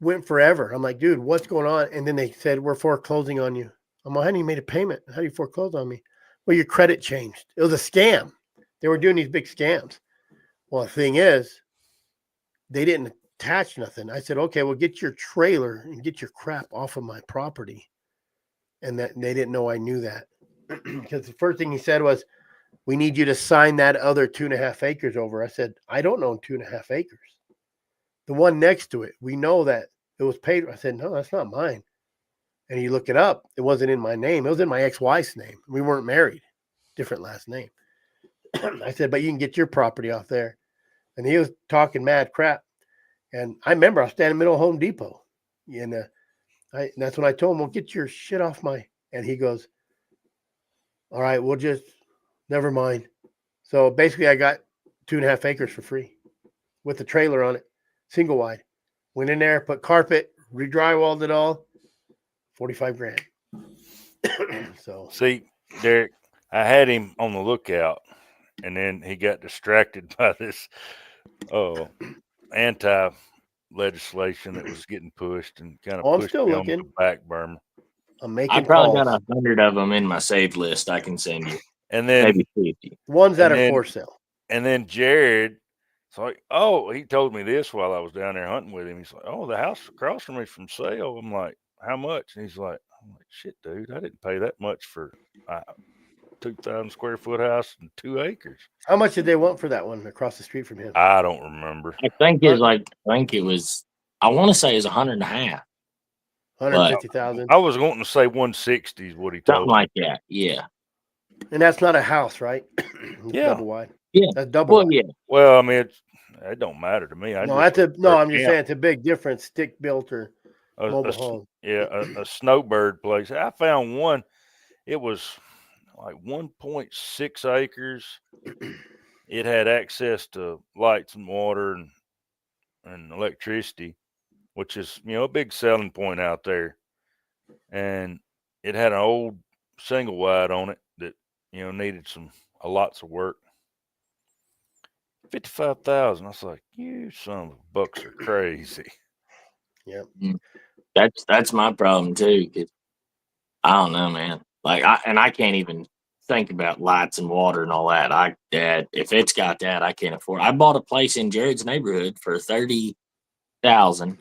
Went forever. I'm like, dude, what's going on? And then they said, we're foreclosing on you. I'm like, honey, you made a payment. How do you foreclose on me? Well, your credit changed. It was a scam. They were doing these big scams. Well, the thing is, they didn't attach nothing. I said, okay, well, get your trailer and get your crap off of my property. And that they didn't know I knew that. Because the first thing he said was, we need you to sign that other 2.5 acres over. I said, I don't own 2.5 acres. The one next to it, we know that it was paid. I said, no, that's not mine. And you look it up, it wasn't in my name. It was in my ex-wife's name. We weren't married, different last name. I said, but you can get your property off there. And he was talking mad crap. And I remember I was standing in the middle of Home Depot. And that's when I told him, well, get your shit off my. And he goes, all right, we'll just, never mind. So basically I got 2.5 acres for free with the trailer on it, single wide. Went in there, put carpet, re-drywalled it all, $45,000. So see, Derek, I had him on the lookout, and then he got distracted by this anti-legislation that was getting pushed and kind of I'm pushed still me on looking. the back burner. I'm I making probably calls. got 100 of them in my saved list. I can send you. And then Maybe 50. Ones that and are then- for sale. And then Jared, it's like, oh, he told me this while I was down there hunting with him. He's like, oh, the house across from me is from sale. I'm like, how much? And he's like, shit, dude, I didn't pay that much for a 2,000 square foot house and 2 acres. How much did they want for that one across the street from him? I don't remember. I think it was I want to say it's 100.5. 150,000. I was wanting to say 160 is what he told Something me. like that. Yeah. And that's not a house, right? It's Yeah. double wide. Yeah. That's double Well, wide. yeah. Well, I mean, it don't matter to me. I'm just saying it's a big difference, stick built or mobile home. Yeah, a snowbird place. I found one. It was like 1.6 acres. It had access to lights and water and electricity, which is, a big selling point out there. And it had an old single wide on it that, needed lots of work. 55,000. I was like, you son of a bucks are crazy. Yep. That's my problem too. 'Cause I don't know, man. Like I can't even think about lights and water and all that. If it's got that, I can't afford. I bought a place in Jared's neighborhood for 30,000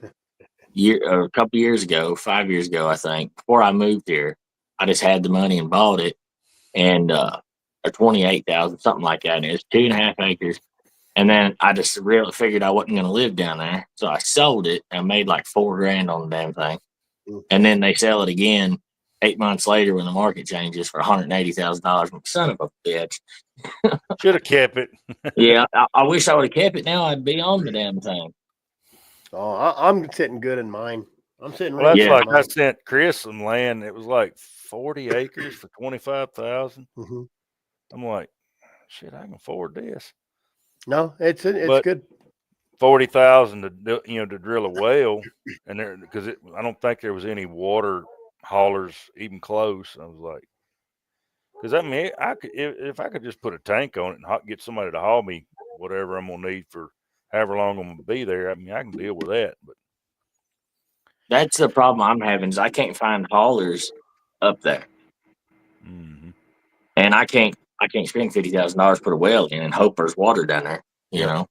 a couple years ago, 5 years ago, I think. Before I moved here, I just had the money and bought it. And or 28,000, something like that. And it was 2.5 acres. And then I just really figured I wasn't going to live down there. So I sold it and made like $4,000 on the damn thing. And then they sell it again 8 months later when the market changes for $180,000. Son of a bitch. Should have kept it. Yeah, I wish I would have kept it. Now I'd be on the damn thing. Oh, I'm sitting good in mine. I'm sitting Well, that's really Yeah. good like in I mine. sent Chris some land. It was like 40 acres for 25,000. Mhm. I'm like, shit, I can afford this. No, it's But good. 40,000 to drill a well, and there because I don't think there was any water haulers even close. I was like, because I mean, I could if I could just put a tank on it and get somebody to haul me whatever I'm gonna need for however long I'm gonna be there. I mean, I can deal with that. But That's the problem I'm having is I can't find haulers up there. And I can't spend $50,000 to put a well in and hope there's water down there. You know.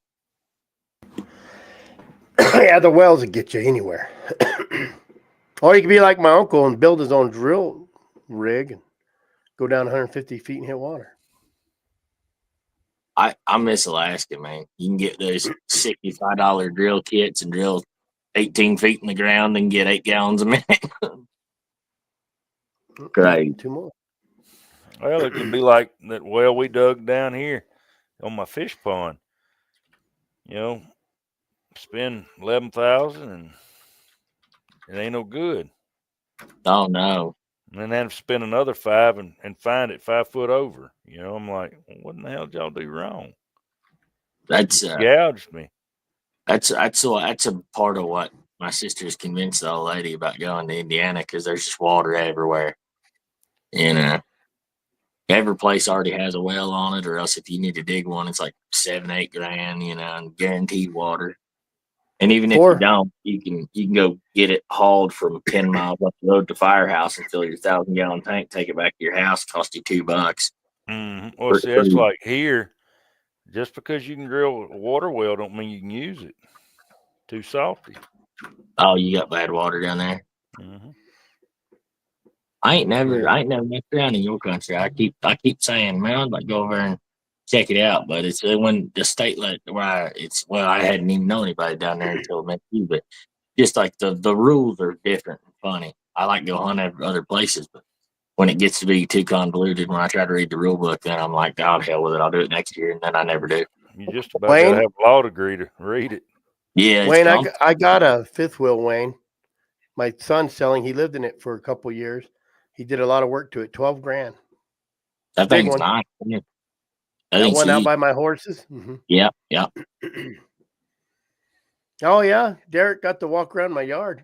Yeah, the wells would get you anywhere. Or you could be like my uncle and build his own drill rig and go down 150 feet and hit water. I miss Alaska, man. You can get those $65 drill kits and drill 18 feet in the ground and get 8 gallons a minute. Great. 2 more. Well, it could be like that well we dug down here on my fish pond. Spend 11,000 and it ain't no good. Oh no. And then have to spend another 5 and find it 5 foot over. I'm like, well, what in the hell did y'all do wrong? That's gouged me. That's a part of what my sister's convinced the old lady about going to Indiana because there's just water everywhere. Every place already has a well on it, or else if you need to dig one, it's like $7-8 grand, and guaranteed water. And even if you don't, you can go get it hauled from 10 miles up the road to Firehouse and fill your 1,000-gallon tank, take it back to your house, cost you $2. Well, see, that's like here. Just because you can drill a water well don't mean you can use it. Too salty. Oh, you got bad water down there. I ain't never messed around in your country. I keep saying, man, I'd like to go over and check it out. But it's when the state I hadn't even known anybody down there until I met you. But just like the rules are different and funny. I like to go hunt at other places, but when it gets to be too convoluted, when I try to read the rule book, then I'm like, oh, hell with it. I'll do it next year. And then I never do. You just about got to have a law degree to read it. Yeah. Wayne, I got a fifth wheel, Wayne. My son's selling. He lived in it for a couple years. He did a lot of work to it. 12 grand. That thing's nice. That one out by my horses. Mm-hmm. Yeah. Oh yeah, Derek got to walk around my yard.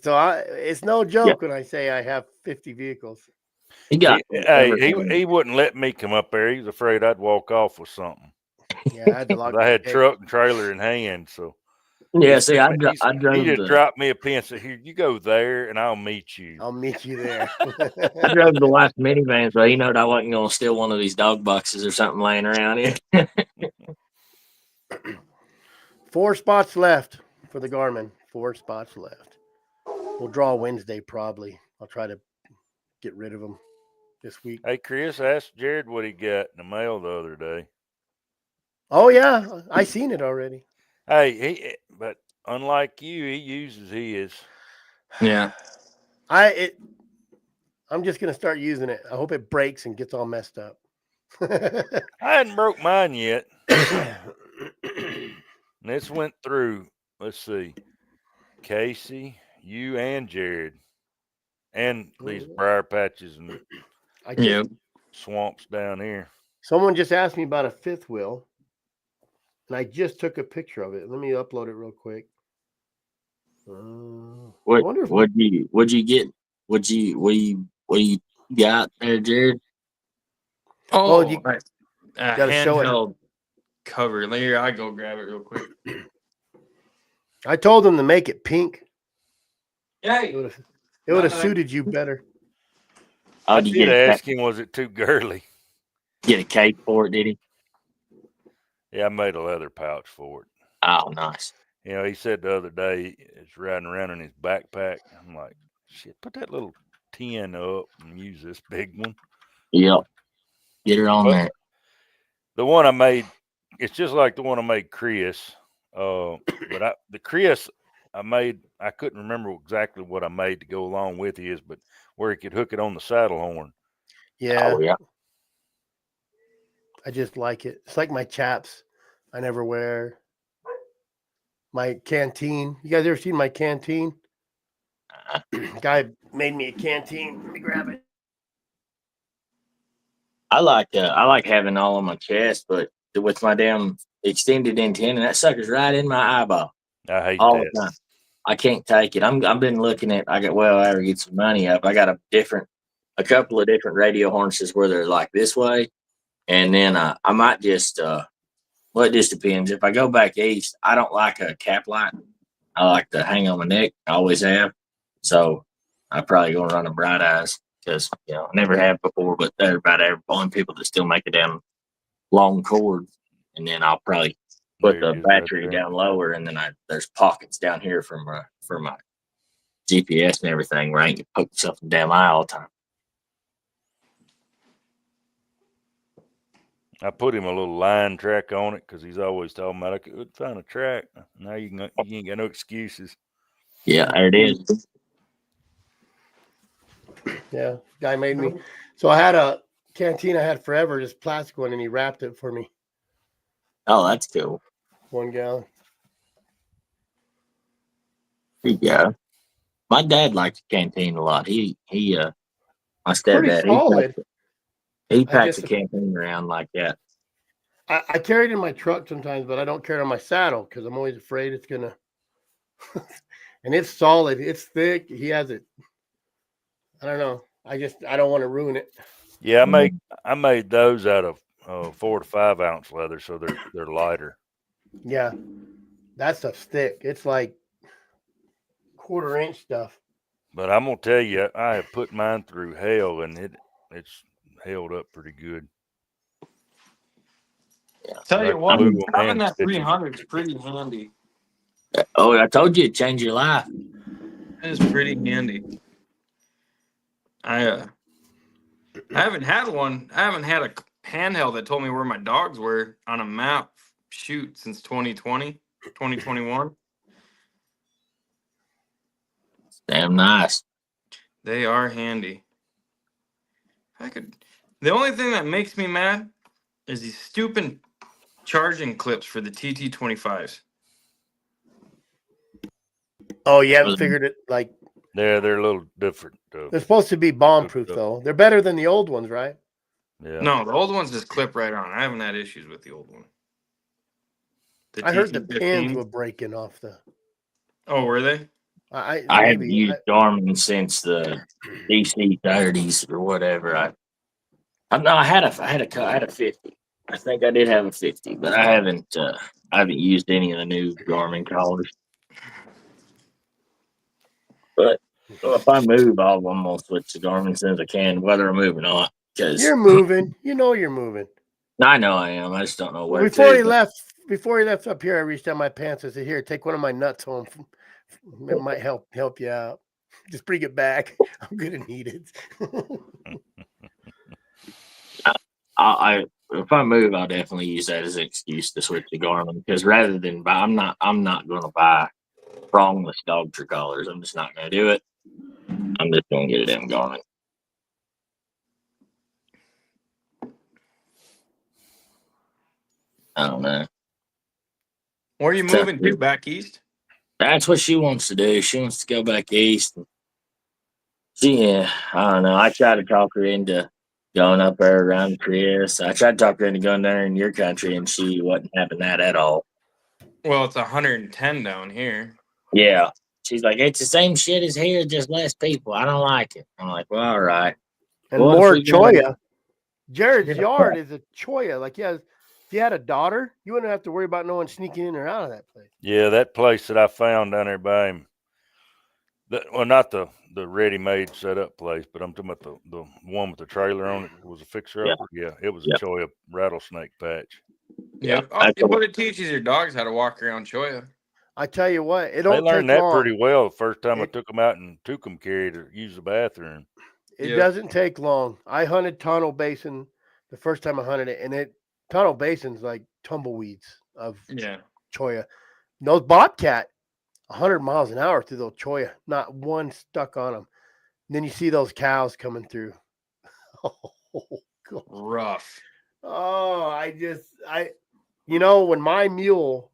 So it's no joke when I say I have 50 vehicles. He wouldn't let me come up there. He was afraid I'd walk off with something. Yeah, I had to lock. I had truck and trailer in hand, so. Yeah, see, I drove. He just dropped me a pin and said, "Here, you go there, and I'll meet you." I'll meet you there. I drove the last minivan, so he knowed I wasn't going to steal one of these dog boxes or something laying around here. 4 spots left for the Garmin. 4 spots left. We'll draw Wednesday probably. I'll try to get rid of them this week. Hey, Chris, asked Jared what he got in the mail the other day. Oh yeah, I seen it already. Hey, but unlike you, he uses his. Yeah. I'm just gonna start using it. I hope it breaks and gets all messed up. I hadn't broke mine yet. This went through. Let's see, Casey, you, and Jared, and these briar patches and swamps down here. Someone just asked me about a fifth wheel. And I just took a picture of it. Let me upload it real quick. What you got there, Jared? Oh, you gotta handheld cover. Here, I go grab it real quick. I told them to make it pink. Yeah, it would have suited you better. I did ask him, was it too girly? Get a cape for it, did he? Yeah, I made a leather pouch for it. Oh, nice. He said the other day it's riding around in his backpack. I'm like, shit, put that little 10 up and use this big one. Yep. Get her on But there. the one I made, it's just like the one I made Chris. But the Chris I made, I couldn't remember exactly what I made to go along with his, but where he could hook it on the saddle horn. Yeah. Oh, yeah. I just like it. It's like my chaps I never wear. My canteen. You guys ever seen my canteen? Guy made me a canteen. Let me grab it. I like having all on my chest, but with my damn extended antenna, that sucker's right in my eyeball I hate all that. the time. I can't take it. I've been looking at. I gotta get some money up. I got a couple of different radio harnesses where they're like this way, and then I might just well, it just depends. If I go back east, I don't like a cap light. I like to hang on my neck. I always have. So I probably gonna run a Bright Eyes because I never have before, but they're about the only people that still make a damn long cord. And then I'll probably put There the it is battery right there. down lower, and then there's pockets down here for my GPS and everything where I ain't poke myself in the damn eye all the time. I put him a little line track on it because he's always talking about I could find a track. Now you ain't got no excuses. Yeah, there it is. Yeah, guy made me. So I had a canteen I had forever, just plastic one, and he wrapped it for me. Oh, that's cool. 1 gallon. Yeah. My dad likes canteen a lot. My Pretty stepdad, solid. he I packs guess a canteen around like that. I carry it in my truck sometimes, but I don't carry it on my saddle because I'm always afraid it's gonna. And it's solid. It's thick. He has it. I don't know. I don't want to ruin it. Yeah, I made those out of 4 to 5 ounce leather, so they're lighter. Yeah, that stuff's thick. It's like 1/4 inch stuff. But I'm gonna tell you, I have put mine through hell, and it's held up pretty good. Tell Like you what, glue 'em having and that stitch 'em. 300 is pretty handy. Oh, I told you it'd change your life. It is pretty handy. I haven't had one. I haven't had a handheld that told me where my dogs were on a map. Shoot, since 2020, 2021. Damn nice. They are handy. The only thing that makes me mad is these stupid charging clips for the TT25s. Oh, you haven't figured it. Like They're a little different. they're supposed to be bomb proof though. They're better than the old ones, right? Yeah. No, the old ones just clip right on. I haven't had issues with the old one. I heard the pins TT15s. were breaking off the. Oh, were they? I haven't used Garmin since the DC 30s or whatever. I had a 50. I think I did have a 50, but I haven't used any of the new Garmin collars. But if I move, I'm gonna switch to Garmin as soon as I can, whether I move or not. Because You're moving. You know you're moving. I know I am. I just don't know where. Before he left up here, I reached down my pants. I said, "Here, take one of my nuts home. It might help you out. Just bring it back. I'm gonna need it." If I move, I'll definitely use that as an excuse to switch to Garmin. Because rather than buy, I'm not going to buy prongless dog tree collars. I'm just not going to do it. I'm just going to get a damn Garmin. I don't know. Where are you moving to? Back east? That's what she wants to do. She wants to go back east. I don't know. I tried to talk her into going up there around Chris. I tried to talk her into going down there in your country, and she wasn't having that at all. Well, it's 110 down here. Yeah. She's like, it's the same shit as here, just less people. I don't like it. I'm like, well, all right. And more choya. Jared's yard is a choya. Like, yeah, if you had a daughter, you wouldn't have to worry about no one sneaking in or out of that place. Yeah, that place that I found down there by him. Not the ready-made set-up place, but I'm talking about the one with the trailer on it. It was a fixer-upper. Yeah, it was a choya rattlesnake patch. Yeah, but it teaches your dogs how to walk around choya. I tell you what, it They don't learned take that long. pretty well the first time I It- took them out and took them carry to use the bathroom. It Yep. doesn't take long. I hunted Tunnel Basin the first time I hunted it, and Tunnel Basin's like tumbleweeds of Yeah. cholla. Those bobcat, 100 miles an hour through those cholla, not one stuck on them. And then you see those cows coming through. Oh, God. Rough. Oh, when my mule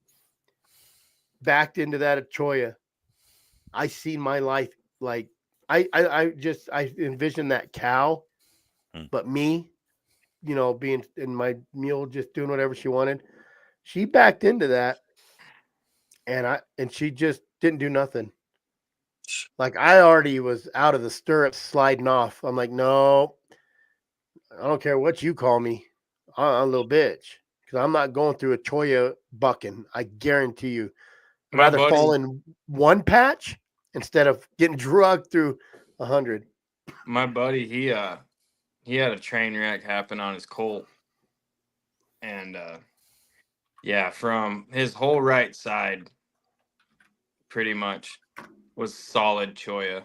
backed into that cholla, I seen my life like I envisioned that cow, but me, being in my mule just doing whatever she wanted. She backed into that, and she just didn't do nothing. Like I already was out of the stirrups sliding off. I'm like, no, I don't care what you call me. I'm a little bitch because I'm not going through a cholla bucking. I guarantee you. I'd My rather buddy, fall in one patch instead of getting drugged through 100. my buddy, he had a train wreck happen on his colt, and yeah, from his whole right side, pretty much was solid cholla.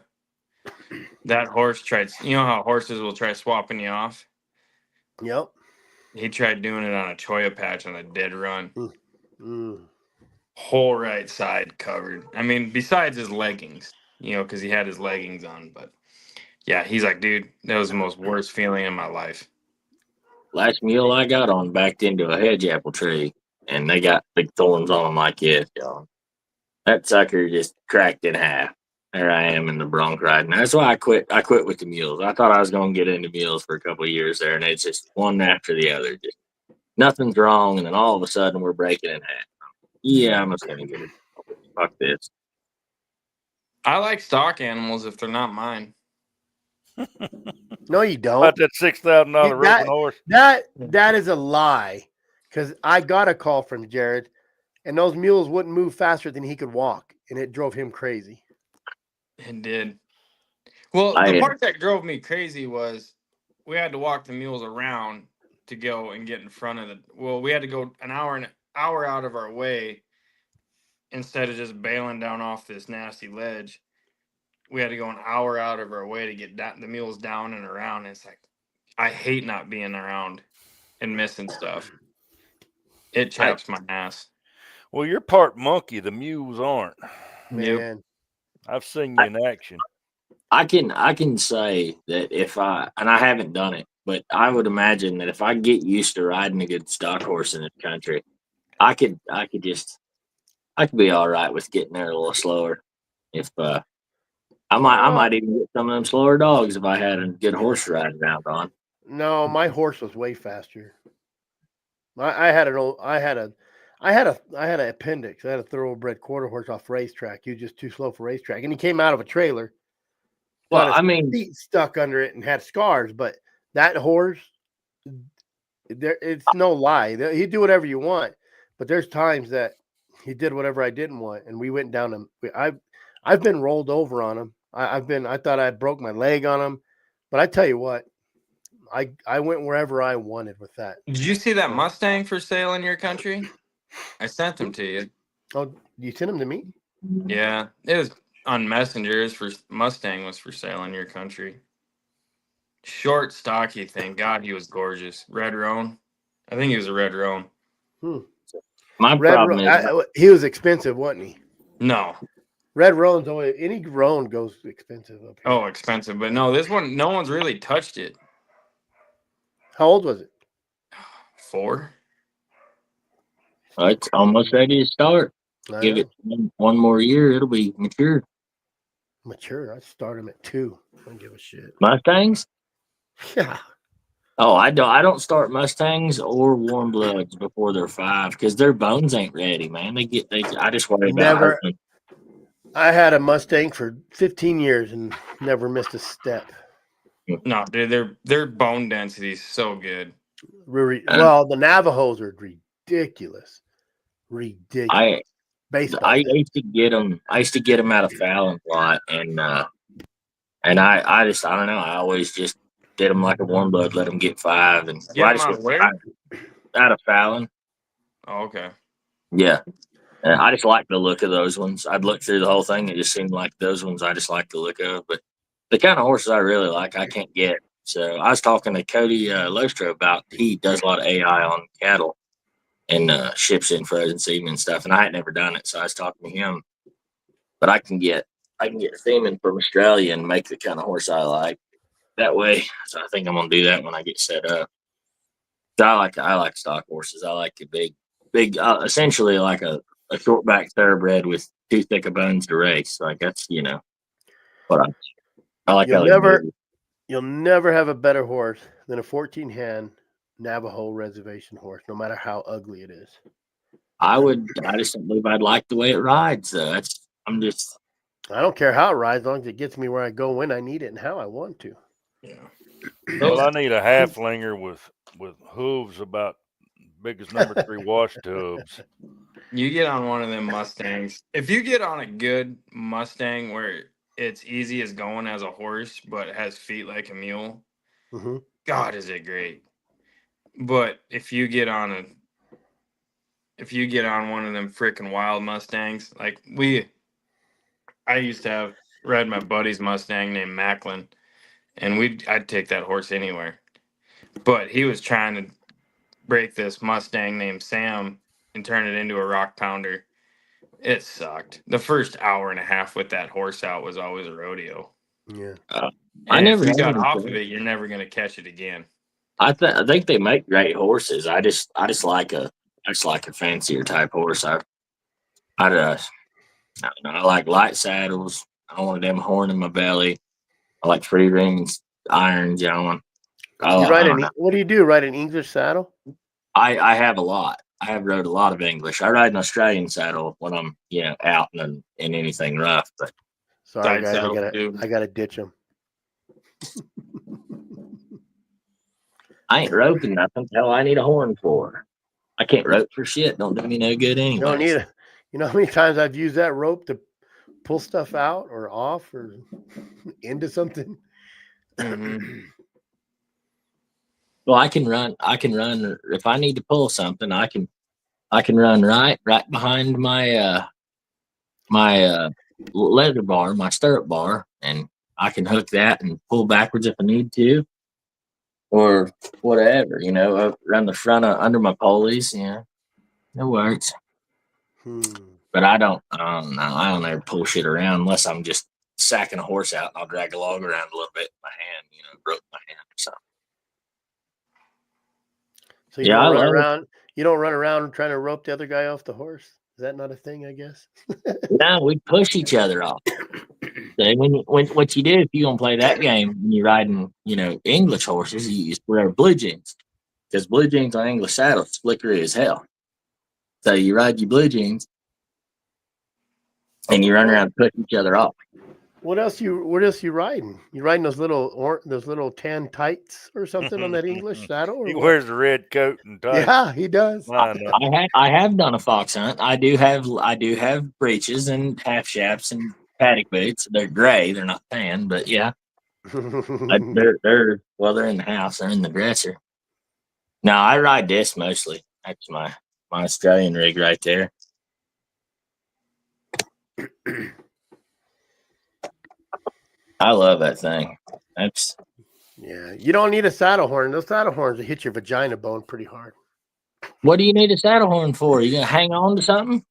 That horse tried. You know how horses will try swapping you off? Yep. He tried doing it on a cholla patch on a dead run. Mm. Whole right side covered. I mean, besides his leggings, because he had his leggings on. But yeah, he's like, dude, that was the most worst feeling in my life. Last mule I got on backed into a hedge apple tree, and they got big thorns on them like this, y'all. That sucker just cracked in half. There I am in the bronc riding. That's why I quit. I quit with the mules. I thought I was going to get into mules for a couple of years there, and it's just one after the other. Just nothing's wrong, and then all of a sudden we're breaking in half. Yeah, I'm just going to get it. Fuck this. I like stock animals if they're not mine. No, you don't. About that $6,000 roping That- horse. That is a lie. Because I got a call from Jared, and those mules wouldn't move faster than he could walk, and it drove him crazy. It did. Well, the part that drove me crazy was we had to walk the mules around to go and get in front of we had to go an hour out of our way instead of just bailing down off this nasty ledge. We had to go an hour out of our way to get the mules down and around. And it's like, I hate not being around and missing stuff. It chaps my ass. Well, you're part monkey. The mules aren't. Man. Yep. I've seen you in action. I can say that and I haven't done it, but I would imagine that if I get used to riding a good stock horse in this country, I could be all right with getting there a little slower. If I might even get some of them slower dogs if I had a good horse to ride around on. No, my horse was way faster. I had an appendix. I had a thoroughbred quarter horse off racetrack. He was just too slow for racetrack, and he came out of a trailer. Well, got his feet stuck under it and had scars. But that horse, it's no lie. He'd do whatever you want, but there's times that he did whatever I didn't want, and we went down him. I've been rolled over on him. I thought I broke my leg on him, but I tell you what, I went wherever I wanted with that. Did you see that Mustang for sale in your country? I sent them to you. Oh, you sent him to me? Yeah, it was on Messengers. For Mustang was for sale in your country. Short, stocky thing. God, he was gorgeous. Red roan. I think he was a red roan. My problem is he was expensive, wasn't he? No. Red roan's always any roan goes expensive up here. Oh, expensive, but no, this one, no one's really touched it. How old was it? 4. it's almost ready to start. Give it one more year, it'll be mature. Mature. I'd start him at 2. I don't give a shit. Mustangs? Yeah. Oh, I don't start Mustangs or warm bloods before they're 5 because their bones ain't ready, man. I just worry about hurting them. I had a Mustang for 15 years and never missed a step. No, dude, their bone density is so good. Well, the Navajos are ridiculous. Ridiculous. I used to get them. I used to get them out of Fallon a lot, and I don't know. I always just did them like a warm blood, let them get 5, and Out of where? Out of Fallon. Oh, okay. Yeah, I just like the look of those ones. I'd look through the whole thing. It just seemed like those ones I just like the look of. But the kind of horses I really like, I can't get. So I was talking to Cody Lostra about, he does a lot of AI on cattle and ships in frozen semen and stuff. And I had never done it. So I was talking to him. But I can get semen from Australia and make the kind of horse I like that way. So I think I'm gonna do that when I get set up. So I like stock horses. I like a big, essentially like a short back thoroughbred with too thick of bones to race. Like that's what I like. You'll never have a better horse than a 14-hand Navajo reservation horse, no matter how ugly it is. I just don't believe I'd like the way it rides though. I don't care how it rides, as long as it gets me where I go, when I need it, and how I want to. Yeah. Well, I need a halflinger with hooves about big as number 3 wash tubs. You get on one of them Mustangs. If you get on a good Mustang where it's easy as going as a horse, but it has feet like a mule, God, is it great. But if you get on one of them freaking wild Mustangs, like I used to ride my buddy's Mustang named Macklin, and I'd take that horse anywhere. But he was trying to break this Mustang named Sam and turn it into a rock pounder. It sucked. The first hour and a half with that horse out was always a rodeo. Yeah. If you got off of it, you're never going to catch it again. I think they make great horses. I just like a fancier type horse. I like light saddles. I don't want a damn horn in my belly. I like free rings, irons, What do you do? Ride an English saddle? I have a lot. I have rode a lot of English. I ride an Australian saddle when I'm out in anything rough. But sorry guys, I gotta ditch them. I ain't roping nothing. Hell, I need a horn for. I can't rope for shit. Don't do me no good anyway. You don't need it. You know how many times I've used that rope to pull stuff out or off or into something? Well, I can run. If I need to pull something, I can run right behind my leather bar, my stirrup bar, and I can hook that and pull backwards if I need to, or whatever. Run the front under my pulleys. Yeah, it works. But I don't know. I don't ever pull shit around unless I'm just sacking a horse out, and I'll drag a log around a little bit in my hand. Rope my hand or something. So you don't run around. You don't run around trying to rope the other guy off the horse. Is that not a thing? I guess. No, we push each other off. So what you do if you gonna play that game when you're riding, English horses, you wear blue jeans, because blue jeans on English saddles flickery as hell. So you ride your blue jeans, and you run around and push each other off. What else you riding? You riding those little tan tights or something on that English saddle? He wears the red coat and tie. Yeah, he does. I have done a fox hunt. I do have breeches and half shafts and paddock boots. They're gray. They're not tan, but yeah, they're in the house. They're in the dresser. No, I ride this mostly. That's my Australian rig right there. I love that thing. Yeah. You don't need a saddle horn. Those saddle horns will hit your vagina bone pretty hard. What do you need a saddle horn for? You gonna hang on to something?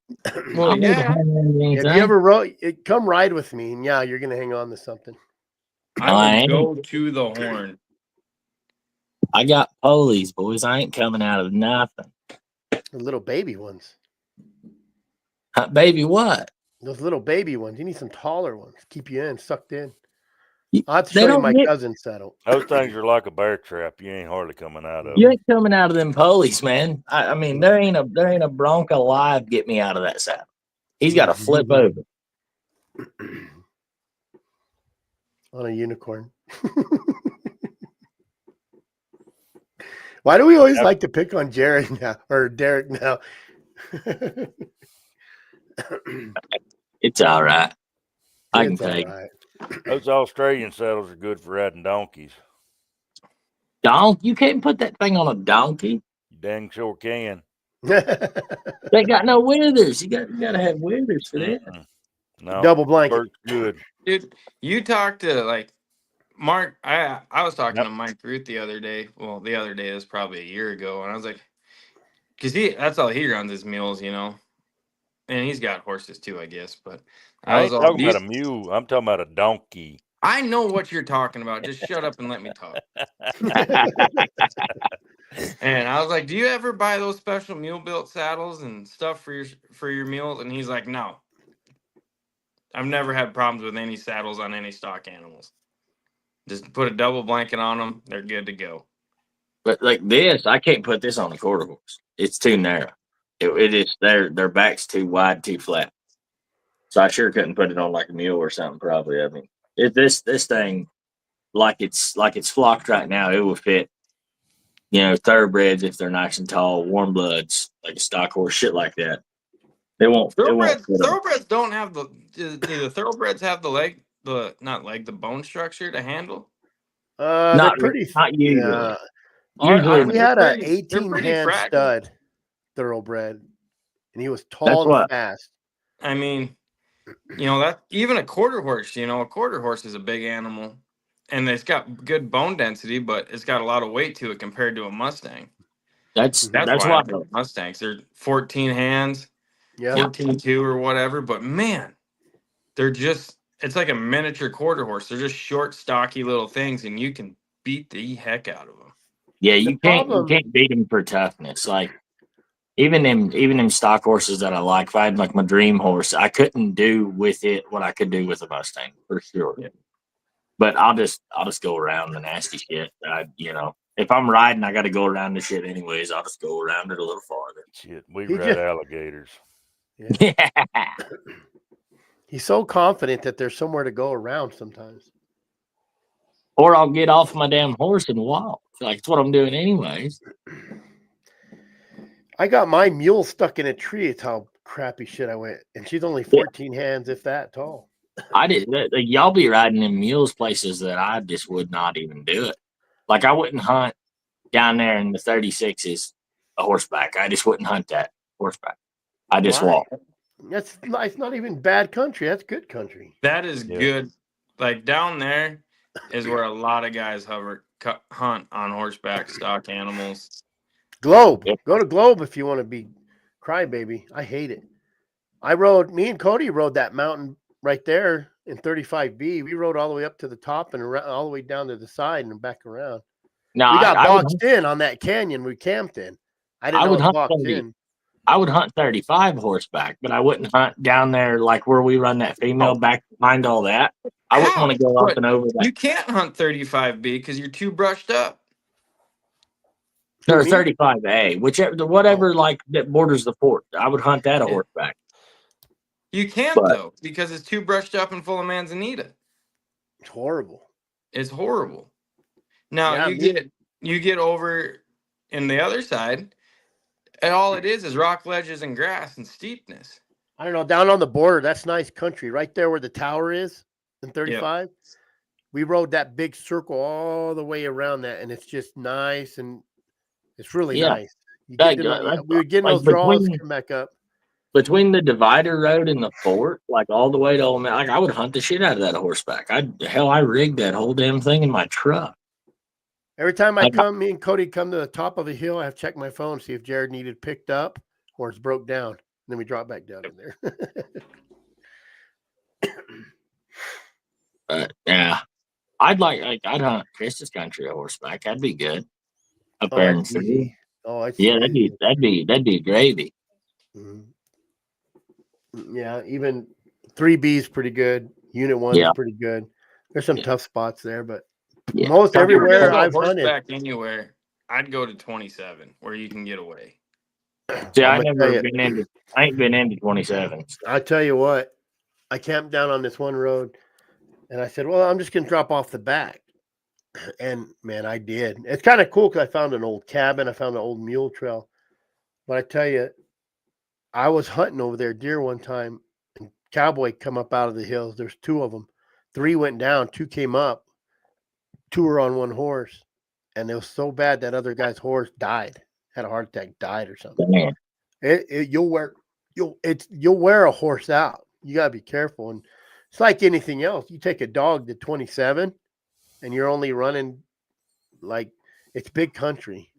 Well, yeah. Have you ever come ride with me, and you're gonna hang on to something. I would go to the horn. I got polies, boys. I ain't coming out of nothing. The little baby ones. Baby what? Those little baby ones. You need some taller ones. Keep you sucked in. I'll have to show you my cousin's saddle. Those things are like a bear trap. You ain't hardly coming out of. You ain't coming out of them polies, man. I mean, there ain't a bronco alive get me out of that saddle. He's got to flip over on a unicorn. Why do we always like to pick on Jared now or Derek now? It's all right. I can take it. Those Australian saddles are good for riding donkeys. You can't put that thing on a donkey. You dang sure can. They got no withers. You gotta have withers for that. Mm-mm. No, Double blanket. works good. Dude, you talked to like Mark. I was talking Yep. to Mike Root the other day. Well, the other day is probably a year ago, and I was like, because that's all he runs his mules, and he's got horses too, I guess. But I was ain't all talking about a mule. I'm talking about a donkey. I know what you're talking about. Just shut up and let me talk. And I was like, "Do you ever buy those special mule built saddles and stuff for your mules?" And he's like, "No, I've never had problems with any saddles on any stock animals. Just put a double blanket on them; they're good to go." But like this, I can't put this on a quarter horse. It's too narrow. It is their back's too wide, too flat. So I sure couldn't put it on like a mule or something. Probably. I mean, this thing, like it's flocked right now, it will fit. Thoroughbreds if they're nice and tall, warm bloods like a stock horse, shit like that. They won't. Thoroughbreds don't have the. Do the thoroughbreds have the bone structure to handle? They're pretty. Not usually. Yeah. Usually, We had an they're 18-hand fragile. stud thoroughbred, and he was tall That's and what- fast. I mean, that even a quarter horse. A quarter horse is a big animal, and it's got good bone density, but it's got a lot of weight to it compared to a Mustang. That's why why I love Mustangs. They're 14 hands, Yeah. 14-2 or whatever. But man, it's like a miniature quarter horse. They're just short, stocky little things, and you can beat the heck out of them. Yeah, you can't beat them for toughness. Like even them stock horses that I like. If I had like my dream horse, I couldn't do with it what I could do with a Mustang for sure. Yeah. But I'll just go around the nasty shit. If I'm riding, I got to go around the shit anyways. I'll just go around it a little farther. Shit, we He ride just- alligators. Yeah. He's so confident that there's somewhere to go around sometimes. Or I'll get off my damn horse and walk. Like it's what I'm doing anyways. I got my mule stuck in a tree. It's how crappy shit I went. And she's only 14 hands, if that tall. I did. Y'all be riding in mules places that I just would not even do it. Like I wouldn't hunt down there in the 36s a horseback. I just wouldn't hunt that horseback. I just Why? walk. It's not even bad country. That's good country. That is good. Like down there is where a lot of guys hunt on horseback stock animals. Globe. Yep. Go to Globe if you want to be crybaby. I hate it. Me and Cody rode that mountain right there in 35B. We rode all the way up to the top and around, all the way down to the side and back around. No, We got I boxed in on that canyon we camped in. I didn't know it was boxed in. I would hunt 35 horseback, but I wouldn't hunt down there like where we run that female back behind all that. I wouldn't want to go up and over that. You can't hunt 35B because you're too brushed up. Or 35A, whatever like that borders the fort. I would hunt that a horseback. You can't though, because it's too brushed up and full of manzanita. It's horrible. It's horrible. Now you get over in the other side, and all it is rock ledges and grass and steepness. I don't know. Down on the border, that's nice country. Right there where the tower is in 35. Yep. We rode that big circle all the way around that, and it's just nice, and it's really nice. We would get in those draws, come back up. Between the divider road and the fort, like all the way to like I would hunt the shit out of that horseback. I rigged that whole damn thing in my truck. Every time me and Cody come to the top of a hill, I have to check my phone, see if Jared needed picked up or it's broke down. And then we drop back down in there. Yeah. I'd hunt Chris's country a horseback. That'd be good. Up there in city. Yeah, that'd be gravy. Mm-hmm. Yeah, even 3B is pretty good. Unit 1 is pretty good. There's some tough spots there, but most everywhere I've hunted. Anywhere, I'd go to 27 where you can get away. See, I ain't been into 27s. I tell you what, I camped down on this one road, and I said, well, I'm just gonna drop off the back. And man, I did. It's kind of cool because I found an old cabin, I found an old mule trail. But I tell you, I was hunting over there deer one time, and cowboy come up out of the hills. There's 2 of them. 3 went down, 2 came up. 2 were on one horse, and it was so bad that other guy's horse died, had a heart attack, died or something. Man. You'll wear a horse out. You gotta be careful, and it's like anything else. You take a dog to 27, and you're only running like it's big country,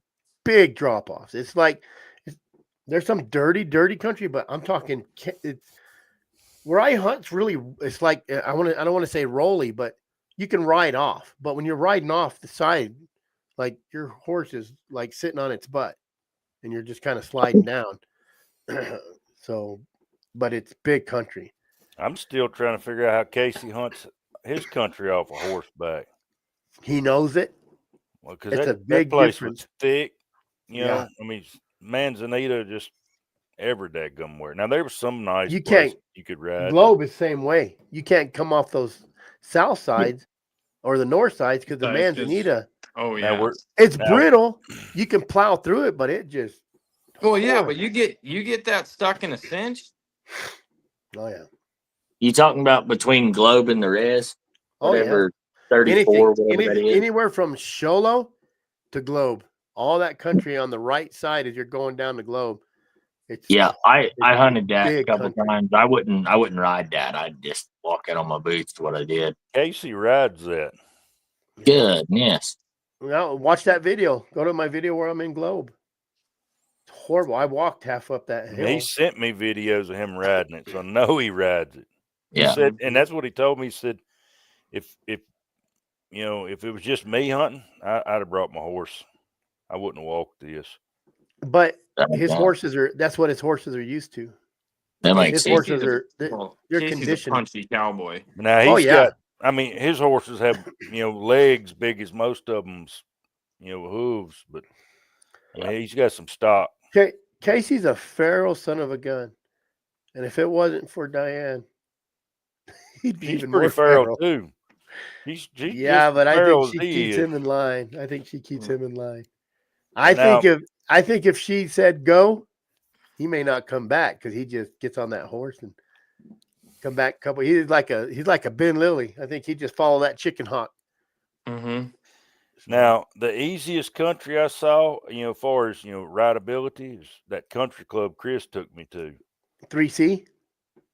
big drop offs. It's like there's some dirty country, but I'm talking it's where I hunt's really. It's like I don't want to say rolly, but you can ride off. But when you're riding off the side, like your horse is like sitting on its butt, and you're just kind of sliding down. So, but it's big country. I'm still trying to figure out how Casey hunts his country off a horseback. He knows it. Well, because It's a that big place difference. was thick, you Yeah. know. I mean, Manzanita just every daggum where. Now there was some nice You place can't you could ride. Globe is same way. You can't come off those south sides or the north sides because the That's just- Manzanita, Oh Now yeah. we're it's now- brittle. You can plow through it, but it just Well, yeah, horrible. but you get that stuck in a cinch. Oh yeah. You talking about between Globe and the res? Oh yeah. Whatever, 34, whatever that Anything, is. anywhere from Sholo to Globe, all that country on the right side as you're going down the Globe. It's Yeah, I hunted that a big couple country. times. I wouldn't ride that. I'd just walk out on my boots. What I did. Casey rides that. Goodness. Well, watch that video. Go to my video where I'm in Globe. It's horrible. I walked half up that hill. He sent me videos of him riding it, so I know he rides it. He Yeah. said, and that's what he told me. He said, if you know, if it was just me hunting, I'd have brought my horse. I wouldn't have walked this. But his Yeah. horses are. That's what his horses are used to. That makes His sense. horses are. Well, They're Casey's conditioned. a punchy cowboy. Now Oh, he's yeah. got. I mean, his horses have legs big as most of them's, hooves, but I mean, he's got some stock. Casey's a feral son of a gun, and if it wasn't for Diane, he'd be He's even pretty more feral too. He's Yeah, just but as I feral think as she he keeps is. him in line. I think she keeps him in line. Now- I think if she said go, he may not come back because he just gets on that horse and come back a couple. He's like a Ben Lilly. I think he just follow that chicken hawk. Mm-hmm. Now, the easiest country I saw, as far as rideability, is that country club Chris took me to, 3C.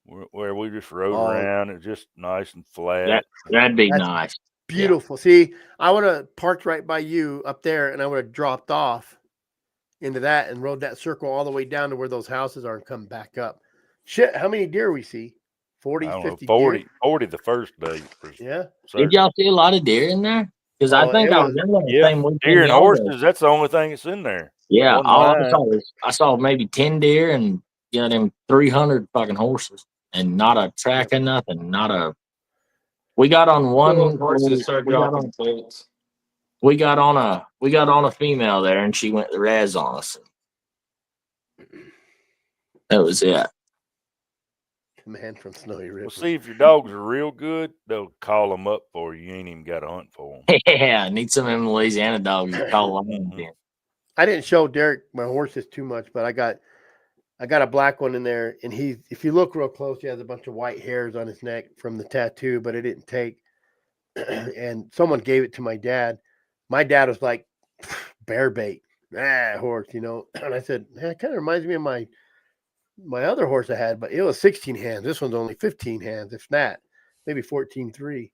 where we just rode Oh. around. It's just nice and flat. That'd be That's nice. Beautiful. See, I would have parked right by you up there, and I would have dropped off into that and rode that circle all the way down to where those houses are and come back up. Shit, how many deer we see? 40, I don't know, 50 40 deer? the first day. for Yeah. certain. Did y'all see a lot of deer in there? Because I Oh, think it I was- was in there the Yeah, same weekend. deer and y'all did. horses, that's the only thing that's in there. Yeah, One all I night. saw was I saw maybe 10 deer and them 300 fucking horses, and not a track of nothing. Not a. We got on one. Horses start we got dropping on- bolts. We got on a female there, and she went the raz on us. That was it. Man from Snowy River. Well, see, if your dogs are real good, they'll call them up for you. You ain't even got to hunt for them. Yeah, I need some of them Louisiana dogs to call along. Mhm. I didn't show Derek my horses too much, but I got a black one in there, and if you look real close, he has a bunch of white hairs on his neck from the tattoo, but it didn't take. And someone gave it to my dad. My dad was like, bear bait, horse, And I said, man, it kind of reminds me of my other horse I had, but it was 16 hands. This one's only 15 hands, if that, maybe 14.3.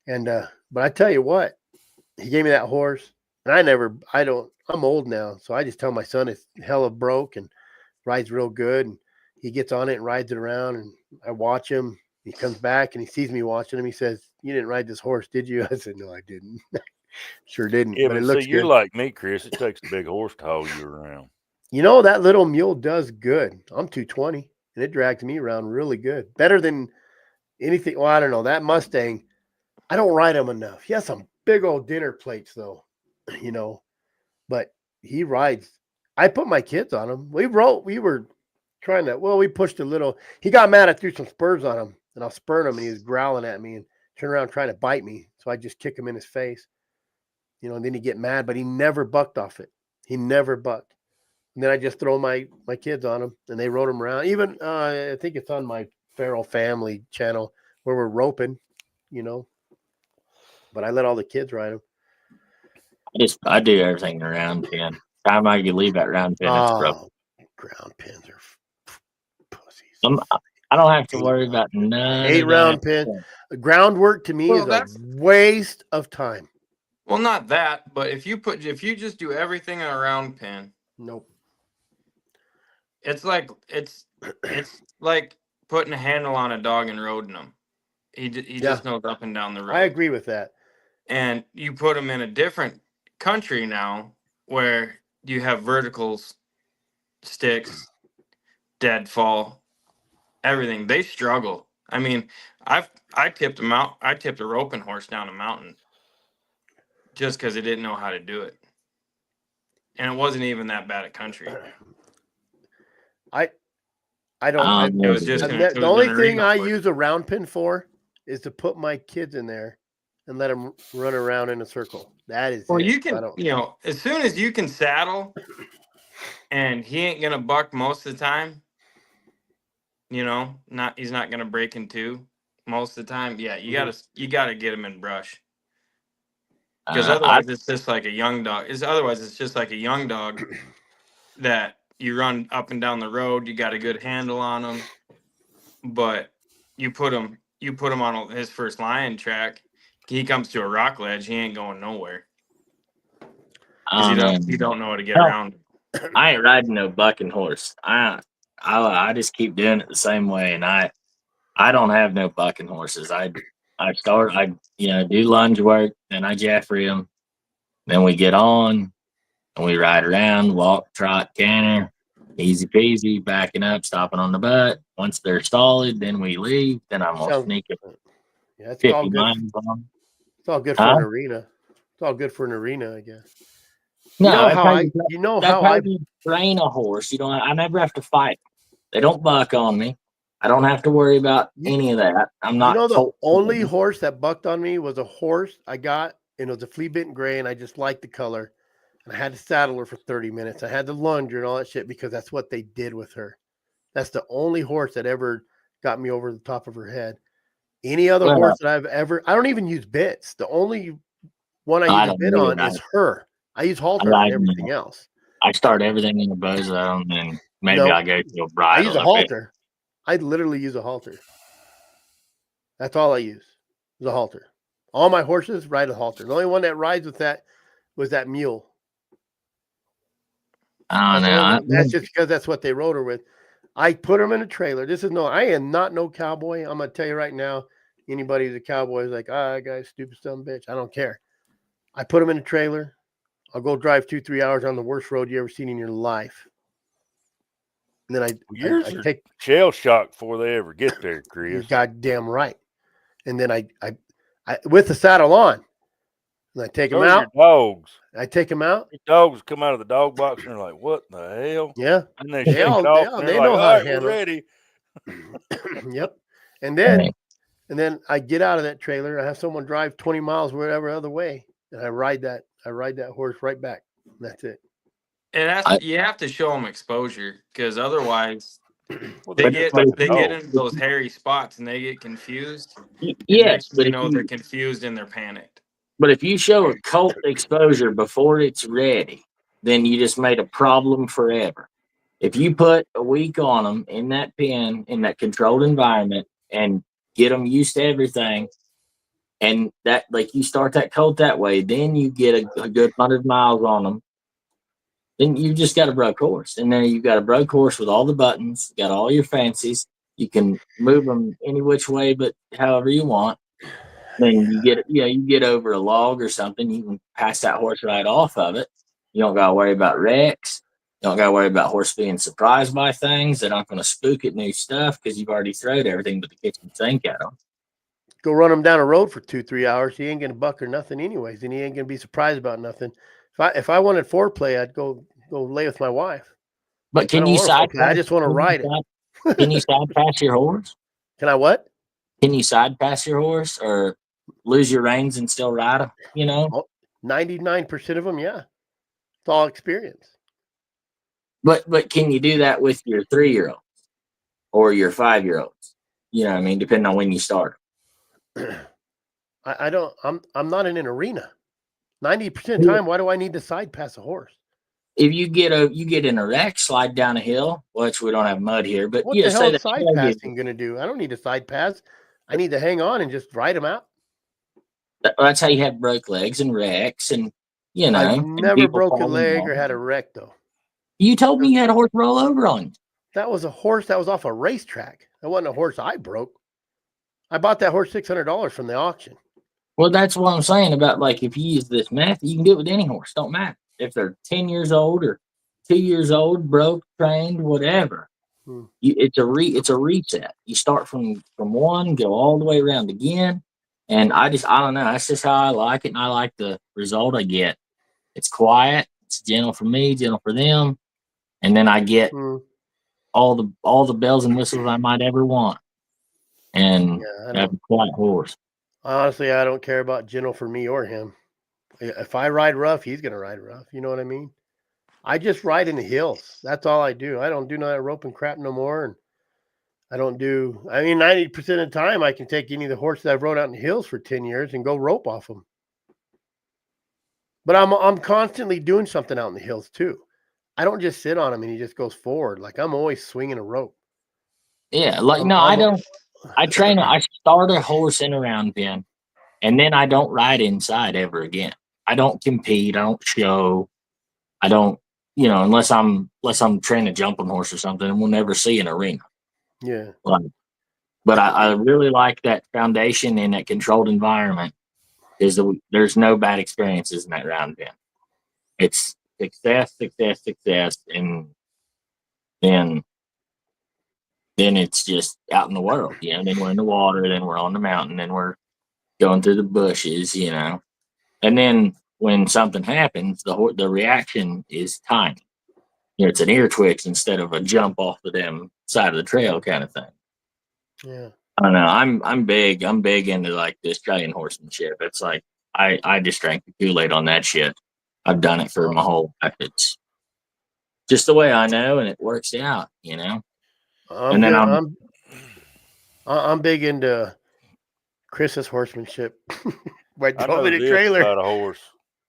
And but I tell you what, he gave me that horse, and I'm old now, so I just tell my son it's hella broke and rides real good, and he gets on it and rides it around, and I watch him. He comes back and he sees me watching him. He says, "You didn't ride this horse, did you?" I said, "No, I didn't." Sure didn't. Yeah, but it but looks see, you're good. like me, Chris. It takes a big horse to haul you around. That little mule does good. I'm 220, and it drags me around really good. Better than anything. Well, I don't know. That Mustang, I don't ride him enough. He has some big old dinner plates, though, but he rides. I put my kids on him. We were trying to, we pushed a little. He got mad. I threw some spurs on him, and I was spurring him, and he was growling at me and turned around trying to bite me. So I just kick him in his face, and then he'd get mad, but he never bucked off it. He never bucked. And then I just throw my kids on him, and they rode him around. Even I think it's on my Feral Family channel where we're roping, But I let all the kids ride him. I do everything around 10. Time I could leave at round 10, it's broke. Ground pins are pussies. I don't have to worry about none of 8-round that. pin. Groundwork to me Well, is a that's- waste of time. Well, not that, but if you just do everything in a round pin, Nope. it's like putting a handle on a dog and roading him. He just knows up and down the road. I agree with that. And you put him in a different country now where you have verticals, sticks, deadfall, everything. They struggle. I mean, I tipped a roping horse down a mountain just because it didn't know how to do it. And it wasn't even that bad a country. I don't. It was just The only thing I use a round pin for is to put my kids in there and let them run around in a circle. That is Well, it. you can, as soon as you can saddle and he ain't going to buck most of the time, he's not going to break in two most of the time. Yeah, you got to get him in brush. Because otherwise it's just like a young dog. Otherwise it's just like a young dog that you run up and down the road. You got a good handle on him, but you put him on his first lion track. He comes to a rock ledge. He ain't going nowhere because he don't know how to get around. I ain't riding no bucking horse. I just keep doing it the same way, and I don't have no bucking horses. I do lunge work, then I Jaffrey them, then we get on and we ride around, walk, trot, canter, easy peasy, backing up, stopping on the butt. Once they're solid, then we leave. Then I'm gonna sneak it. Yeah, it's 50 all good. miles on. It's all good for an arena. It's all good for an arena, I guess. No, You know how I train a horse. I never have to fight. They don't buck on me. I don't have to worry about any of that. I'm not. The only horse that bucked on me was a horse I got, and it was a flea bitten gray, and I just liked the color. And I had to saddle her for 30 minutes. I had to lunge her and all that shit because that's what they did with her. That's the only horse that ever got me over the top of her head. Any other horse that I've ever, I don't even use bits. The only one I use a bit on is her. I use halter on everything else. I start everything in the bow zone, and maybe I go to a bridle. I use a halter. I literally use a halter. That's all I use is a halter. All my horses ride a halter. The only one that rides with that was that mule. That's just because that's what they rode her with. I put them in a trailer. I am not no cowboy. I'm going to tell you right now, anybody who's a cowboy is like, that guy's stupid son of a bitch. I don't care. I put them in a trailer. I'll go drive 2-3 hours on the worst road you ever seen in your life. And then I take shell shock before they ever get there, Chris. You're goddamn right. And then I with the saddle on, and I take them out. Dogs. I take them out. Your dogs come out of the dog box and they're like, "What the hell?" Yeah. And they know how to handle. Ready. Yep. And then I get out of that trailer. I have someone drive 20 miles whatever other way, and I ride that horse right back. And that's it. And you have to show them exposure because otherwise they get into those hairy spots and they get confused. Yes, but they're confused and they're panicked. But if you show a colt exposure before it's ready, then you just made a problem forever. If you put a week on them in that pen, in that controlled environment, and get them used to everything, and that you start that colt that way, then you get a good 100 miles on them. Then you just got a broke horse, and then you've got a broke horse with all the buttons, got all your fancies. You can move them any which way, but however you want. Then you get over a log or something, you can pass that horse right off of it. You don't got to worry about wrecks. You don't got to worry about horse being surprised by things. They're not going to spook at new stuff because you've already thrown everything but the kitchen sink at them. Go run him down a road for 2-3 hours. He ain't going to buck or nothing anyways, and he ain't going to be surprised about nothing. If I wanted foreplay, I'd go lay with my wife. But can you side? I just want to ride it. Can you side pass your horse? Can I what? Can you side pass your horse or lose your reins and still ride them? 99% of them, yeah. It's all experience. But can you do that with your 3-year-olds or your 5-year-olds? You know what I mean? Depending on when you start. I don't. I'm not in an arena. 90% of the time, why do I need to side pass a horse? if you get in a wreck, slide down a hill, which we don't have mud here, but What you the know, hell say is that side passing going to do? I don't need a side pass. I need to hang on and just ride them out. that's how you have broke legs and wrecks, and you know, I've and never people broke a falling leg down. or had a wreck, though. You told me you had a horse roll over on you. That was a horse that was off a racetrack. That wasn't a horse I broke. I bought that horse $600 from the auction. Well, that's what I'm saying about, like, if you use this method, you can do it with any horse. Don't matter if they're 10 years old or 2 years old, broke, trained, whatever. It's a reset. You start from one, go all the way around again. And I don't know. That's just how I like it, and I like the result I get. It's quiet. It's gentle for me, gentle for them, and then I get all the bells and whistles I might ever want. And have a quiet horse. Honestly, I don't care about gentle for me or him. If I ride rough, he's going to ride rough. You know what I mean? I just ride in the hills. That's all I do. I don't do none of that rope and crap no more. And I don't do, 90% of the time I can take any of the horses I've rode out in the hills for 10 years and go rope off them. But I'm constantly doing something out in the hills too. I don't just sit on him and he just goes forward. Like, I'm always swinging a rope. Yeah. Like, I don't. I start a horse in a round pen, and then I don't ride inside ever again. I don't compete. I don't show. I don't, unless I'm training a jumping horse or something, and we'll never see an arena. Yeah. But I really like that foundation in that controlled environment. There's no bad experiences in that round pen. It's success, success, success, and then it's just out in the world, Then we're in the water, then we're on the mountain, then we're going through the bushes, And then when something happens, the reaction is tiny. It's an ear twitch instead of a jump off the damn side of the trail kind of thing. Yeah. I don't know. I'm big into like the Australian horsemanship. It's like I just drank the Kool-Aid on that shit. I've done it for my whole life. It's just the way I know, and it works out, I'm big into Chris's horsemanship. I I drove know in a this trailer about a horse.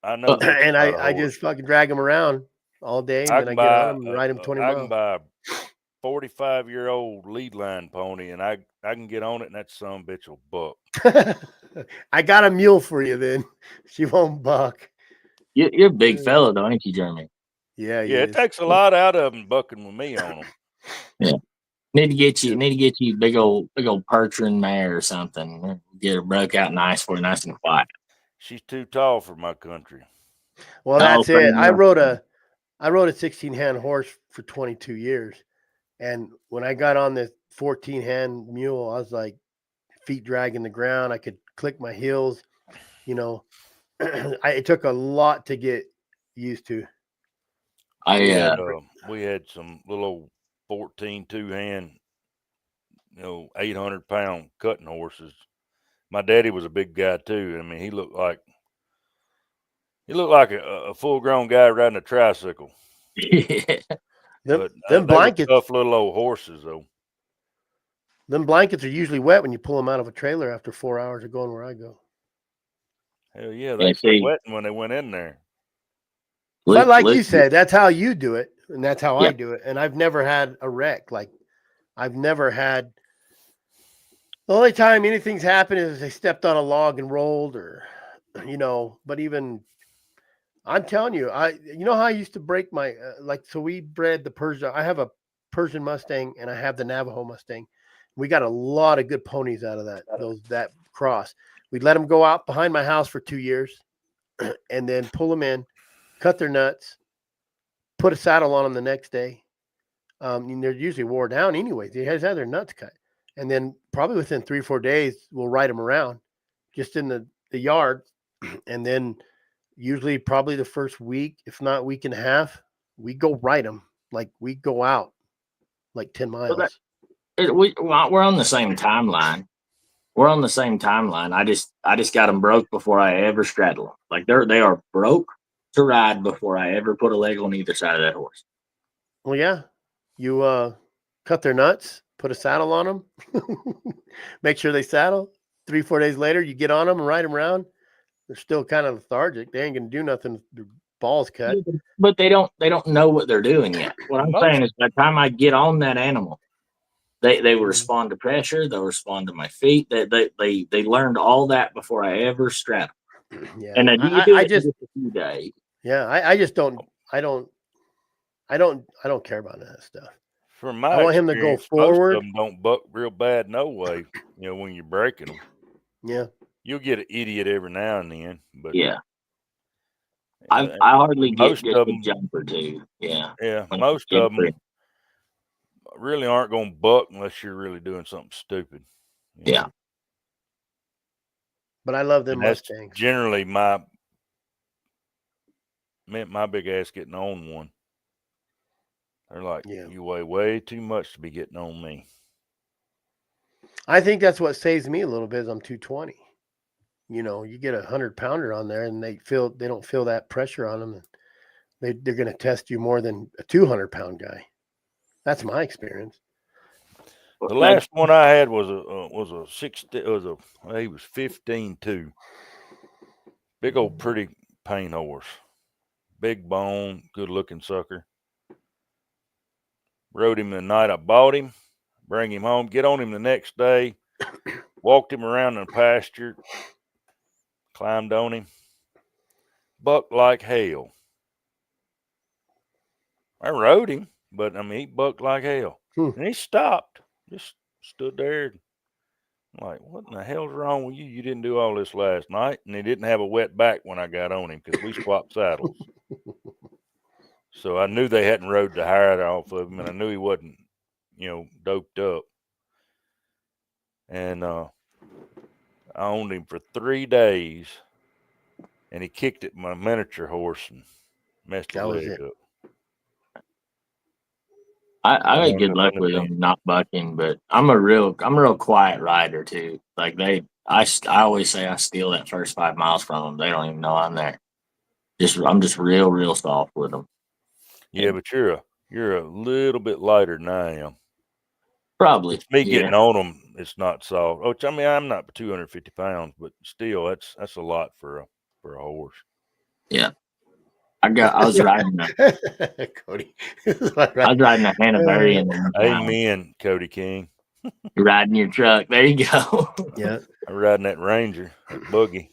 I know this and about a I horse. just fucking drag him around all day, and then I get on him and ride him 20 I miles. can buy a 45-year-old lead line pony, and I can get on it, and that son bitch will buck. I got a mule for you then. She won't buck. You're a big fella, though, ain't you, Jeremy? Yeah, it takes a lot out of them bucking with me on them. Yeah. Need to get you big old Percheron mare or something. Get her broke out nice for you, nice and quiet. She's too tall for my country. Well, that's it. I rode a 16-hand horse for 22 years. And when I got on the 14-hand mule, I was like feet dragging the ground. I could click my heels, it took a lot to get used to. We had some little old 14 2-hand, 800-pound cutting horses. My daddy was a big guy too. He looked like a full-grown guy riding a tricycle. Them blankets, tough little old horses though. Them blankets are usually wet when you pull them out of a trailer after 4 hours of going where I go. Hell yeah, they were wetting when they went in there. But like you said, that's how you do it, and that's how I do it. And I've never had a wreck. Like, I've never had. The only time anything's happened is they stepped on a log and rolled, or, But even, I'm telling you, how I used to break my so we bred the Persian. I have a Persian Mustang and I have the Navajo Mustang. We got a lot of good ponies out of that cross. We'd let them go out behind my house for 2 years, and then pull them in, cut their nuts, put a saddle on them the next day. They're usually wore down anyway. They just had their nuts cut. And then probably within 3 or 4 days, we'll ride them around just in the yard. And then usually probably the first week, if not week and a half, we go ride them. Like, we go out like 10 miles. We're on the same timeline. I just got them broke before I ever straddle them. Like, they are broke to ride before I ever put a leg on either side of that horse. Well, yeah. You cut their nuts, put a saddle on them, make sure they saddle. 3 or 4 days later, you get on them and ride them around. They're still kind of lethargic. They ain't going to do nothing balls cut. But they don't know what they're doing yet. What I'm saying is by the time I get on that animal, they will respond to pressure, they'll respond to my feet. They learned all that before I ever strapped. Yeah. And then you do it in just a few days. Yeah, I just don't care about that stuff. From my I want him to go forward. Most of them don't buck real bad no way, when you're breaking them. Yeah. You'll get an idiot every now and then, but yeah. I hardly get just a jump or two. Yeah. Yeah, most of them really aren't going to buck unless you're really doing something stupid. Yeah. But I love them Mustangs. Generally my big ass getting on one. They're like, you weigh way too much to be getting on me. I think that's what saves me a little bit is I'm 220. You get 100-pounder on there and they don't feel that pressure on them. And they're going to test you more than a 200-pound guy. That's my experience. The last one I had was he was 15-2. Big old pretty paint horse. Big bone, good looking sucker. Rode him the night I bought him, bring him home, get on him the next day, walked him around in the pasture, climbed on him, bucked like hell. I rode him, but he bucked like hell. And he stopped, just stood there. I'm like, what in the hell's wrong with you? You didn't do all this last night. And he didn't have a wet back when I got on him because we swapped saddles. So I knew they hadn't rode the hide off of him, and I knew he wasn't, doped up. And I owned him for 3 days, and he kicked at my miniature horse and messed his leg up. I had good luck with him not bucking, but I'm a real quiet rider too. Like I always say I steal that first 5 miles from them. They don't even know I'm there. I'm just real soft with them. Yeah, but you're a little bit lighter than I am. Probably. It's me getting on them. It's not soft. Oh, I'm not 250 pounds, but still, that's a lot for a horse. Yeah. I was riding Cody. I was riding a Hanoverian. Amen, Cody King. You're riding your truck. There you go. Yeah. I'm riding that Ranger, that buggy.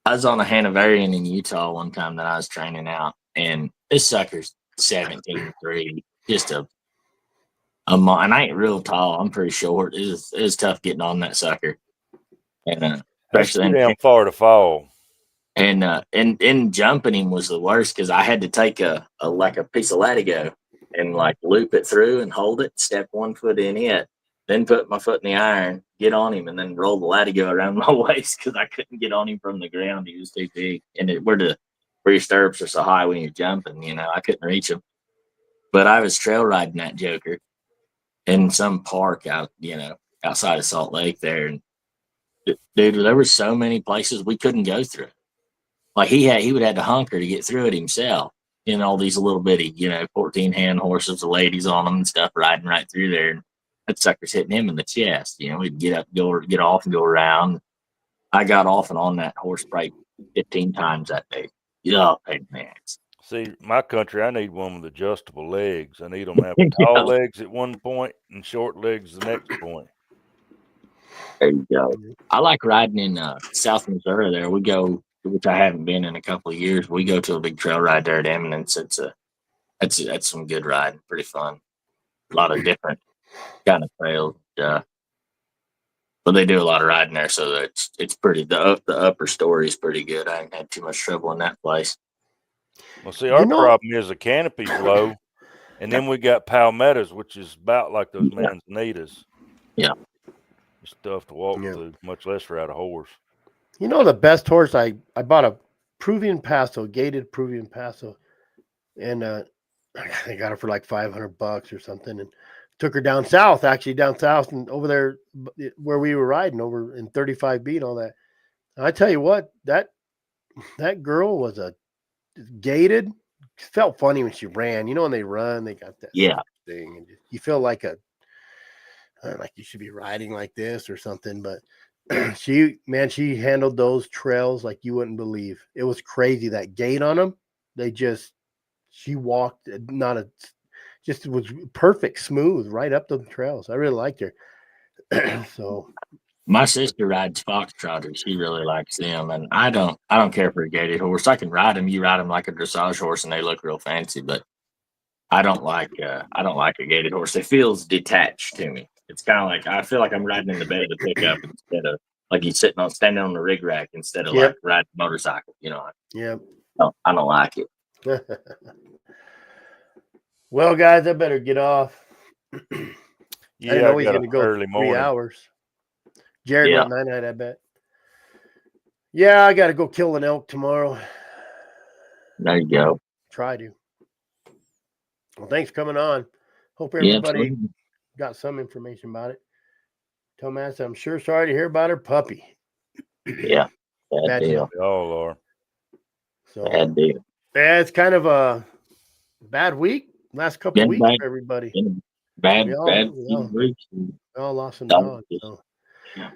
I was on a Hanoverian in Utah one time that I was training out, and this sucker's 17.3. Just and I ain't real tall. I'm pretty short. It was tough getting on that sucker. And especially too damn far to fall. And jumping him was the worst because I had to take a piece of latigo and loop it through and hold it, step 1 foot in it, then put my foot in the iron, get on him, and then roll the latigo around my waist because I couldn't get on him from the ground. He was too big. And where your stirrups are so high when you're jumping, I couldn't reach him. But I was trail riding that joker in some park out, outside of Salt Lake there. And dude, there were so many places we couldn't go through. Like he would have to hunker to get through it himself. All these little bitty, 14-hand horses, the ladies on them and stuff riding right through there. And that sucker's hitting him in the chest. We'd get up, get off and go around. I got off and on that horse probably 15 times that day. Yeah, man. See, my country, I need one with adjustable legs. I need them to have tall legs at one point and short legs the next point. There you go. I like riding in South Missouri there. We go, which I haven't been in a couple of years. We go to a big trail ride there at Eminence. That's some good riding, pretty fun. A lot of different kind of trails. But they do a lot of riding there, so it's pretty. The upper story is pretty good. I ain't had too much trouble in that place. Well, see, our problem is the canopy's low, and then we got palmettos, which is about like those manzanitas. Yeah, it's tough to walk through, much less ride a horse. The best horse I bought a Peruvian Paso, gated Peruvian Paso, and I got her for like $500 or something, and took her down south, and over there where we were riding over in 35B and all that. And I tell you what, that girl was a gated. Felt funny when she ran. When they run, they got that thing, and you feel like like you should be riding like this or something. But she handled those trails like you wouldn't believe. It was crazy, that gait on them. She walked just was perfect, smooth, right up the trails. I really liked her. So My sister rides foxtrotters. She really likes them, and I don't care for a gaited horse. I can ride them. You ride them like a dressage horse, and they look real fancy. But I don't like a gaited horse. It feels detached to me. It's kind of like I feel like I'm riding in the bed of the pickup instead of like you standing on the rig rack instead of like riding a motorcycle. yeah. I don't like it. Well, guys, I better get off. I didn't know he's going to go early 3 morning. hours. Jared went night, I bet. Yeah, I got to go kill an elk tomorrow. There you go. Try to. Well, thanks for coming on. Hope everybody got some information about it. Tell Matt, I'm sure sorry to hear about her puppy. Yeah. Bad deal. They all are. So, bad deal. Yeah, it's kind of a bad week. Last couple of weeks for everybody. Bad weeks. We all lost some dogs. So. Yeah.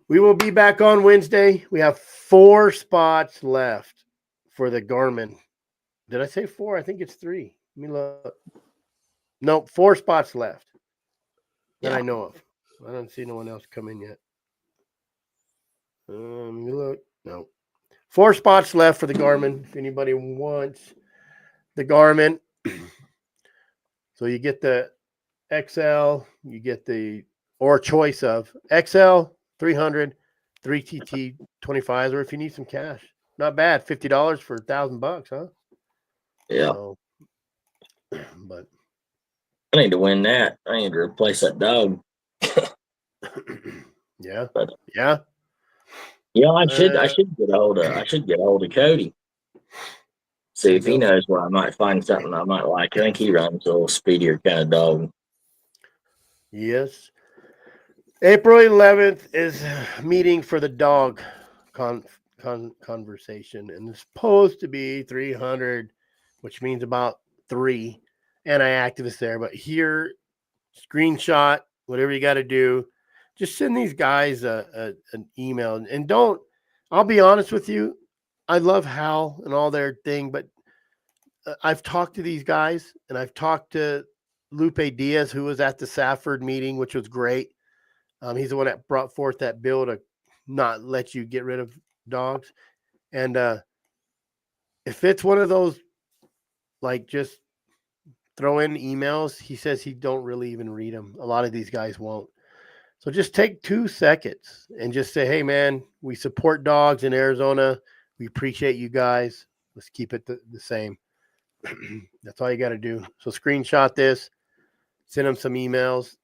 We will be back on Wednesday. We have 4 spots left for the Garmin. Did I say 4? I think it's 3. Let me look. No, 4 spots left that I know of. I don't see no one else come in yet. Look. No. 4 spots left for the Garmin. If anybody wants the Garmin. So you get the XL, you get or choice of XL, 300, 3TT, 25s, or if you need some cash. Not bad. $50 for $1,000, huh? Yeah. So, but I need to win that. I need to replace that dog. Yeah. But, yeah. I should get hold of Cody. See if he knows where I might find something I might like. I think he runs a little speedier kind of dog. Yes. April 11th is a meeting for the dog conversation, and it's supposed to be 300, which means about 3 anti-activists there. But here, screenshot, whatever you got to do, just send these guys an email. And don't, I'll be honest with you, I love Hal and all their thing, but I've talked to these guys, and I've talked to Lupe Diaz, who was at the Safford meeting, which was great. He's the one that brought forth that bill to not let you get rid of dogs. And if it's one of those, like, just throw in emails, he says he don't really even read them. A lot of these guys won't. So just take 2 seconds and just say, hey, man, we support dogs in Arizona. We appreciate you guys. Let's keep it the same. That's all you got to do. So screenshot this, send them some emails.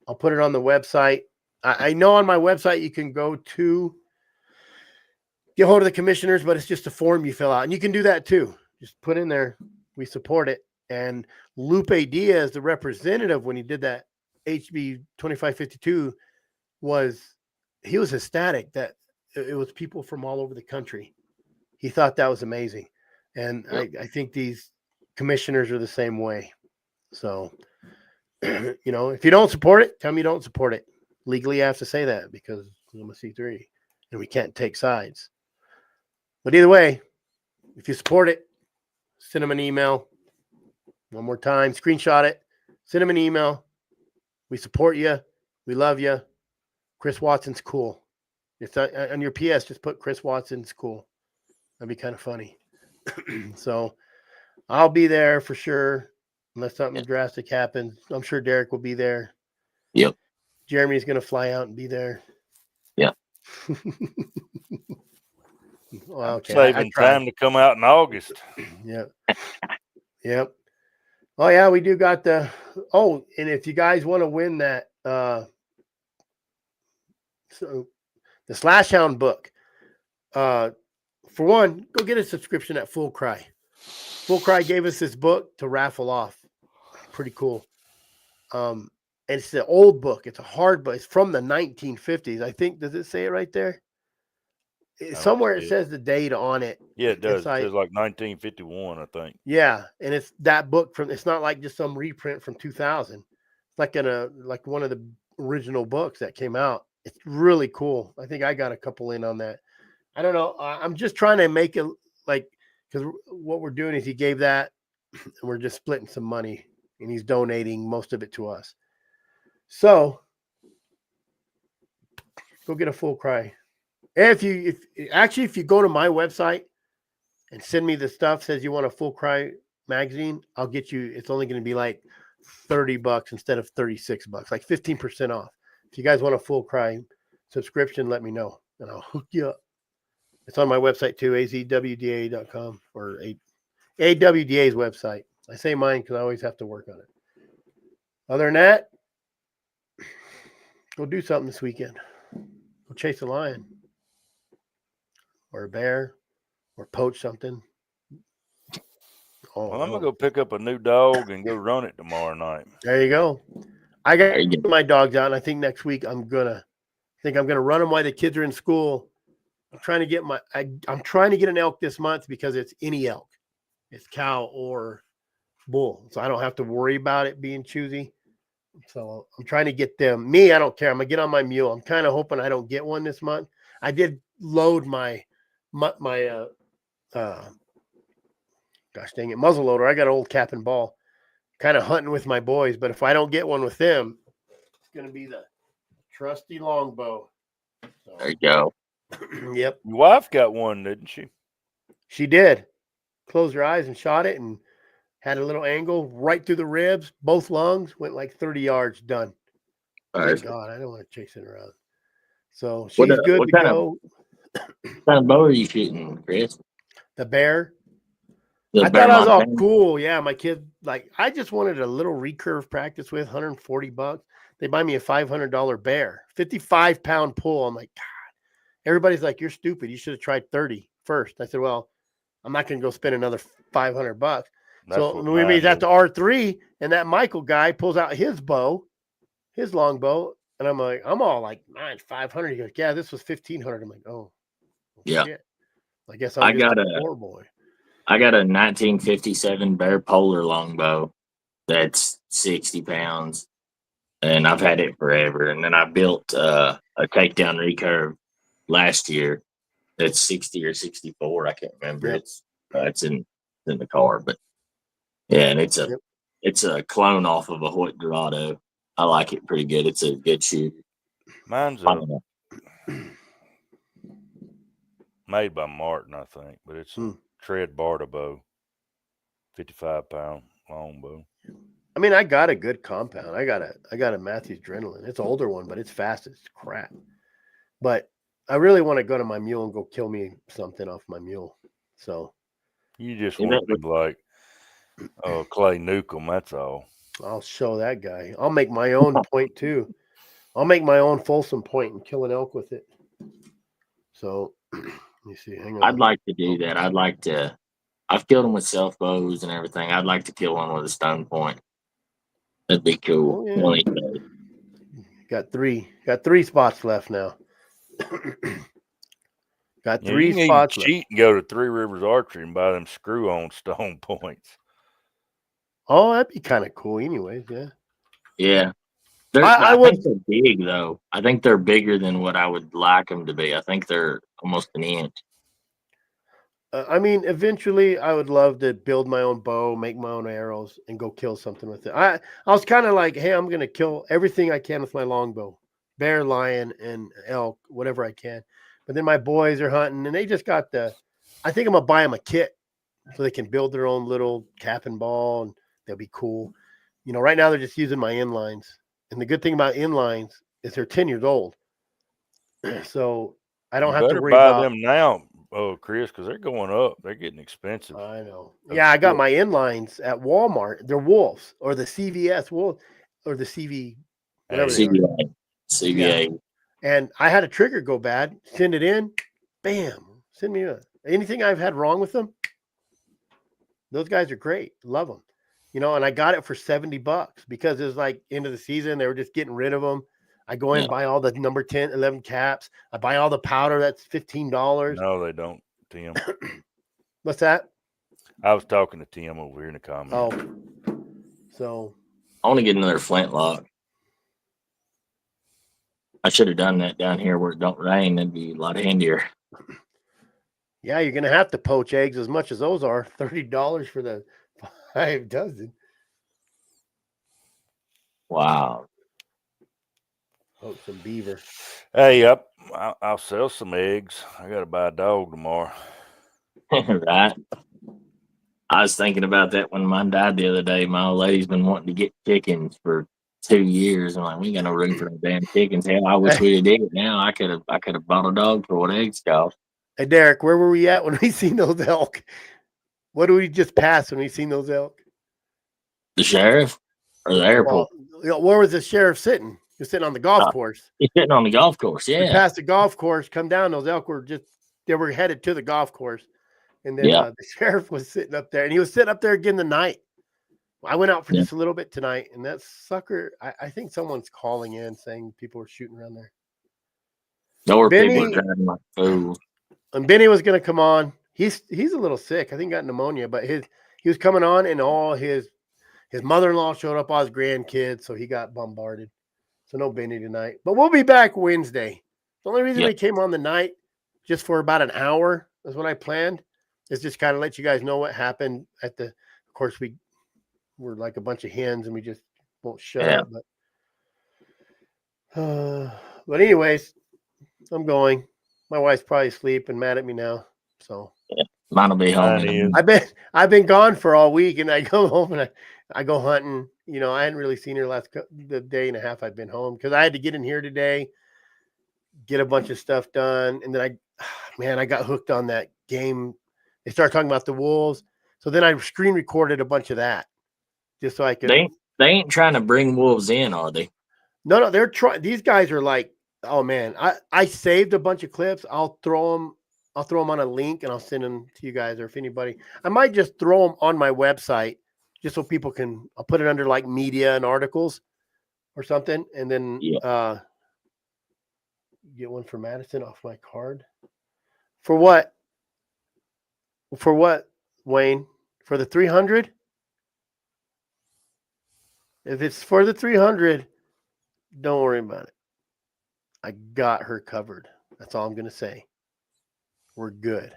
I'll put it on the website. I know on my website you can go to get hold of the commissioners, but it's just a form you fill out. And you can do that too. Just put in there, we support it. And Lupe Diaz, the representative, when he did that HB 2552, he was ecstatic that it was people from all over the country. He thought that was amazing. And I think these commissioners are the same way. So, if you don't support it, tell me you don't support it. Legally, I have to say that because I'm a C3 and we can't take sides. But either way, if you support it, send them an email. One more time, screenshot it, send them an email. We support you. We love you. Chris Watson's cool. It's on your PS, just put Chris Watson's cool. That'd be kind of funny. So I'll be there for sure. Unless something drastic happens. I'm sure Derek will be there. Yep. Jeremy's going to fly out and be there. Yep. Well, okay. Saving time to come out in August. Yep. Yep. Oh, yeah, we do got and if you guys want to win that, so the Slash Hound book, for one, go get a subscription at Full Cry. Full Cry gave us this book to raffle off. Pretty cool. And it's the old book. It's a hard book. It's from the 1950s. I think, does it say it right there? Somewhere it says the date on it. Yeah, it does. It says like 1951, I think. Yeah, and it's that book it's not like just some reprint from 2000. It's like one of the original books that came out. It's really cool. I think I got a couple in on that. I don't know. I'm just trying to make it like because what we're doing is he gave that, and we're just splitting some money, and he's donating most of it to us. So go get a full cry. And if you go to my website and send me the stuff, says you want a full cry magazine, I'll get you. It's only going to be like $30 instead of $36, like 15% off. If you guys want a full cry subscription, let me know and I'll hook you up. It's on my website too, azwda.com or AWDA's website. I say mine because I always have to work on it. Other than that, go do something this weekend. Go chase a lion or a bear or poach something. Well, I'm going to go pick up a new dog and go run it tomorrow night. There you go. I got my dogs out, and I think next week I'm gonna run them while the kids are in school. I'm trying to get I'm trying to get an elk this month because it's any elk. It's cow or bull. So I don't have to worry about it being choosy. So I'm trying to get them. Me, I don't care. I'm gonna get on my mule. I'm kind of hoping I don't get one this month. I did load my gosh dang it, muzzle loader. I got an old cap and ball. Kind of hunting with my boys, but if I don't get one with them, it's gonna be the trusty longbow. So, There you go. Yep. Your wife got one, didn't she? She did. Closed her eyes and shot it and had a little angle right through the ribs, both lungs, went like 30 yards, done. Thank God, I don't want to chase it around. So she's good to go. What kind of bow are you shooting, Chris? The bear. I thought I was all cool. Yeah, my kid, I just wanted a little recurve practice with $140. They buy me a $500 bear, 55-pound pull. I'm like, God. Everybody's like, you're stupid. You should have tried 30 first. I said, well, I'm not going to go spend another $500. So we meet at the R3, and that Michael guy pulls out his bow, his longbow, and I'm all like, man, 500. He goes, yeah, this was 1,500. I'm like, oh, yeah. Shit. I guess I'm just a poor boy. I got a 1957 Bear Polar longbow that's 60 pounds, and I've had it forever. And then I built a takedown recurve last year that's 60 or 64. I can't remember. Yep. It's in the car, but yeah, and it's a clone off of a Hoyt Dorado. I like it pretty good. It's a good shoot. Mine's made by Martin, I think, but it's a tread Barta bow, 55-pound longbow. I mean, I got a good compound. I got a Matthews Adrenaline. It's an older one, but it's fast as crap. But I really want to go to my mule and go kill me something off my mule. So you just want to be like Clay Newcomb, that's all. I'll show that guy. I'll make my own point too. I'll make my own Folsom point and kill an elk with it. So let me see. Hang on. I'd like to do that. I've killed them with self bows and everything. I'd like to kill one with a stone point. That'd be cool. Oh, yeah. Got three spots left now. Got three spots left. Cheat and go to Three Rivers Archery and buy them screw-on stone points. Oh, that'd be kind of cool anyways, yeah. Yeah. I think they're big, though. I think they're bigger than what I would like them to be. I think they're almost an inch. I mean, eventually I would love to build my own bow, make my own arrows, and go kill something with it. I was kind of like, hey, I'm going to kill everything I can with my longbow. Bear, lion, and elk, whatever I can. But then my boys are hunting, and they just got I think I'm going to buy them a kit so they can build their own little cap and ball, and they'll be cool. You know, right now they're just using my inlines. And the good thing about inlines is they're 10 years old. So I don't have to worry about them now, Chris, because they're going up. They're getting expensive. I know. Yeah, I got my inlines at Walmart. They're wolves or the CVS wolf or the CV, whatever they are. CVA. Yeah. And I had a trigger go bad. Send it in. Bam. Send me anything I've had wrong with them. Those guys are great. Love them. You know, and I got it for $70 because it was like end of the season. They were just getting rid of them. I go in and buy all the number 10, 11 caps. I buy all the powder. That's $15. No, they don't, Tim. What's that? I was talking to Tim over here in the comments. Oh, so I want to get another flintlock. I should have done that down here where it don't rain. That'd be a lot handier. Yeah, you're gonna have to poach eggs as much as those are. $30 for the 5 dozen. Wow. Poach some beaver. Hey, I'll sell some eggs. I got to buy a dog tomorrow. Right. I was thinking about that when mine died the other day. My old lady's been wanting to get chickens for 2 years. I'm like, we ain't got no room for no damn chickens. Hell, I wish we'd have did it now. I could have bought a dog for what eggs cost. Hey, Derek, where were we at when we seen those elk? What did we just pass when we seen those elk? The sheriff or the airport? Well, where was the sheriff sitting? He was sitting on the golf course. He's sitting on the golf course. We Yeah. passed the golf course, come down. Those elk were they were headed to the golf course. And then Yeah. the sheriff was sitting up there, and he was sitting up there again tonight. I went out for just a little bit tonight, and that sucker, I think someone's calling in saying people were shooting around there. Or Benny- people are driving like fools. And Benny was going to come on. He's a little sick. I think he got pneumonia, but he was coming on, and all his mother-in-law showed up, all his grandkids, so he got bombarded. So no Benny tonight. But we'll be back Wednesday. The only reason we came on the night, just for about an hour, is what I planned, is just kind of let you guys know what happened at the. Of course, we're like a bunch of hens, and we just won't shut up. But anyways, I'm going. My wife's probably asleep and mad at me now. So Mine will be home. I've been gone for all week, and I go home and I go hunting. You know, I hadn't really seen her the day and a half I've been home because I had to get in here today, get a bunch of stuff done, and then I got hooked on that game. They started talking about the wolves, so then I screen recorded a bunch of that just so I could. They ain't trying to bring wolves in, are they? No, they're trying. These guys are like, oh man, I saved a bunch of clips. I'll throw them on a link and I'll send them to you guys, or if anybody, I might just throw them on my website just so people can. I'll put it under like media and articles or something, and then get one for Madison off my card. For what? For what, Wayne? For the 300? If it's for the 300, don't worry about it. I got her covered. That's all I'm going to say. We're good.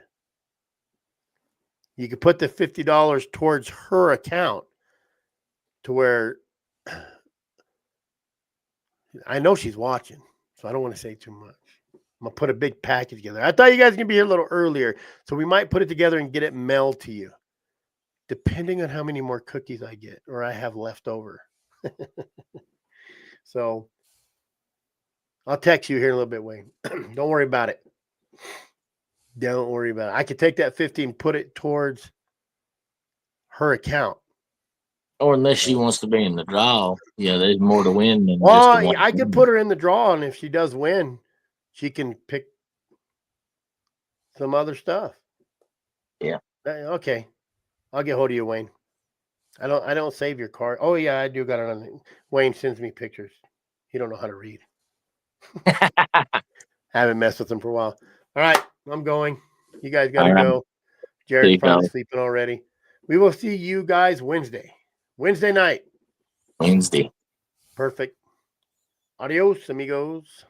You could put the $50 towards her account to where I know she's watching, so I don't want to say too much. I'm going to put a big package together. I thought you guys were going to be here a little earlier, so we might put it together and get it mailed to you, depending on how many more cookies I get or I have left over. So I'll text you here in a little bit, Wayne. Don't worry about it. Don't worry about it. I could take that 50 and put it towards her account. Or unless she wants to be in the draw. Yeah, there's more to win than Well, just I could put her in the draw, and if she does win, she can pick some other stuff. Yeah. Okay. I'll get hold of you, Wayne. I don't save your card. Oh yeah, I do got it on. Wayne sends me pictures. He don't know how to read. Haven't messed with him for a while. All right, I'm going. You guys got to go. Jared's probably sleeping already. We will see you guys Wednesday night. Wednesday. Perfect. Adios, amigos.